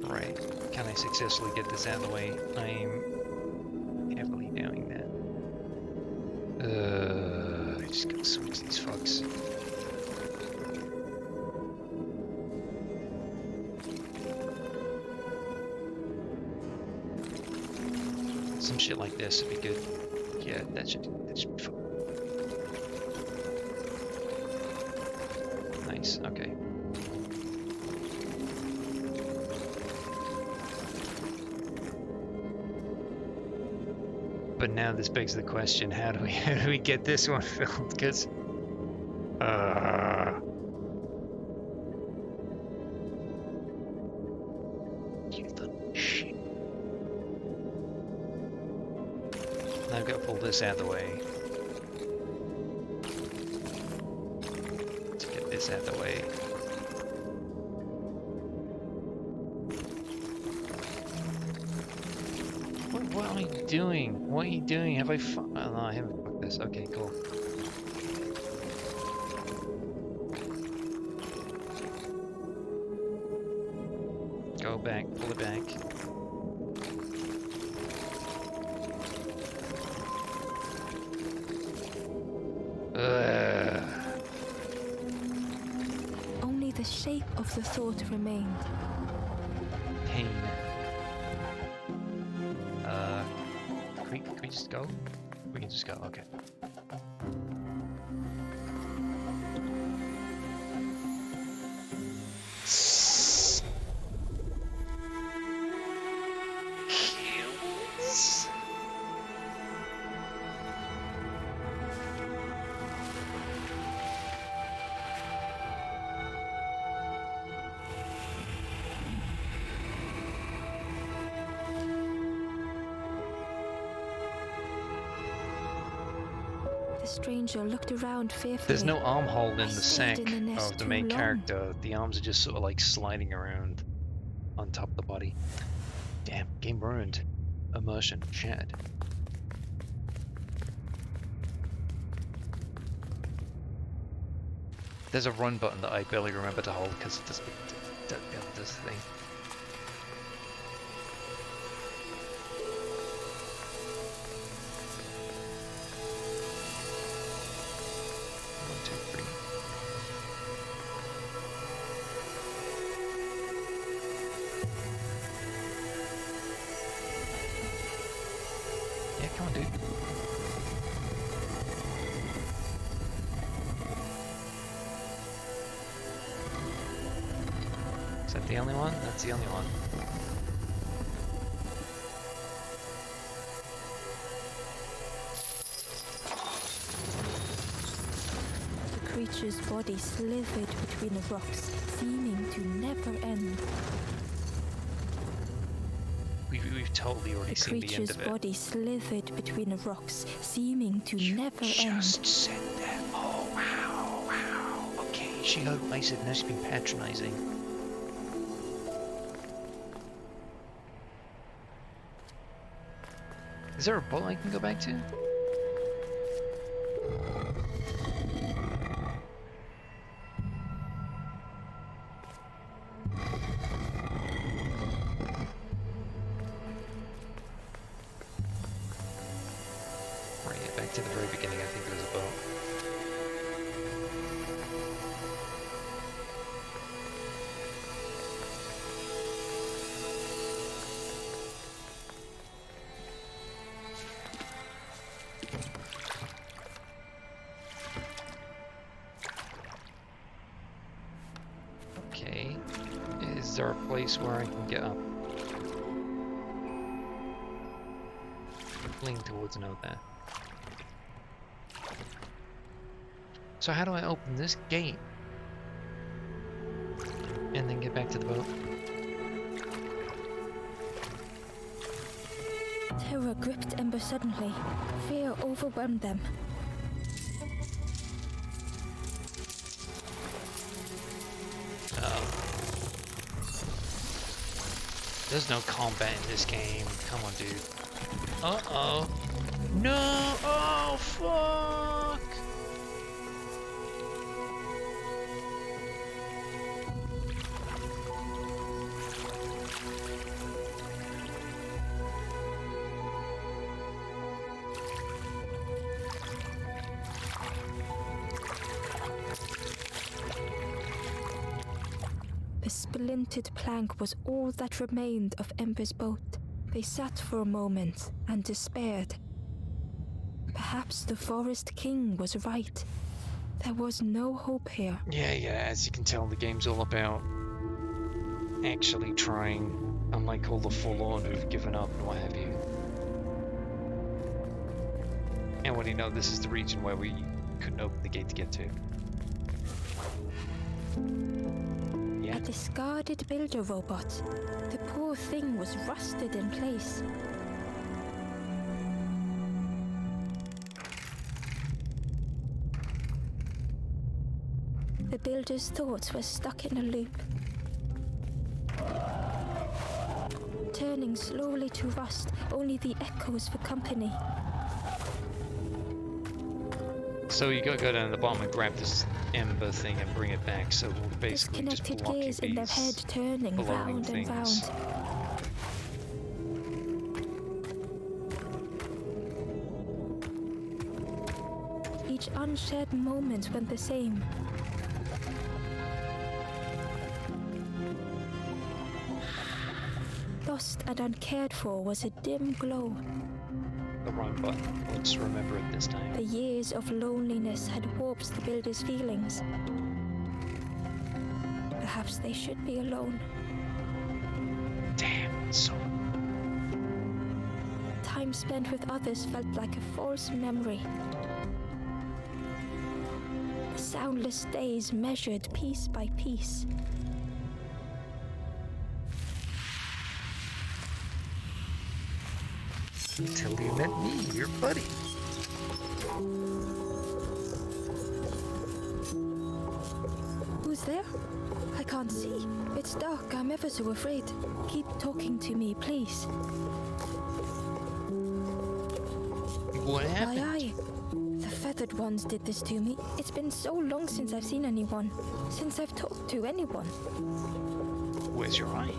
Right. Can I successfully get this out of the way? I'm I just gotta switch these fucks. Some shit like this would be good. Yeah, that should be fun. Nice, okay. But now this begs the question, how do we get this one filled? Because you little shit. Now I've got to pull this out of the way. To get this out of the way. What are you doing? What are you doing? Have I oh, no, I haven't fucked this. Okay, cool. Go back, pull it back. Only the shape of the thought remained. Pain. Can we just go? We can just go, okay. The stranger looked around fearfully. There's no armhole in the stayed sack in the nest of the too main long. character. The arms are just sort of like sliding around on top of the body. Damn, game ruined. Immersion shattered. There's a run button that I barely remember to hold because it does the thing. One, two, three. Yeah, come on, dude. Is that the only one? That's the only one. The creature's body slithered between the rocks, seeming to never end. We've totally already The seen the end creature's of it. body slithered between the rocks, seeming to never Just end. said that. Oh, wow. Okay, she I said now she's been patronizing. Is there a boat I can go back to? Right, yeah, back to the very beginning, I think there was a boat. Okay, is there a place where I can get up? Lean towards no there. So how do I open this gate? And then get back to the boat? Terror gripped Ember suddenly. Fear overwhelmed them. There's no combat in this game. Come on, dude. Uh-oh. No! Oh, fuck! splintered plank was all that remained of Ember's boat. They sat for a moment and despaired. Perhaps the Forest King was right. There was no hope here. Yeah, as you can tell, the game's all about actually trying, unlike all the Forlorn who've given up and what have you. And what do you know, this is the region where we couldn't open the gate to get to. Yeah. A discarded builder robot. The poor thing was rusted in place. The builder's thoughts were stuck in a loop, turning slowly to rust, only the echoes for company. So you gotta go down to the bottom and grab this ember thing and bring it back, so we'll basically just Disconnected block gears in their head turning belonging round and round. things. Each unshared moment went the same. Lost and uncared for was a dim glow. The wrong button. Let's remember it this time. The years of loneliness had warped the builder's feelings. Perhaps they should be alone. Damn, so Time spent with others felt like a false memory. The soundless days measured piece by piece. until you met me, your buddy. Who's there? I can't see. It's dark. I'm ever so afraid. Keep talking to me, please. What happened? Aye. The feathered ones did this to me. It's been so long since I've seen anyone. Since I've talked to anyone. Where's your eye?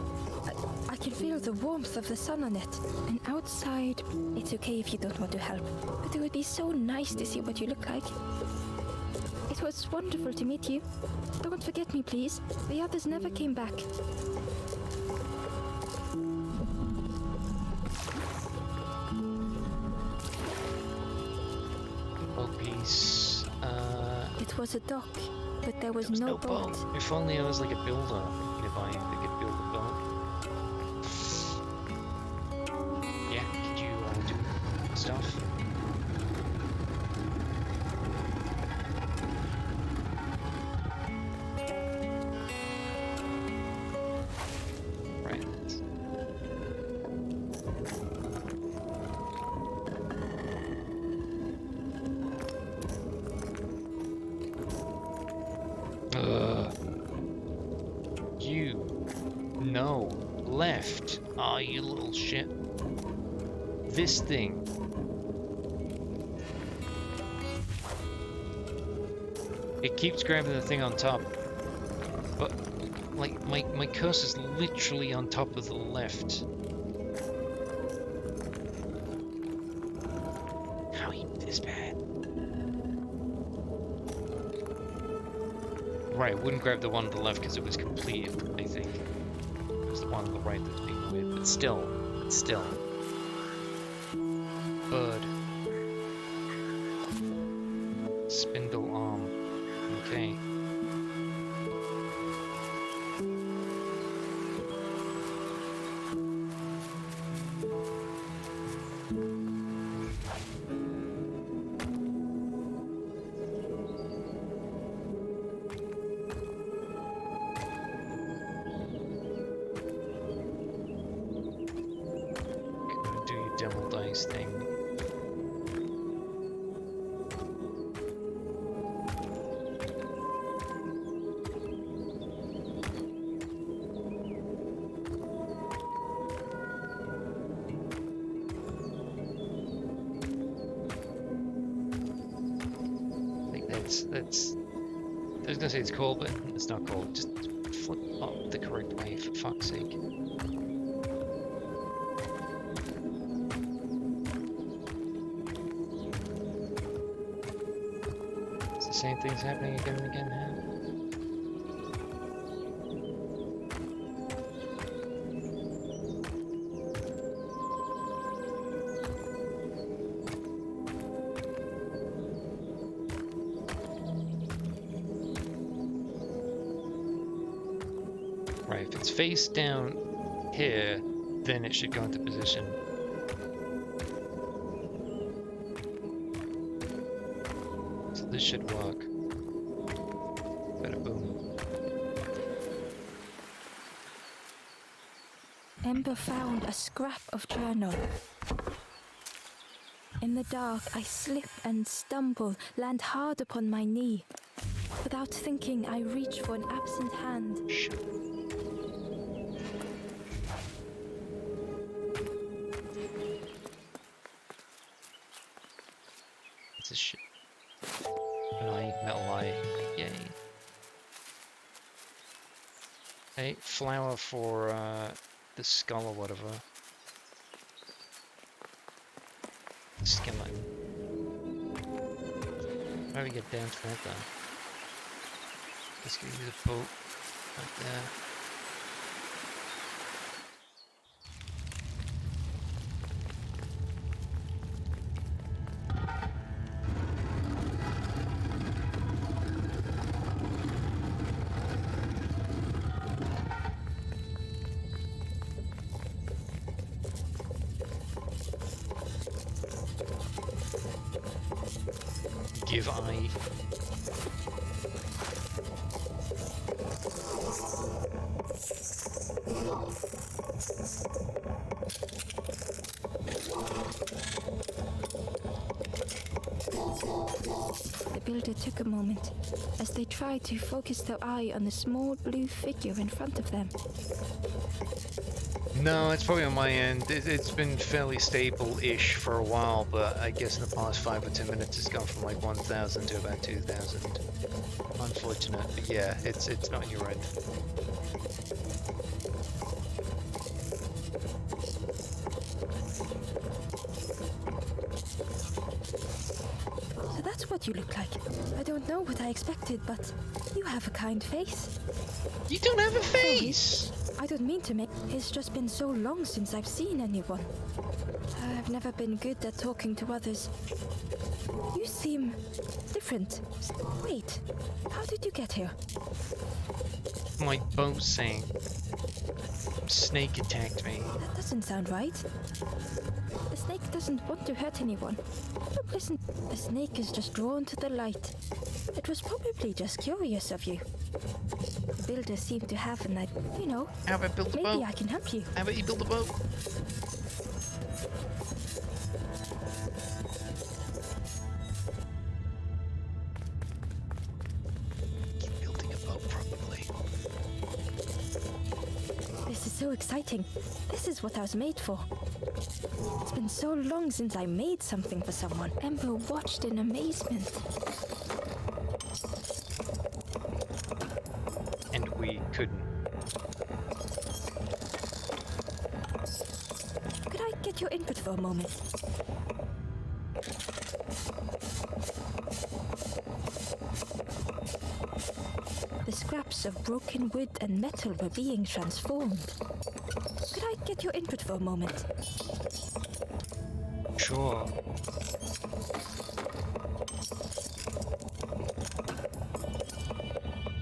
I can feel the warmth of the sun on it. And outside, it's okay if you don't want to help. But it would be so nice to see what you look like. It was wonderful to meet you. Don't forget me, please. The others never came back. Oh, peace. It was a dock, but there was no boat. If only I was like a builder nearby that could build a boat. Yeah, could you do stuff? Right. You. No. Left. Ah, you little shit. This thing. It keeps grabbing the thing on top. But, like, my cursor's literally on top of the left. How are you this bad? Right, it wouldn't grab the one on the left because it was completed, I think. It was the one on the right that's being weird, but still. Bird. Spindle arm. Okay. Do your devil dice thing. I think that's I was gonna say it's cold, but it's not cold. Just flip up the correct way, for fuck's sake. It's the same thing's happening again and again, huh? Right, if it's face down here, then it should go into position. So this should work. Bada boom. Ember found a scrap of journal. In the dark, I slip and stumble, land hard upon my knee. Without thinking, I reach for an absent hand. Shit. What's this shit? An eye, metal eye. Yay. Hey, flower for the skull or whatever. Skeleton. How do we get down to that then? Let's go use a boat right there. Give eye. The builder took a moment as they tried to focus their eye on the small blue figure in front of them. No, it's probably on my end. It's been fairly stable-ish for a while, but I guess in the past 5 or 10 minutes it's gone from like 1,000 to about 2,000. Unfortunate, but yeah, it's not on your end. So that's what you look like. I don't know what I expected, but you have a kind face. You don't have a face! I don't mean to make... It's just been so long since I've seen anyone. I've never been good at talking to others. You seem different. Wait, how did you get here? My boat sank. Snake attacked me. That doesn't sound right. The snake doesn't want to hurt anyone. Look, listen, the snake is just drawn to the light. It was probably just curious of you. The builder seemed to have an idea, you know. How about build a boat? Maybe I can help you. How about you build a boat? Keep building a boat, probably. This is so exciting. This is what I was made for. It's been so long since I made something for someone. Ember watched in amazement. And we couldn't. Could I get your input for a moment? The scraps of broken wood and metal were being transformed. Could I get your input for a moment? Sure.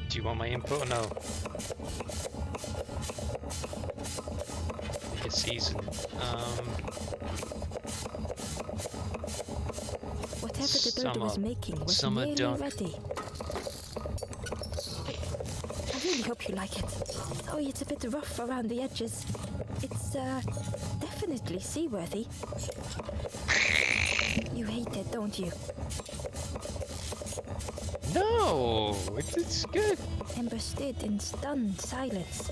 Do you want my input or no? Pick a season. Whatever the builder was making was Summer nearly duck. ready. I really hope you like it. Oh, it's a bit rough around the edges. It's definitely seaworthy. You hate it, don't you? No, it's good. Ember stood in stunned silence.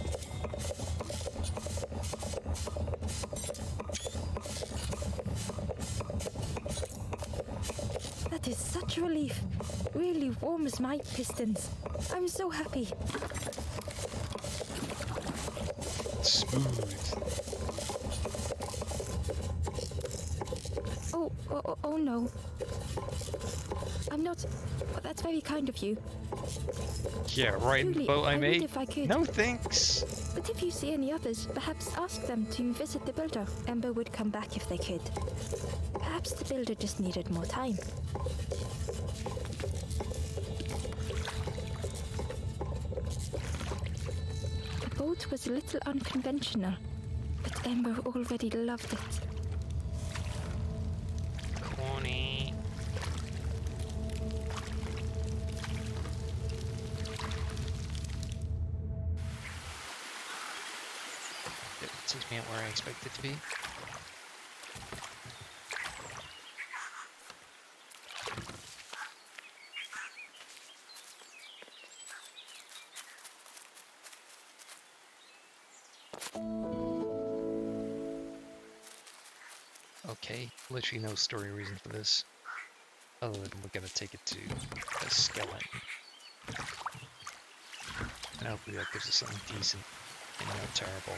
That is such a relief. Really warms my pistons. I'm so happy. Smooth. Oh no. I'm not... Well, that's very kind of you. Yeah, right in the Truly, boat I I would made. if I could. No thanks. But if you see any others, perhaps ask them to visit the builder. Ember would come back if they could. Perhaps the builder just needed more time. The route was a little unconventional, but Ember already loved it. Corny. It takes me out where I expect it to be. Okay, literally no story reason for this. Other than we're gonna take it to a skeleton. And hopefully that gives us something decent and not terrible.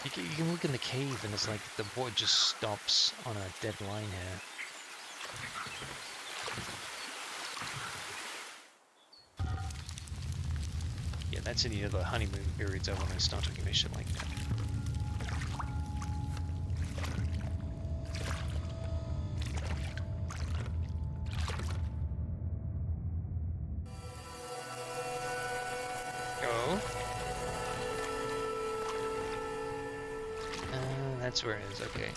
You can look in the cave and it's like the board just stops on a dead line here. Yeah, that's any of the honeymoon periods over when I start doing mission like that. That's where it is, okay.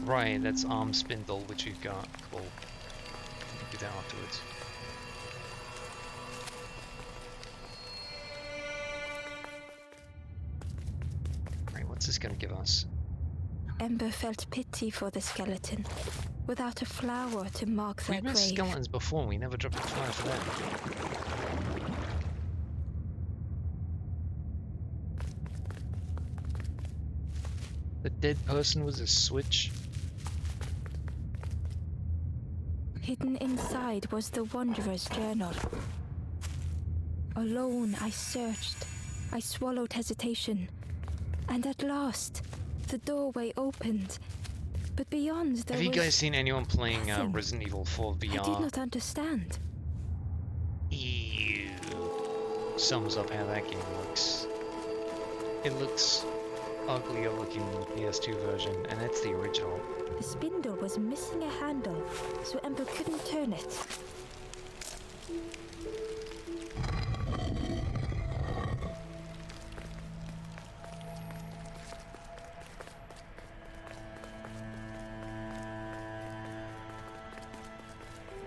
Right, that's arm spindle, which we've got. Cool. Do that afterwards. Right, what's this gonna give us? Ember felt pity for the skeleton. Without a flower to mark their We've met grave. skeletons before, we never dropped a flower for them. The dead person was a switch. Hidden inside was the Wanderer's journal. Alone, I searched. I swallowed hesitation. And at last, the doorway opened. But beyond there was... Have you guys seen anyone playing nothing. Resident Evil 4 VR? I did not understand. Ew. Sums up how that game looks. It looks uglier looking than the PS2 version, and it's the original. The spindle was missing a handle, so Ember couldn't turn it.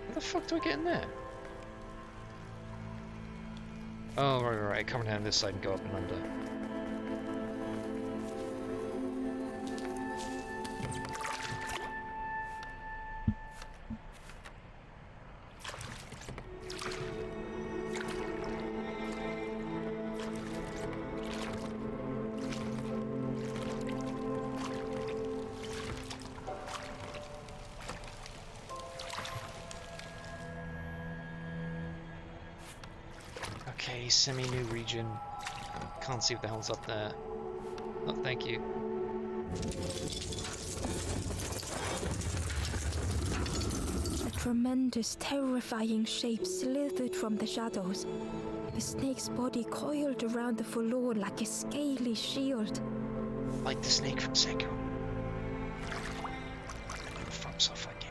How the fuck do I get in there? Oh, right. Come down this side and go up and under. Okay, semi-new region. Can't see what the hell's up there. Oh, thank you. A tremendous, terrifying shape slithered from the shadows. The snake's body coiled around the forlorn like a scaly shield. Like the snake from Sekiro. From Software game.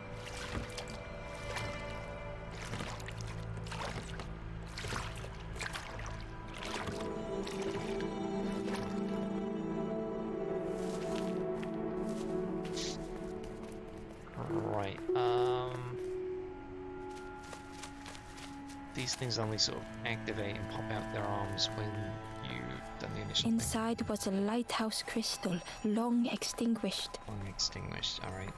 Right, these things only sort of activate and pop out their arms when you've done the initial thing. Inside was a lighthouse crystal, long extinguished. Long extinguished, alright.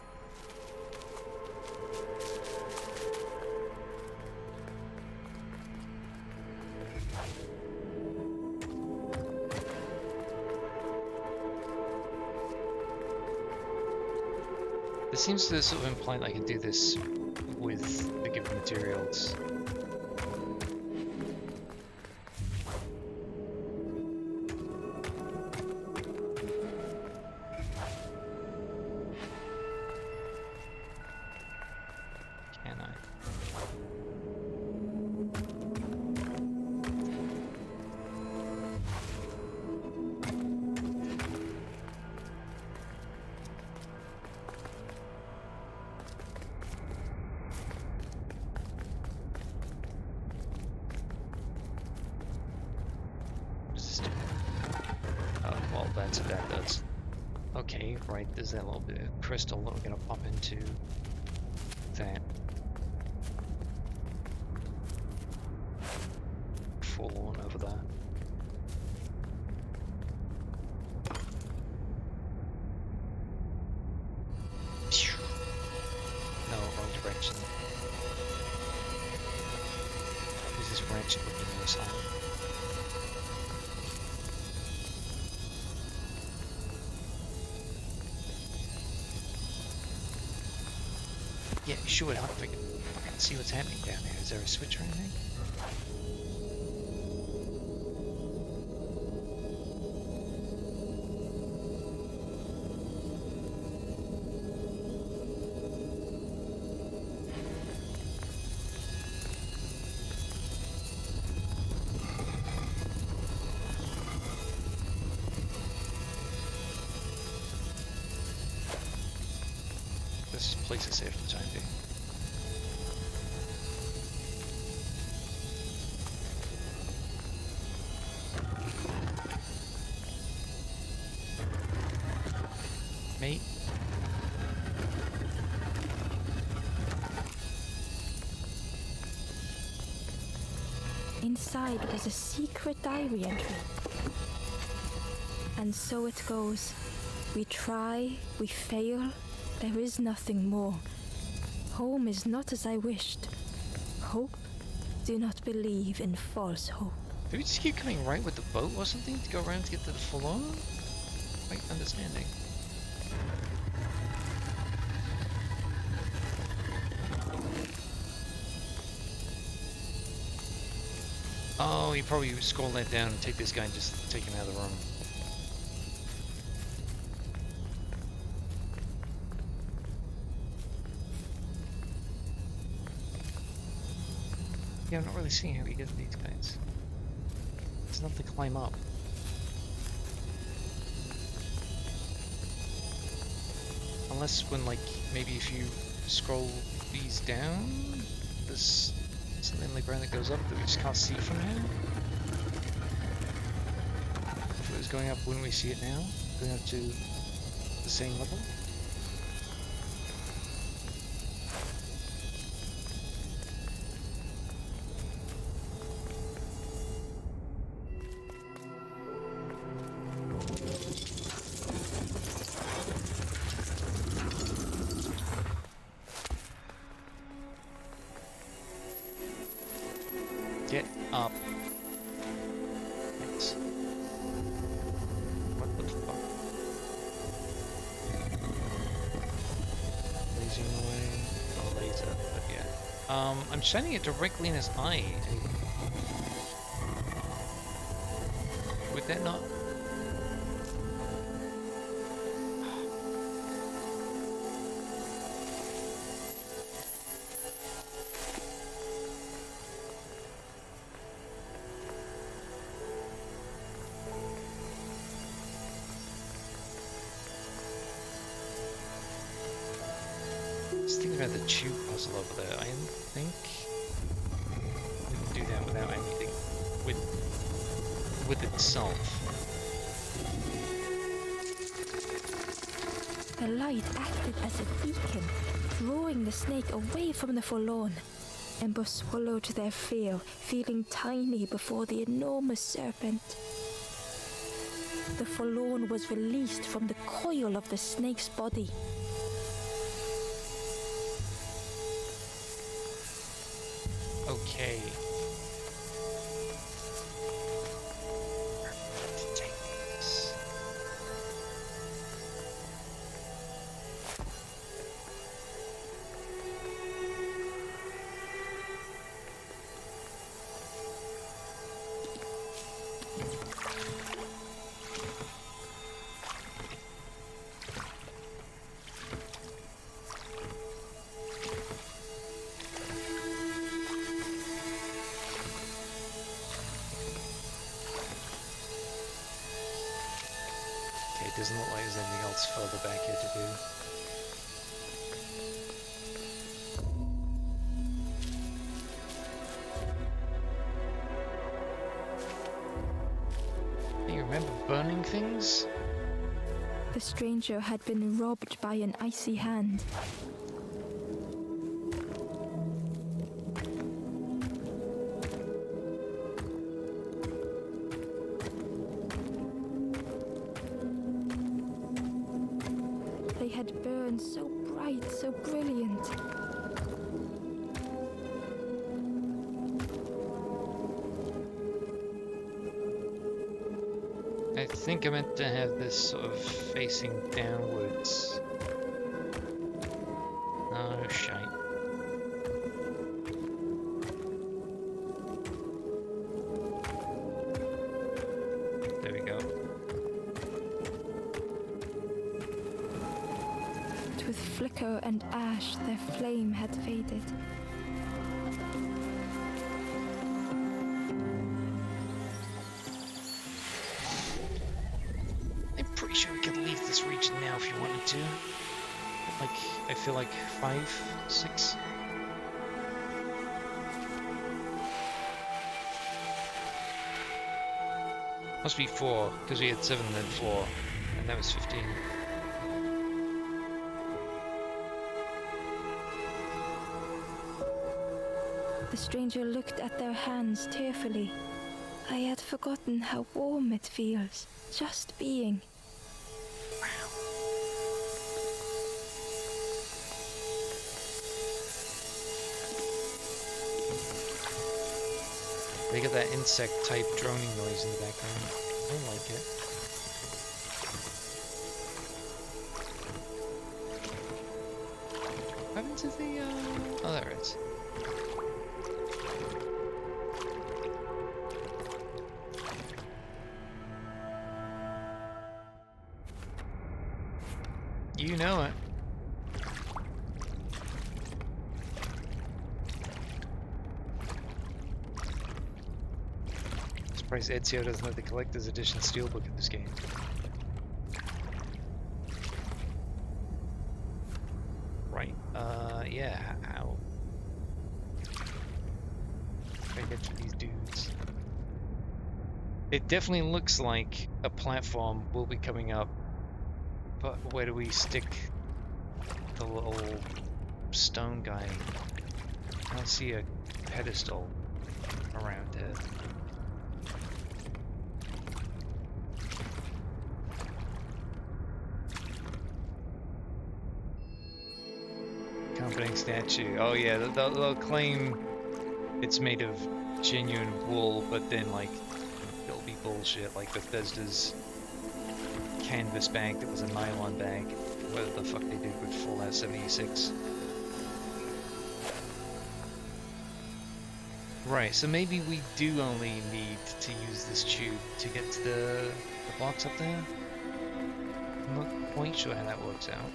It seems to sort of imply that I can do this with the given materials. Can I? What does this do? Oh, well, that's what that does. Okay, right, there's that little bit of crystal that we're gonna pop into that. Forlorn over there. Phew. No, wrong direction. Is this branch looking on the side? Yeah, sure, I'll if I can fucking see what's happening down there. Is there a switch or anything? This place is safe for the time being. Mate? Inside was a secret diary entry. And so it goes. We try, we fail, there is nothing more. Home is not as I wished. Hope? Do not believe in false hope. Did we just keep coming right with the boat or something to go around to get to the floor? Quite understanding. Oh, you probably scroll that down and take this guy and just take him out of the room. Yeah, I'm not really seeing how we get to these guys. There's enough to climb up. Unless when, like, maybe if you scroll these down, there's something on the ground that goes up that we just can't see from here. If it was going up, wouldn't we see it now? Going up to the same level? Get up. Thanks. What the fuck? Lasering away. Oh, laser, but yeah. I'm shining it directly in his eye. Would that not... Just thinking about the tube puzzle over there. I think we can do that without anything with itself. The light acted as a beacon, drawing the snake away from the forlorn. Ember swallowed their fear, feeling tiny before the enormous serpent. The forlorn was released from the coil of the snake's body. Okay. To take this. Okay, it doesn't look like there's anything else further back here to do. You remember burning things? The stranger had been robbed by an icy hand. They had burned so bright, so brilliant. I think I meant to have this sort of facing downwards. Oh, shite. There we go. But with flicker and ash, their flame had faded. I'm pretty sure we could leave this region now if you wanted to. Like, I feel like 5, 6. Must be 4, because we had 7 then 4, and that was 15. The stranger looked at their hands tearfully. I had forgotten how warm it feels, just being. They get that insect-type droning noise in the background. I like it. What happened to the, oh, there it is. You know it. Surprised Ezio doesn't have the collector's edition steelbook in this game. Right, yeah, how? How do I get to these dudes? It definitely looks like a platform will be coming up, but where do we stick the little stone guy? I don't see a pedestal around it. Comforting statue. Oh yeah, they'll claim it's made of genuine wool, but then like it'll be bullshit, like Bethesda's canvas bag that was a nylon bag. Whatever the fuck they did with Fallout 76. Right, so maybe we do only need to use this tube to get to the box up there? I'm not quite sure how that works out.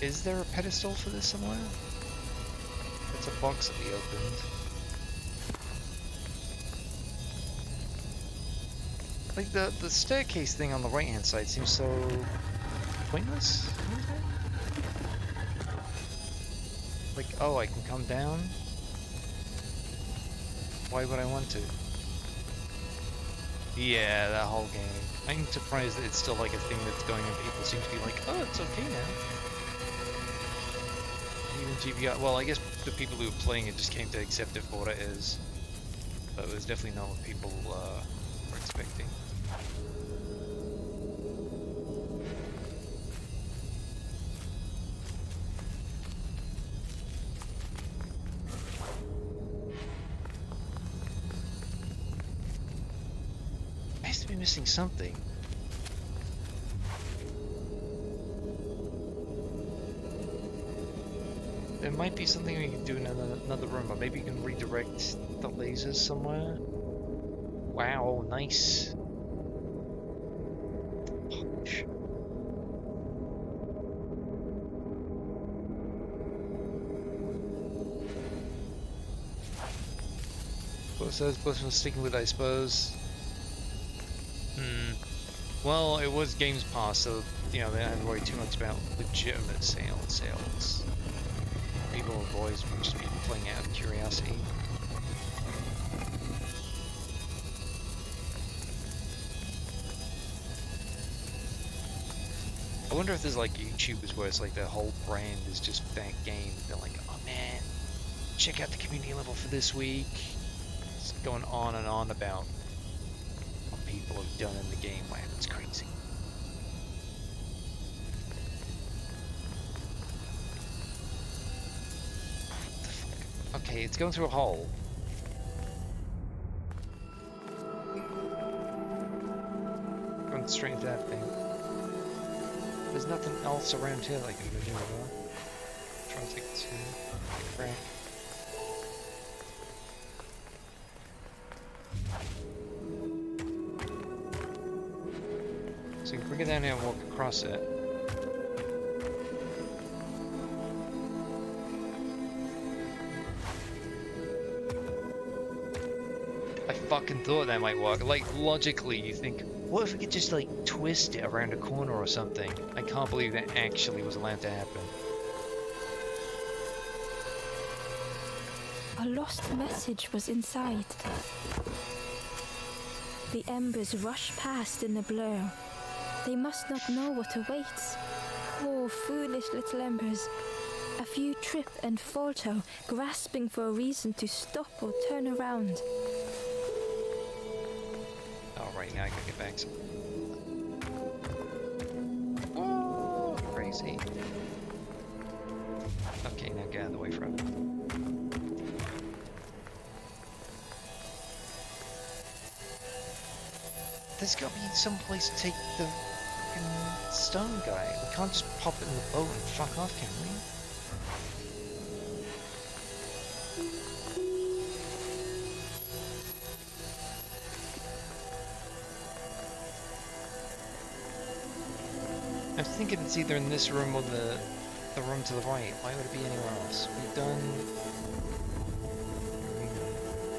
Is there a pedestal for this somewhere? It's a box that we opened. Like the staircase thing on the right hand side seems so pointless. Like, oh, I can come down? Why would I want to? Yeah, that whole game. I'm surprised that it's still like a thing that's going and people seem to be like, oh, it's okay now. Even GBI, well, I guess the people who were playing it just came to accept it for what it is. But it was definitely not what people were expecting. I used to be missing something. There might be something we can do in another room, or maybe you can redirect the lasers somewhere. Wow, nice. Punch. So it's both of sticking with, I suppose. Well, it was Games Pass, so, you know, they don't have to worry too much about legitimate sales. People have always just been playing out of curiosity. I wonder if there's like YouTubers where it's like their whole brand is just that game. They're like, oh man, check out the community level for this week. It's going on and on about what people have done in the game. Wow, it's crazy. What the fuck? Okay, it's going through a hole. Going straight into that thing. There's nothing else around here that I can move over. Try to take it to crack. So you can bring it down here and walk across it. I fucking thought that might work. Like, logically, you think, what if we could just, like, twist it around a corner or something? I can't believe that actually was allowed to happen. A lost message was inside. The embers rush past in a blur. They must not know what awaits. Poor, foolish little embers. A few trip and falter, grasping for a reason to stop or turn around. Oh, right, now I can get back some. Oh, crazy. Okay, now get out of the way from it. There's gotta be some place to take the fucking stone guy. We can't just pop it in the boat and fuck off, can we? I was thinking it's either in this room or the room to the right. Why would it be anywhere else? We've done...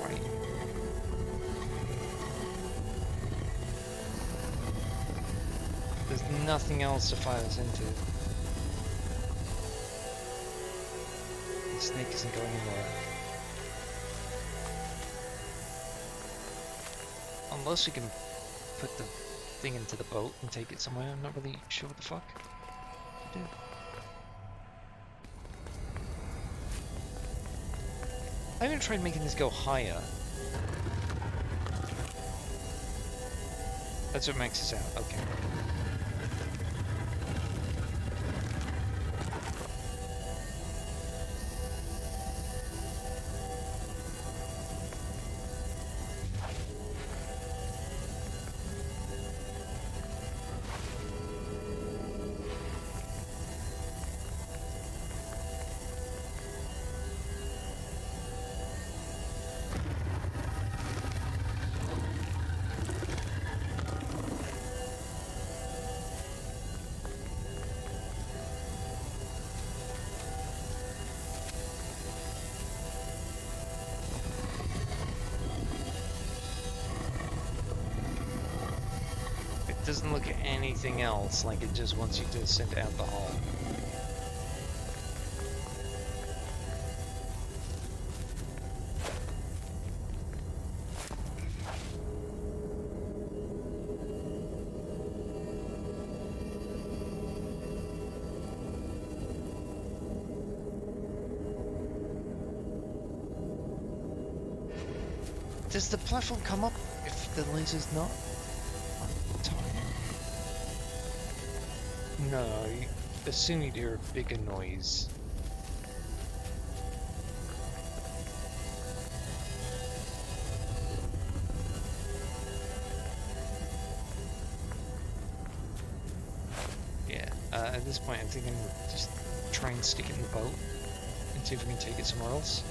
Right. There's nothing else to fire us into. The snake isn't going anywhere. Unless we can put the thing into the boat and take it somewhere. I'm not really sure what the fuck to do. I haven't tried making this go higher. That's what makes us out. Okay. It doesn't look at anything else, like it just wants you to send out the hole. Does the platform come up if the laser's not? No, you assume you'd hear a bigger noise. Yeah, at this point I'm thinking just try and stick it in the boat and see if we can take it somewhere else.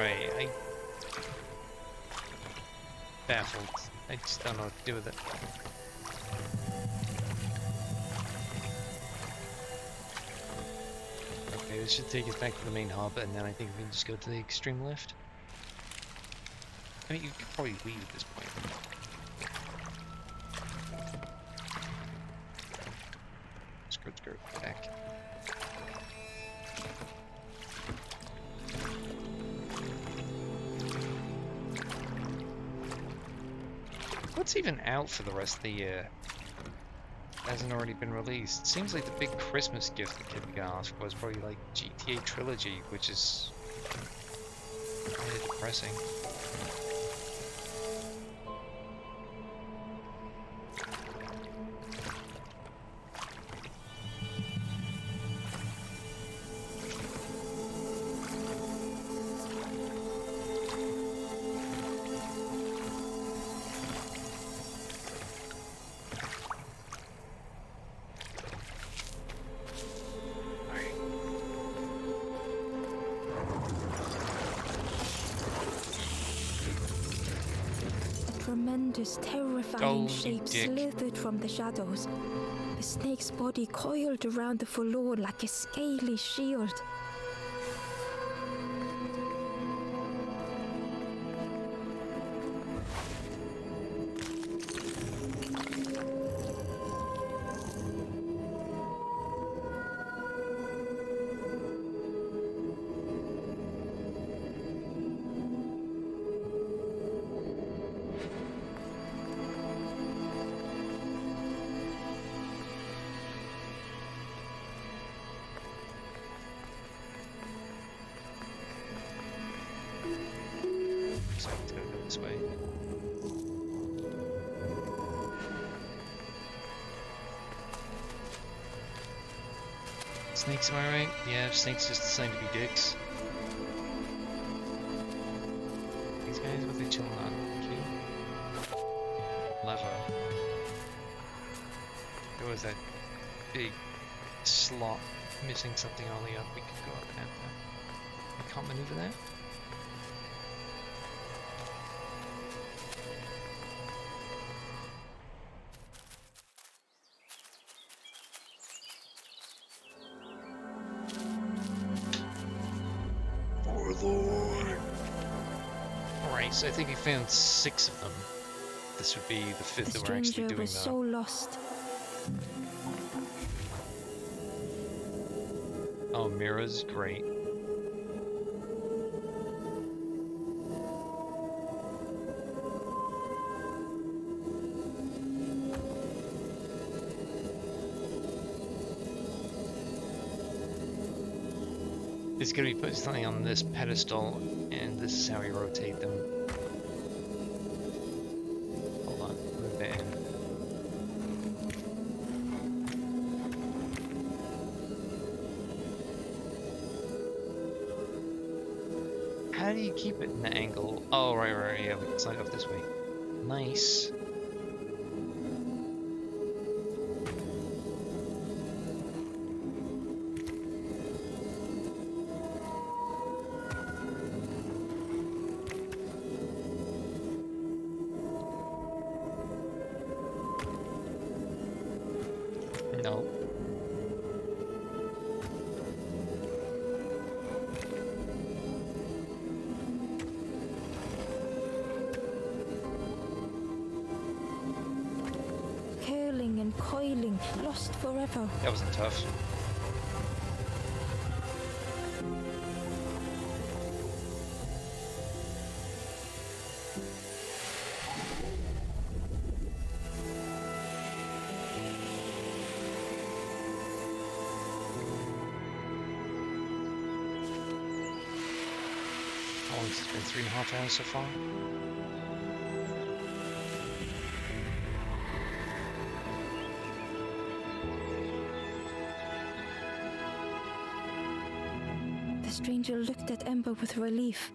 way. I baffled. I just don't know what to do with it. Okay, this should take us back to the main hub, and then I think we can just go to the extreme lift. I mean, you could probably leave at this point. Skirt, back. What's even out for the rest of the year? Hasn't already been released. Seems like the big Christmas gift the kid got asked for was probably like GTA Trilogy, which is kind of depressing. Tremendous, terrifying shape slithered from the shadows. The snake's body coiled around the forlorn like a scaly shield. So let's go this way. Snakes, am I right? Yeah, snakes just designed to be dicks. These guys, what are they chilling on? Key? Lever. There was that big slot missing something on the up. We could go up and have that. I can't maneuver that? Alright, so I think we found 6 of them. This would be the 5th that we're actually doing was so lost. Oh, mirrors, great. It's going to be putting something on this pedestal, and this is how we rotate them. Hold on, move it in. How do you keep it in the angle? Oh, right, yeah, we can slide off this way. Nice. No. Curling and coiling, lost forever. That wasn't tough. It's been 3.5 hours so far. The stranger looked at Ember with relief.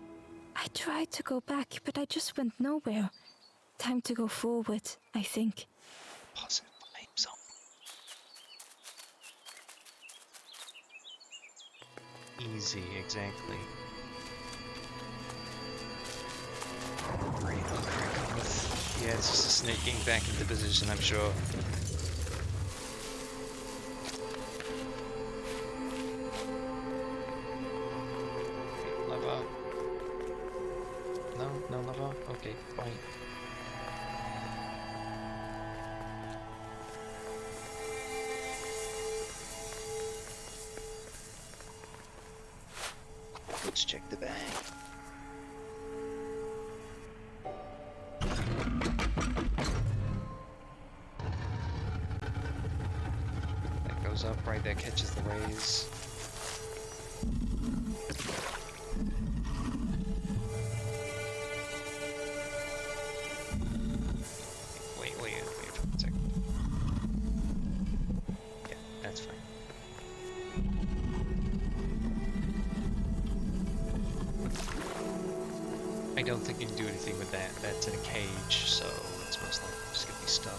I tried to go back, but I just went nowhere. Time to go forward, I think. Positive flame zone. Easy, exactly. Yeah, it's just a snake getting back into position, I'm sure. Lava. No, no lava? Okay, fine. Let's check the bag. That goes up, right there catches the rays. Wait a second. Yeah, that's fine. I don't think you can do anything with that. That's in a cage, so it's most likely just gonna be stuck.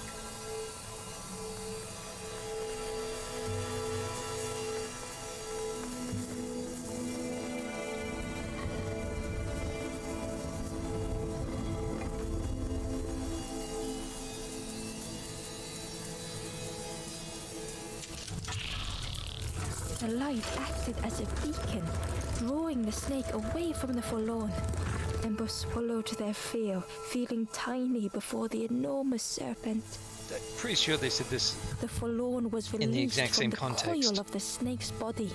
The light acted as a beacon, drawing the snake away from the forlorn. Ember swallowed their fear, feeling tiny before the enormous serpent. I'm pretty sure they said this. The forlorn was In released the exact from same the context. coil of the snake's body.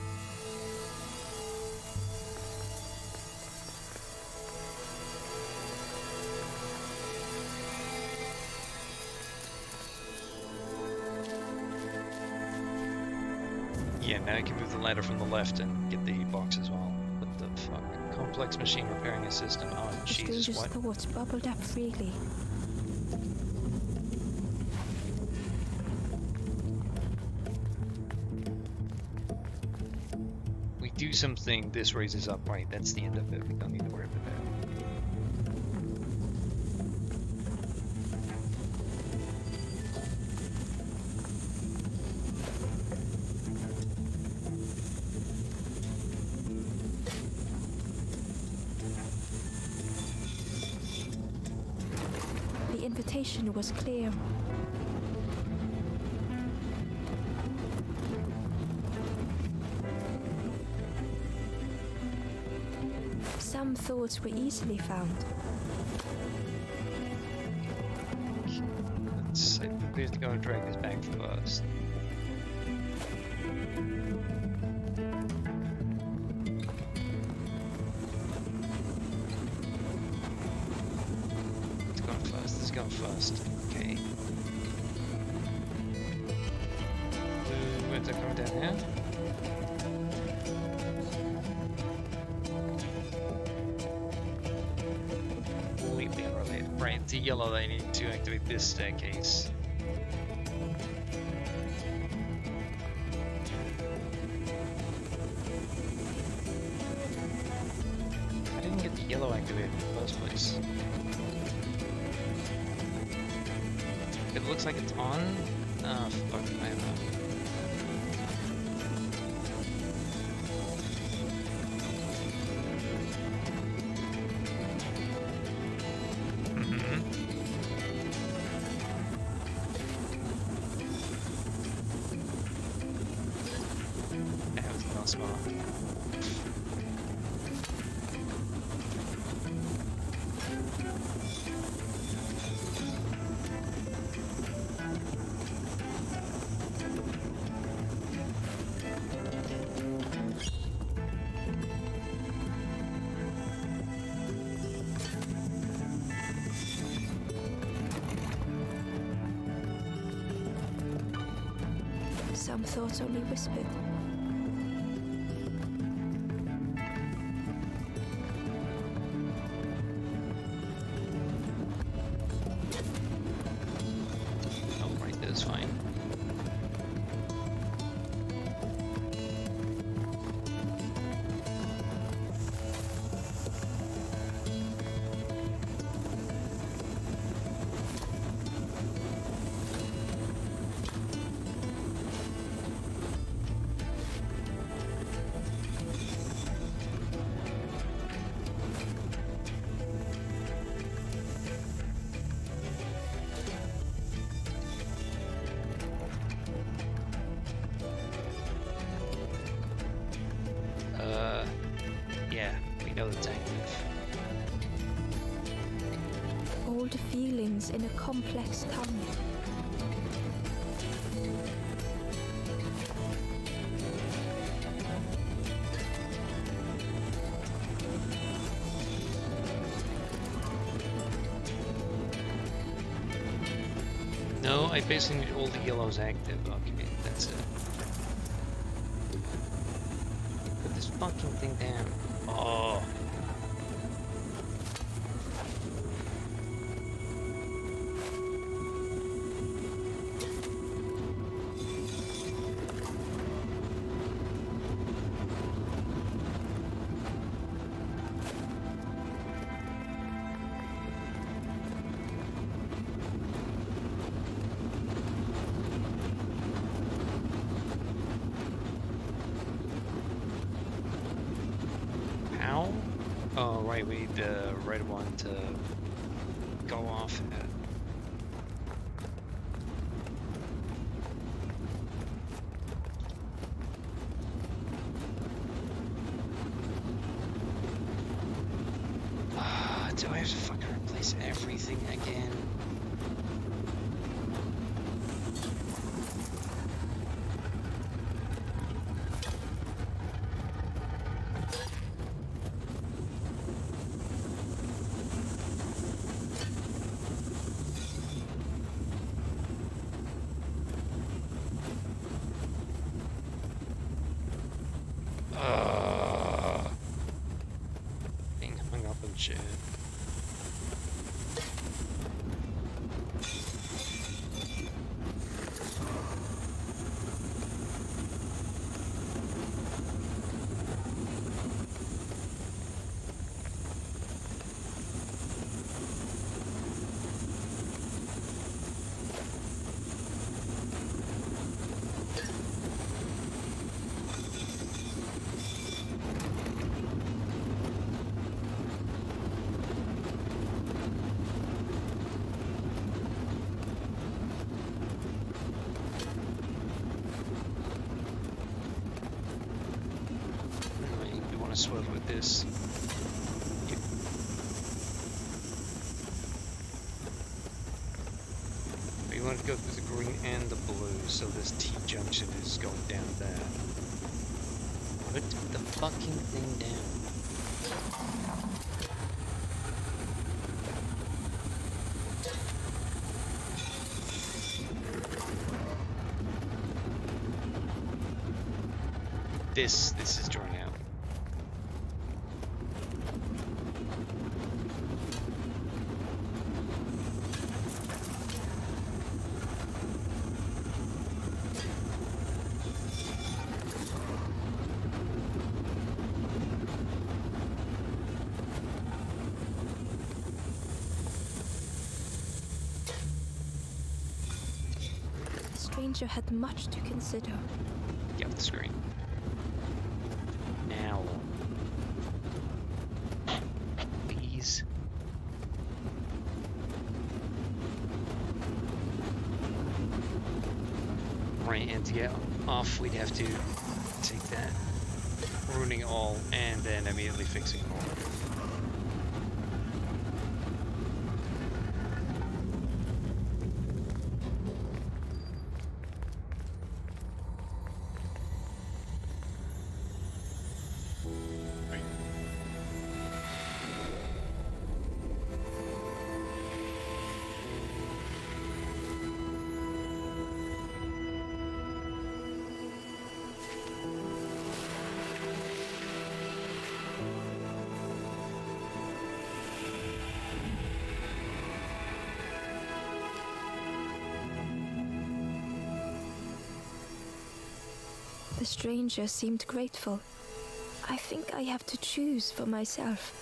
Yeah, now I can move the ladder from the left and get the box as well. What the fuck? Complex machine repairing a system. Oh, The Jesus, stranger's what? thoughts bubbled up freely. We do something, this raises up, right? That's the end of it. We don't need to worry about that. The invitation was clear. Some thoughts were easily found. I think we have to go and drag this back first. It's going first, it's going first. Okay. Where's that coming down here? Completely unrelated. Right, it's yellow that I need to activate this staircase. I didn't get the yellow activated in the first place. It looks like it's on. Oh, fuck, I don't know. That was not smart. Some thoughts only whispered. Oh, right there's fine. old feelings in a complex tongue. No, I basically need all the yellows active. Okay, that's it. Put this fucking thing down. Oh. Oh, right, we need the red one to go off at. Do I have to fucking replace everything again? Being hung up and shit. Swivel with this. But you want to go through the green and the blue, so this T-junction is going down there. Put the fucking thing down. This is drawn out. Stranger had much to consider. Get the screen. Now. Please. Right, and to get off, we'd have to take that, ruining all, and then immediately fixing all. The stranger seemed grateful. I think I have to choose for myself.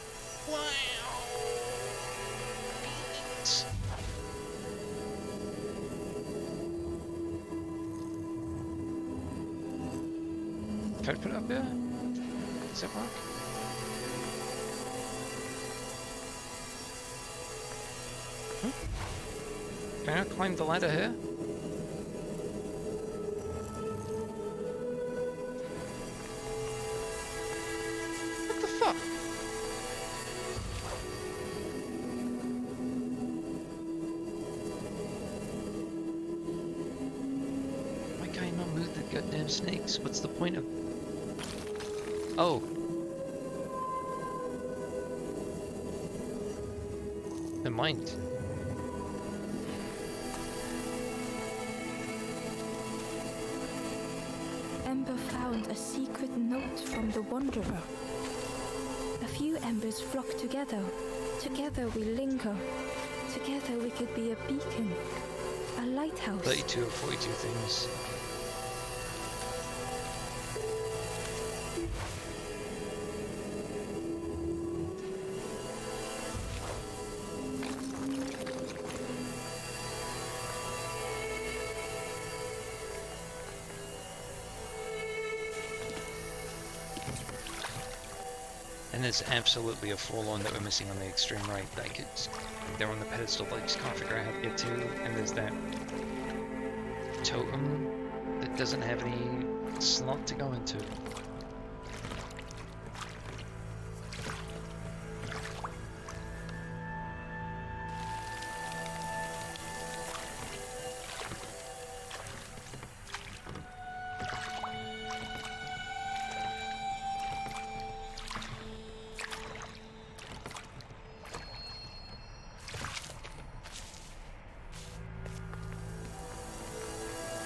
Wow. Can I put it up there? Does that work? Can I climb the ladder here? What the fuck? goddamn snakes. What's the point of... Oh. Never mind. Ember found a secret note from the Wanderer. A few embers flock together. Together we linger. Together we could be a beacon. A lighthouse. 32 or 42 things. And there's absolutely a forlorn that we're missing on the extreme right. Like it's, they're on the pedestal, but I just can't figure out how to get to. And there's that totem that doesn't have any slot to go into.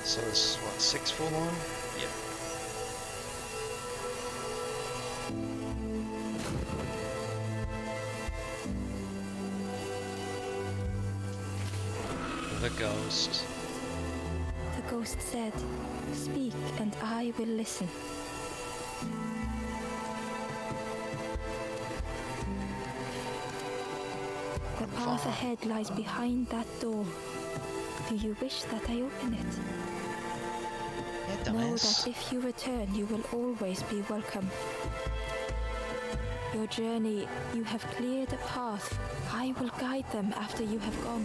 So this is what, 6 forlorn? Yeah. The ghost. The ghost said, "Speak and I will listen." The path ahead lies behind that door. Do you wish that I open it? Yeah, Know dumbass. that if you return, you will always be welcome. Your journey, you have cleared a path. I will guide them after you have gone.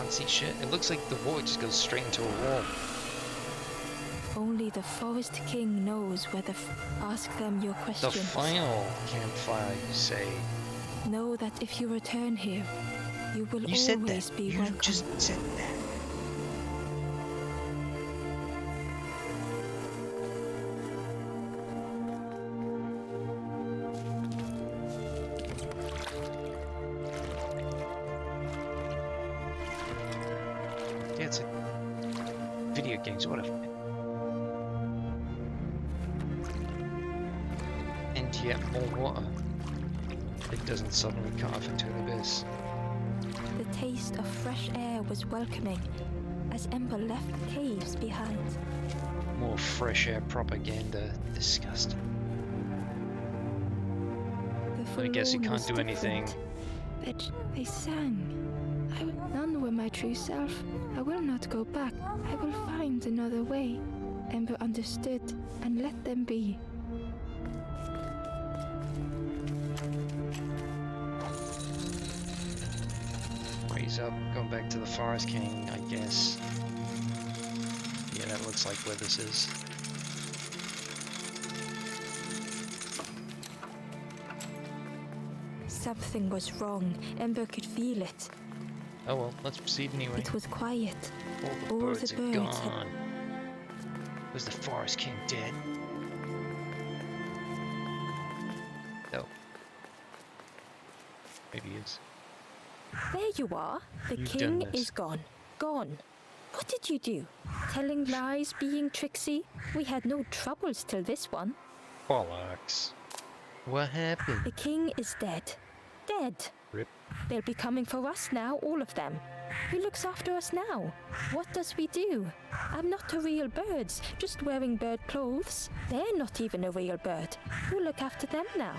See shit. It looks like the water just goes straight into a wall. Only the Forest King knows whether. Ask them your The questions. final campfire, you say? Know that if you return here, you will You said always that. be You welcome. just said that. Yeah, it's like video games, whatever. And yet more water. It doesn't suddenly cut off into an abyss. The taste of fresh air was welcoming as Ember left the caves behind. More fresh air propaganda. Disgusting. The I guess you forlorn can't was do anything. different. They sang. None were my true self. I will not go back. I will find another way. Ember understood and let them be. Raise up, going back to the Forest King, I guess. Yeah, that looks like where this is. Something was wrong. Ember could feel it. Oh well, let's proceed anyway. It was quiet. All the all birds the are birds had- gone. Was the Forest King dead? No. Maybe he is. There you are. The You've king done this. is gone. Gone. What did you do? Telling lies, being tricksy? We had no troubles till this one. Bollocks. What happened? The king is dead. Dead. Rip. They'll be coming for us now, all of them. Who looks after us now? What does we do? I'm not a real bird, just wearing bird clothes. They're not even a real bird. Who look after them now?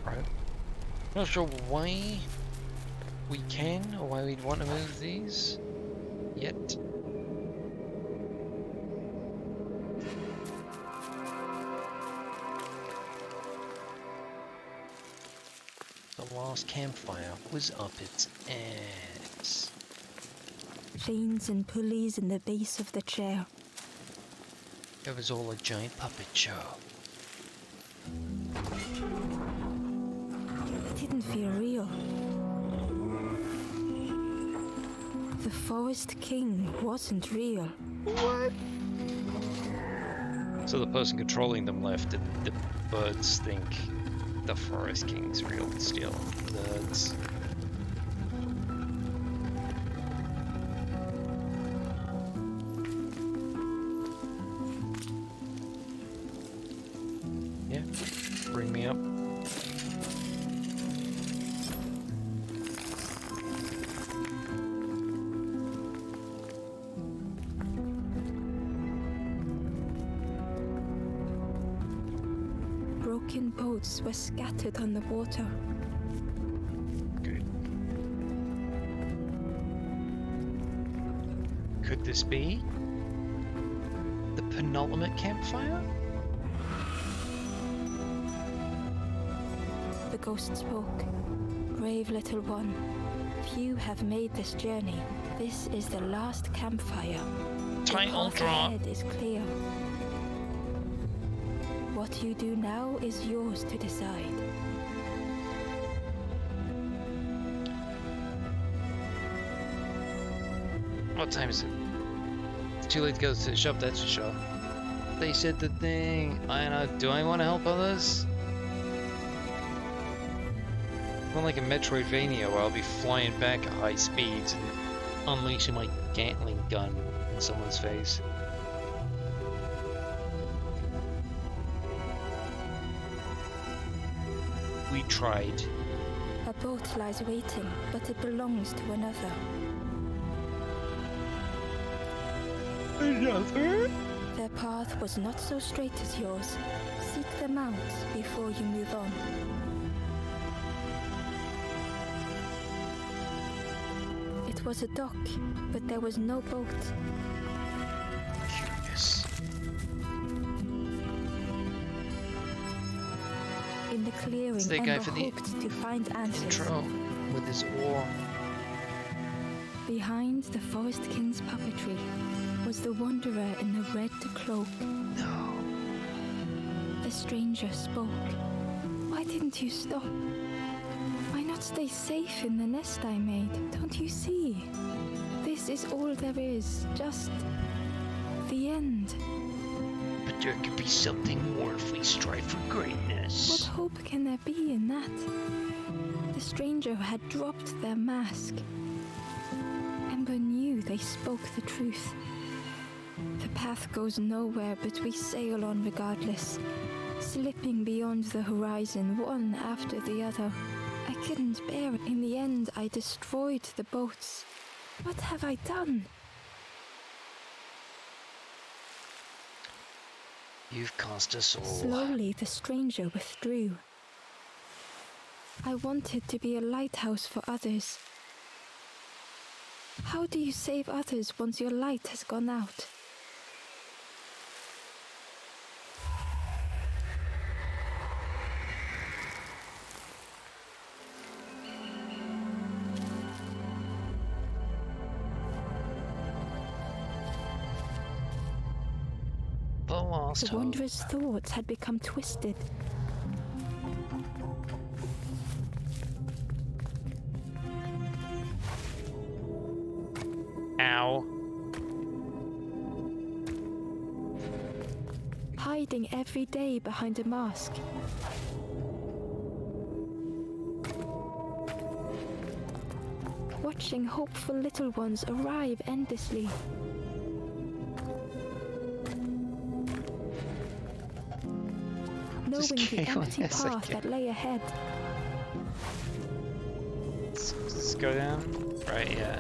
Right. Not sure why we can, or why we'd want to move these yet. The Last Campfire was up its ass. Chains and pulleys in the base of the chair. It was all a giant puppet show. It didn't feel real. The Forest King wasn't real. What? So the person controlling them left, and the birds think the Forest King's real still. Birds. Yeah, bring me up. Broken boats were scattered on the water. Good. Could this be the penultimate campfire? The ghost spoke. Brave little one, few have made this journey. This is the last campfire. Title The path drop. ahead is clear. What you do now is yours to decide. What time is it? It's too late to go to the shop, that's for sure. They said the thing. I don't know. Do I want to help others? Not like a Metroidvania where I'll be flying back at high speeds and unleashing my Gatling gun in someone's face. We tried. A boat lies waiting, but it belongs to another. Another? Their path was not so straight as yours. Seek them out before you move on. It was a dock, but there was no boat. Curious. In the clearing, It's the guy Ember for the hoped to find answers. Intro with his oar. Behind the Forest King's puppetry was the wanderer in the red cloak. No. The stranger spoke. Why didn't you stop? Why not stay safe in the nest I made? Don't you see? This is all there is. Just the end. But there could be something more if we strive for What greatness. hope can there be in that? The stranger had dropped their mask. Ember knew they spoke the truth. The path goes nowhere, but we sail on regardless, slipping beyond the horizon, one after the other. I couldn't bear it. In the end, I destroyed the boats. What have I done? You've cost us all. Slowly, the stranger withdrew. I wanted to be a lighthouse for others. How do you save others once your light has gone out? The last The hope. wanderer's thoughts had become twisted. Ow. Hiding every day behind a mask. Watching hopeful little ones arrive endlessly. Knowing the keep on empty as I path can. that lay ahead. Let's go down. Right, yeah.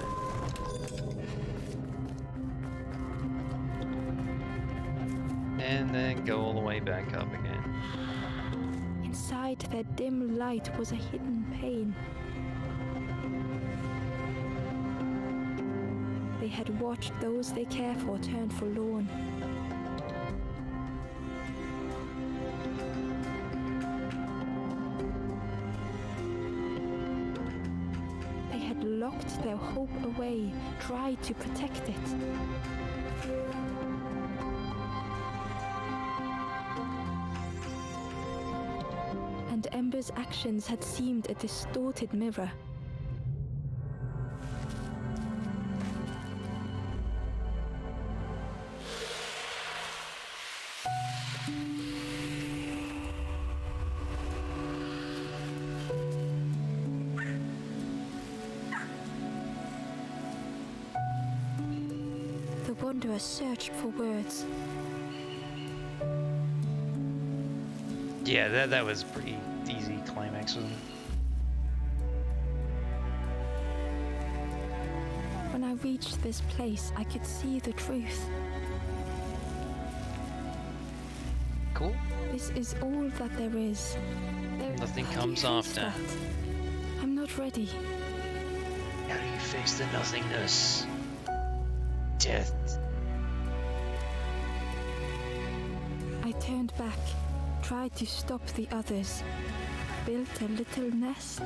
And then go all the way back up again. Inside their dim light was a hidden pain. They had watched those they care for turn forlorn. They had locked their hope away, tried to protect it. And Ember's actions had seemed a distorted mirror. The Wanderer searched for words. Yeah, that was a pretty easy climax, wasn't it? When I reached this place, I could see the truth. Cool. This is all that there is. Nothing How do you comes face after. that? I'm not ready. How do you face the nothingness? Death. I turned back, tried to stop the others. Built a little nest.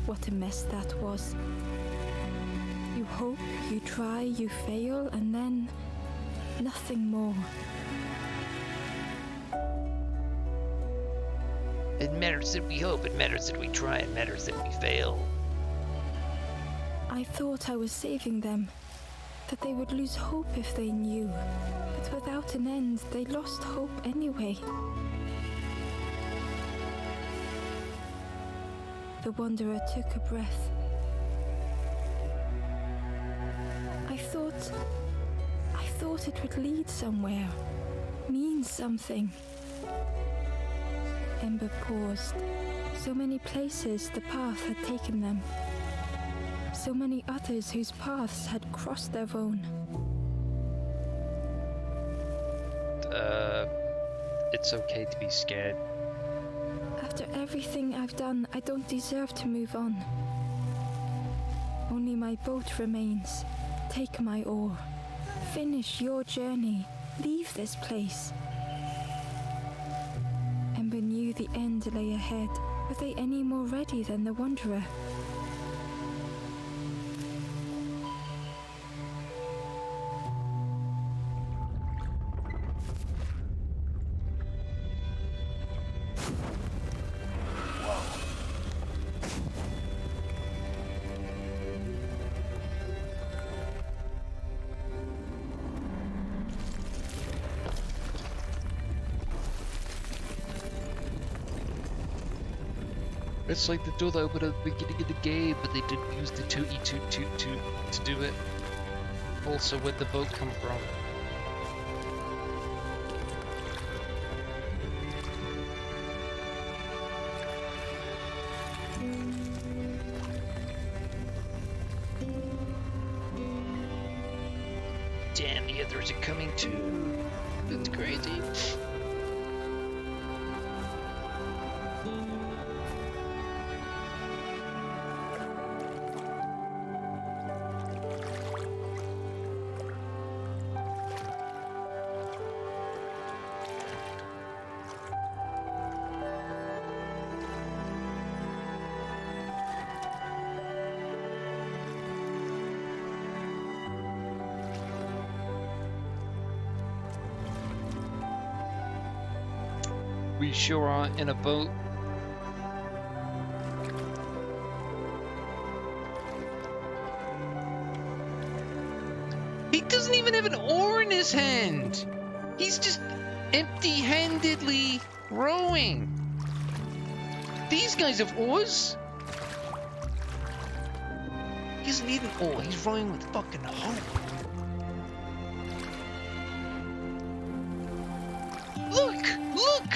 What a mess that was. You hope, you try, you fail, and then nothing more. It matters that we hope, it matters that we try, it matters that we fail. I thought I was saving them, that they would lose hope if they knew. But without an end, they lost hope anyway. The Wanderer took a breath. I thought it would lead somewhere, mean something. Ember paused. So many places the path had taken them. So many others whose paths had crossed their own. It's okay to be scared. After everything I've done, I don't deserve to move on. Only my boat remains. Take my oar. Finish your journey. Leave this place. Ember knew the end lay ahead. Were they any more ready than the Wanderer? It's like the door that opened at the beginning of the game, but they didn't use the tooty toot toot toot to do it. Also, where'd the boat come from? Damn, the others are coming too. It's crazy. We sure are in a boat. He doesn't even have an oar in his hand. He's just empty-handedly rowing. These guys have oars. He doesn't need an oar. He's rowing with fucking hope. Look! Look!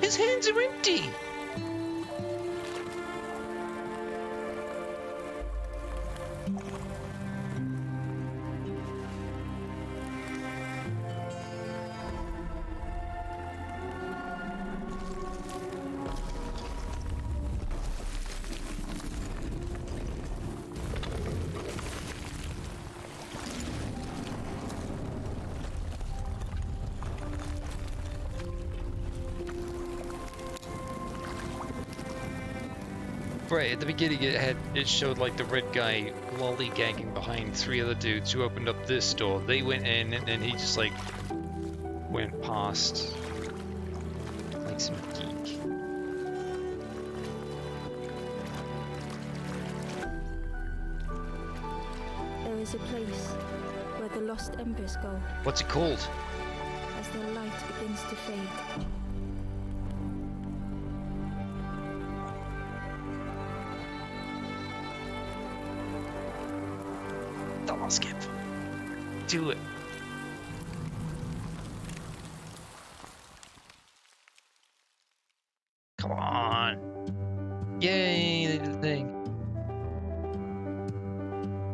His hands are empty! Right, at the beginning it showed like the red guy lollygagging behind 3 other dudes who opened up this door. They went in and he just like went past like some geek. There is a place where the lost embers go What's it called? as their light begins to fade. The Last Campfire. Do it.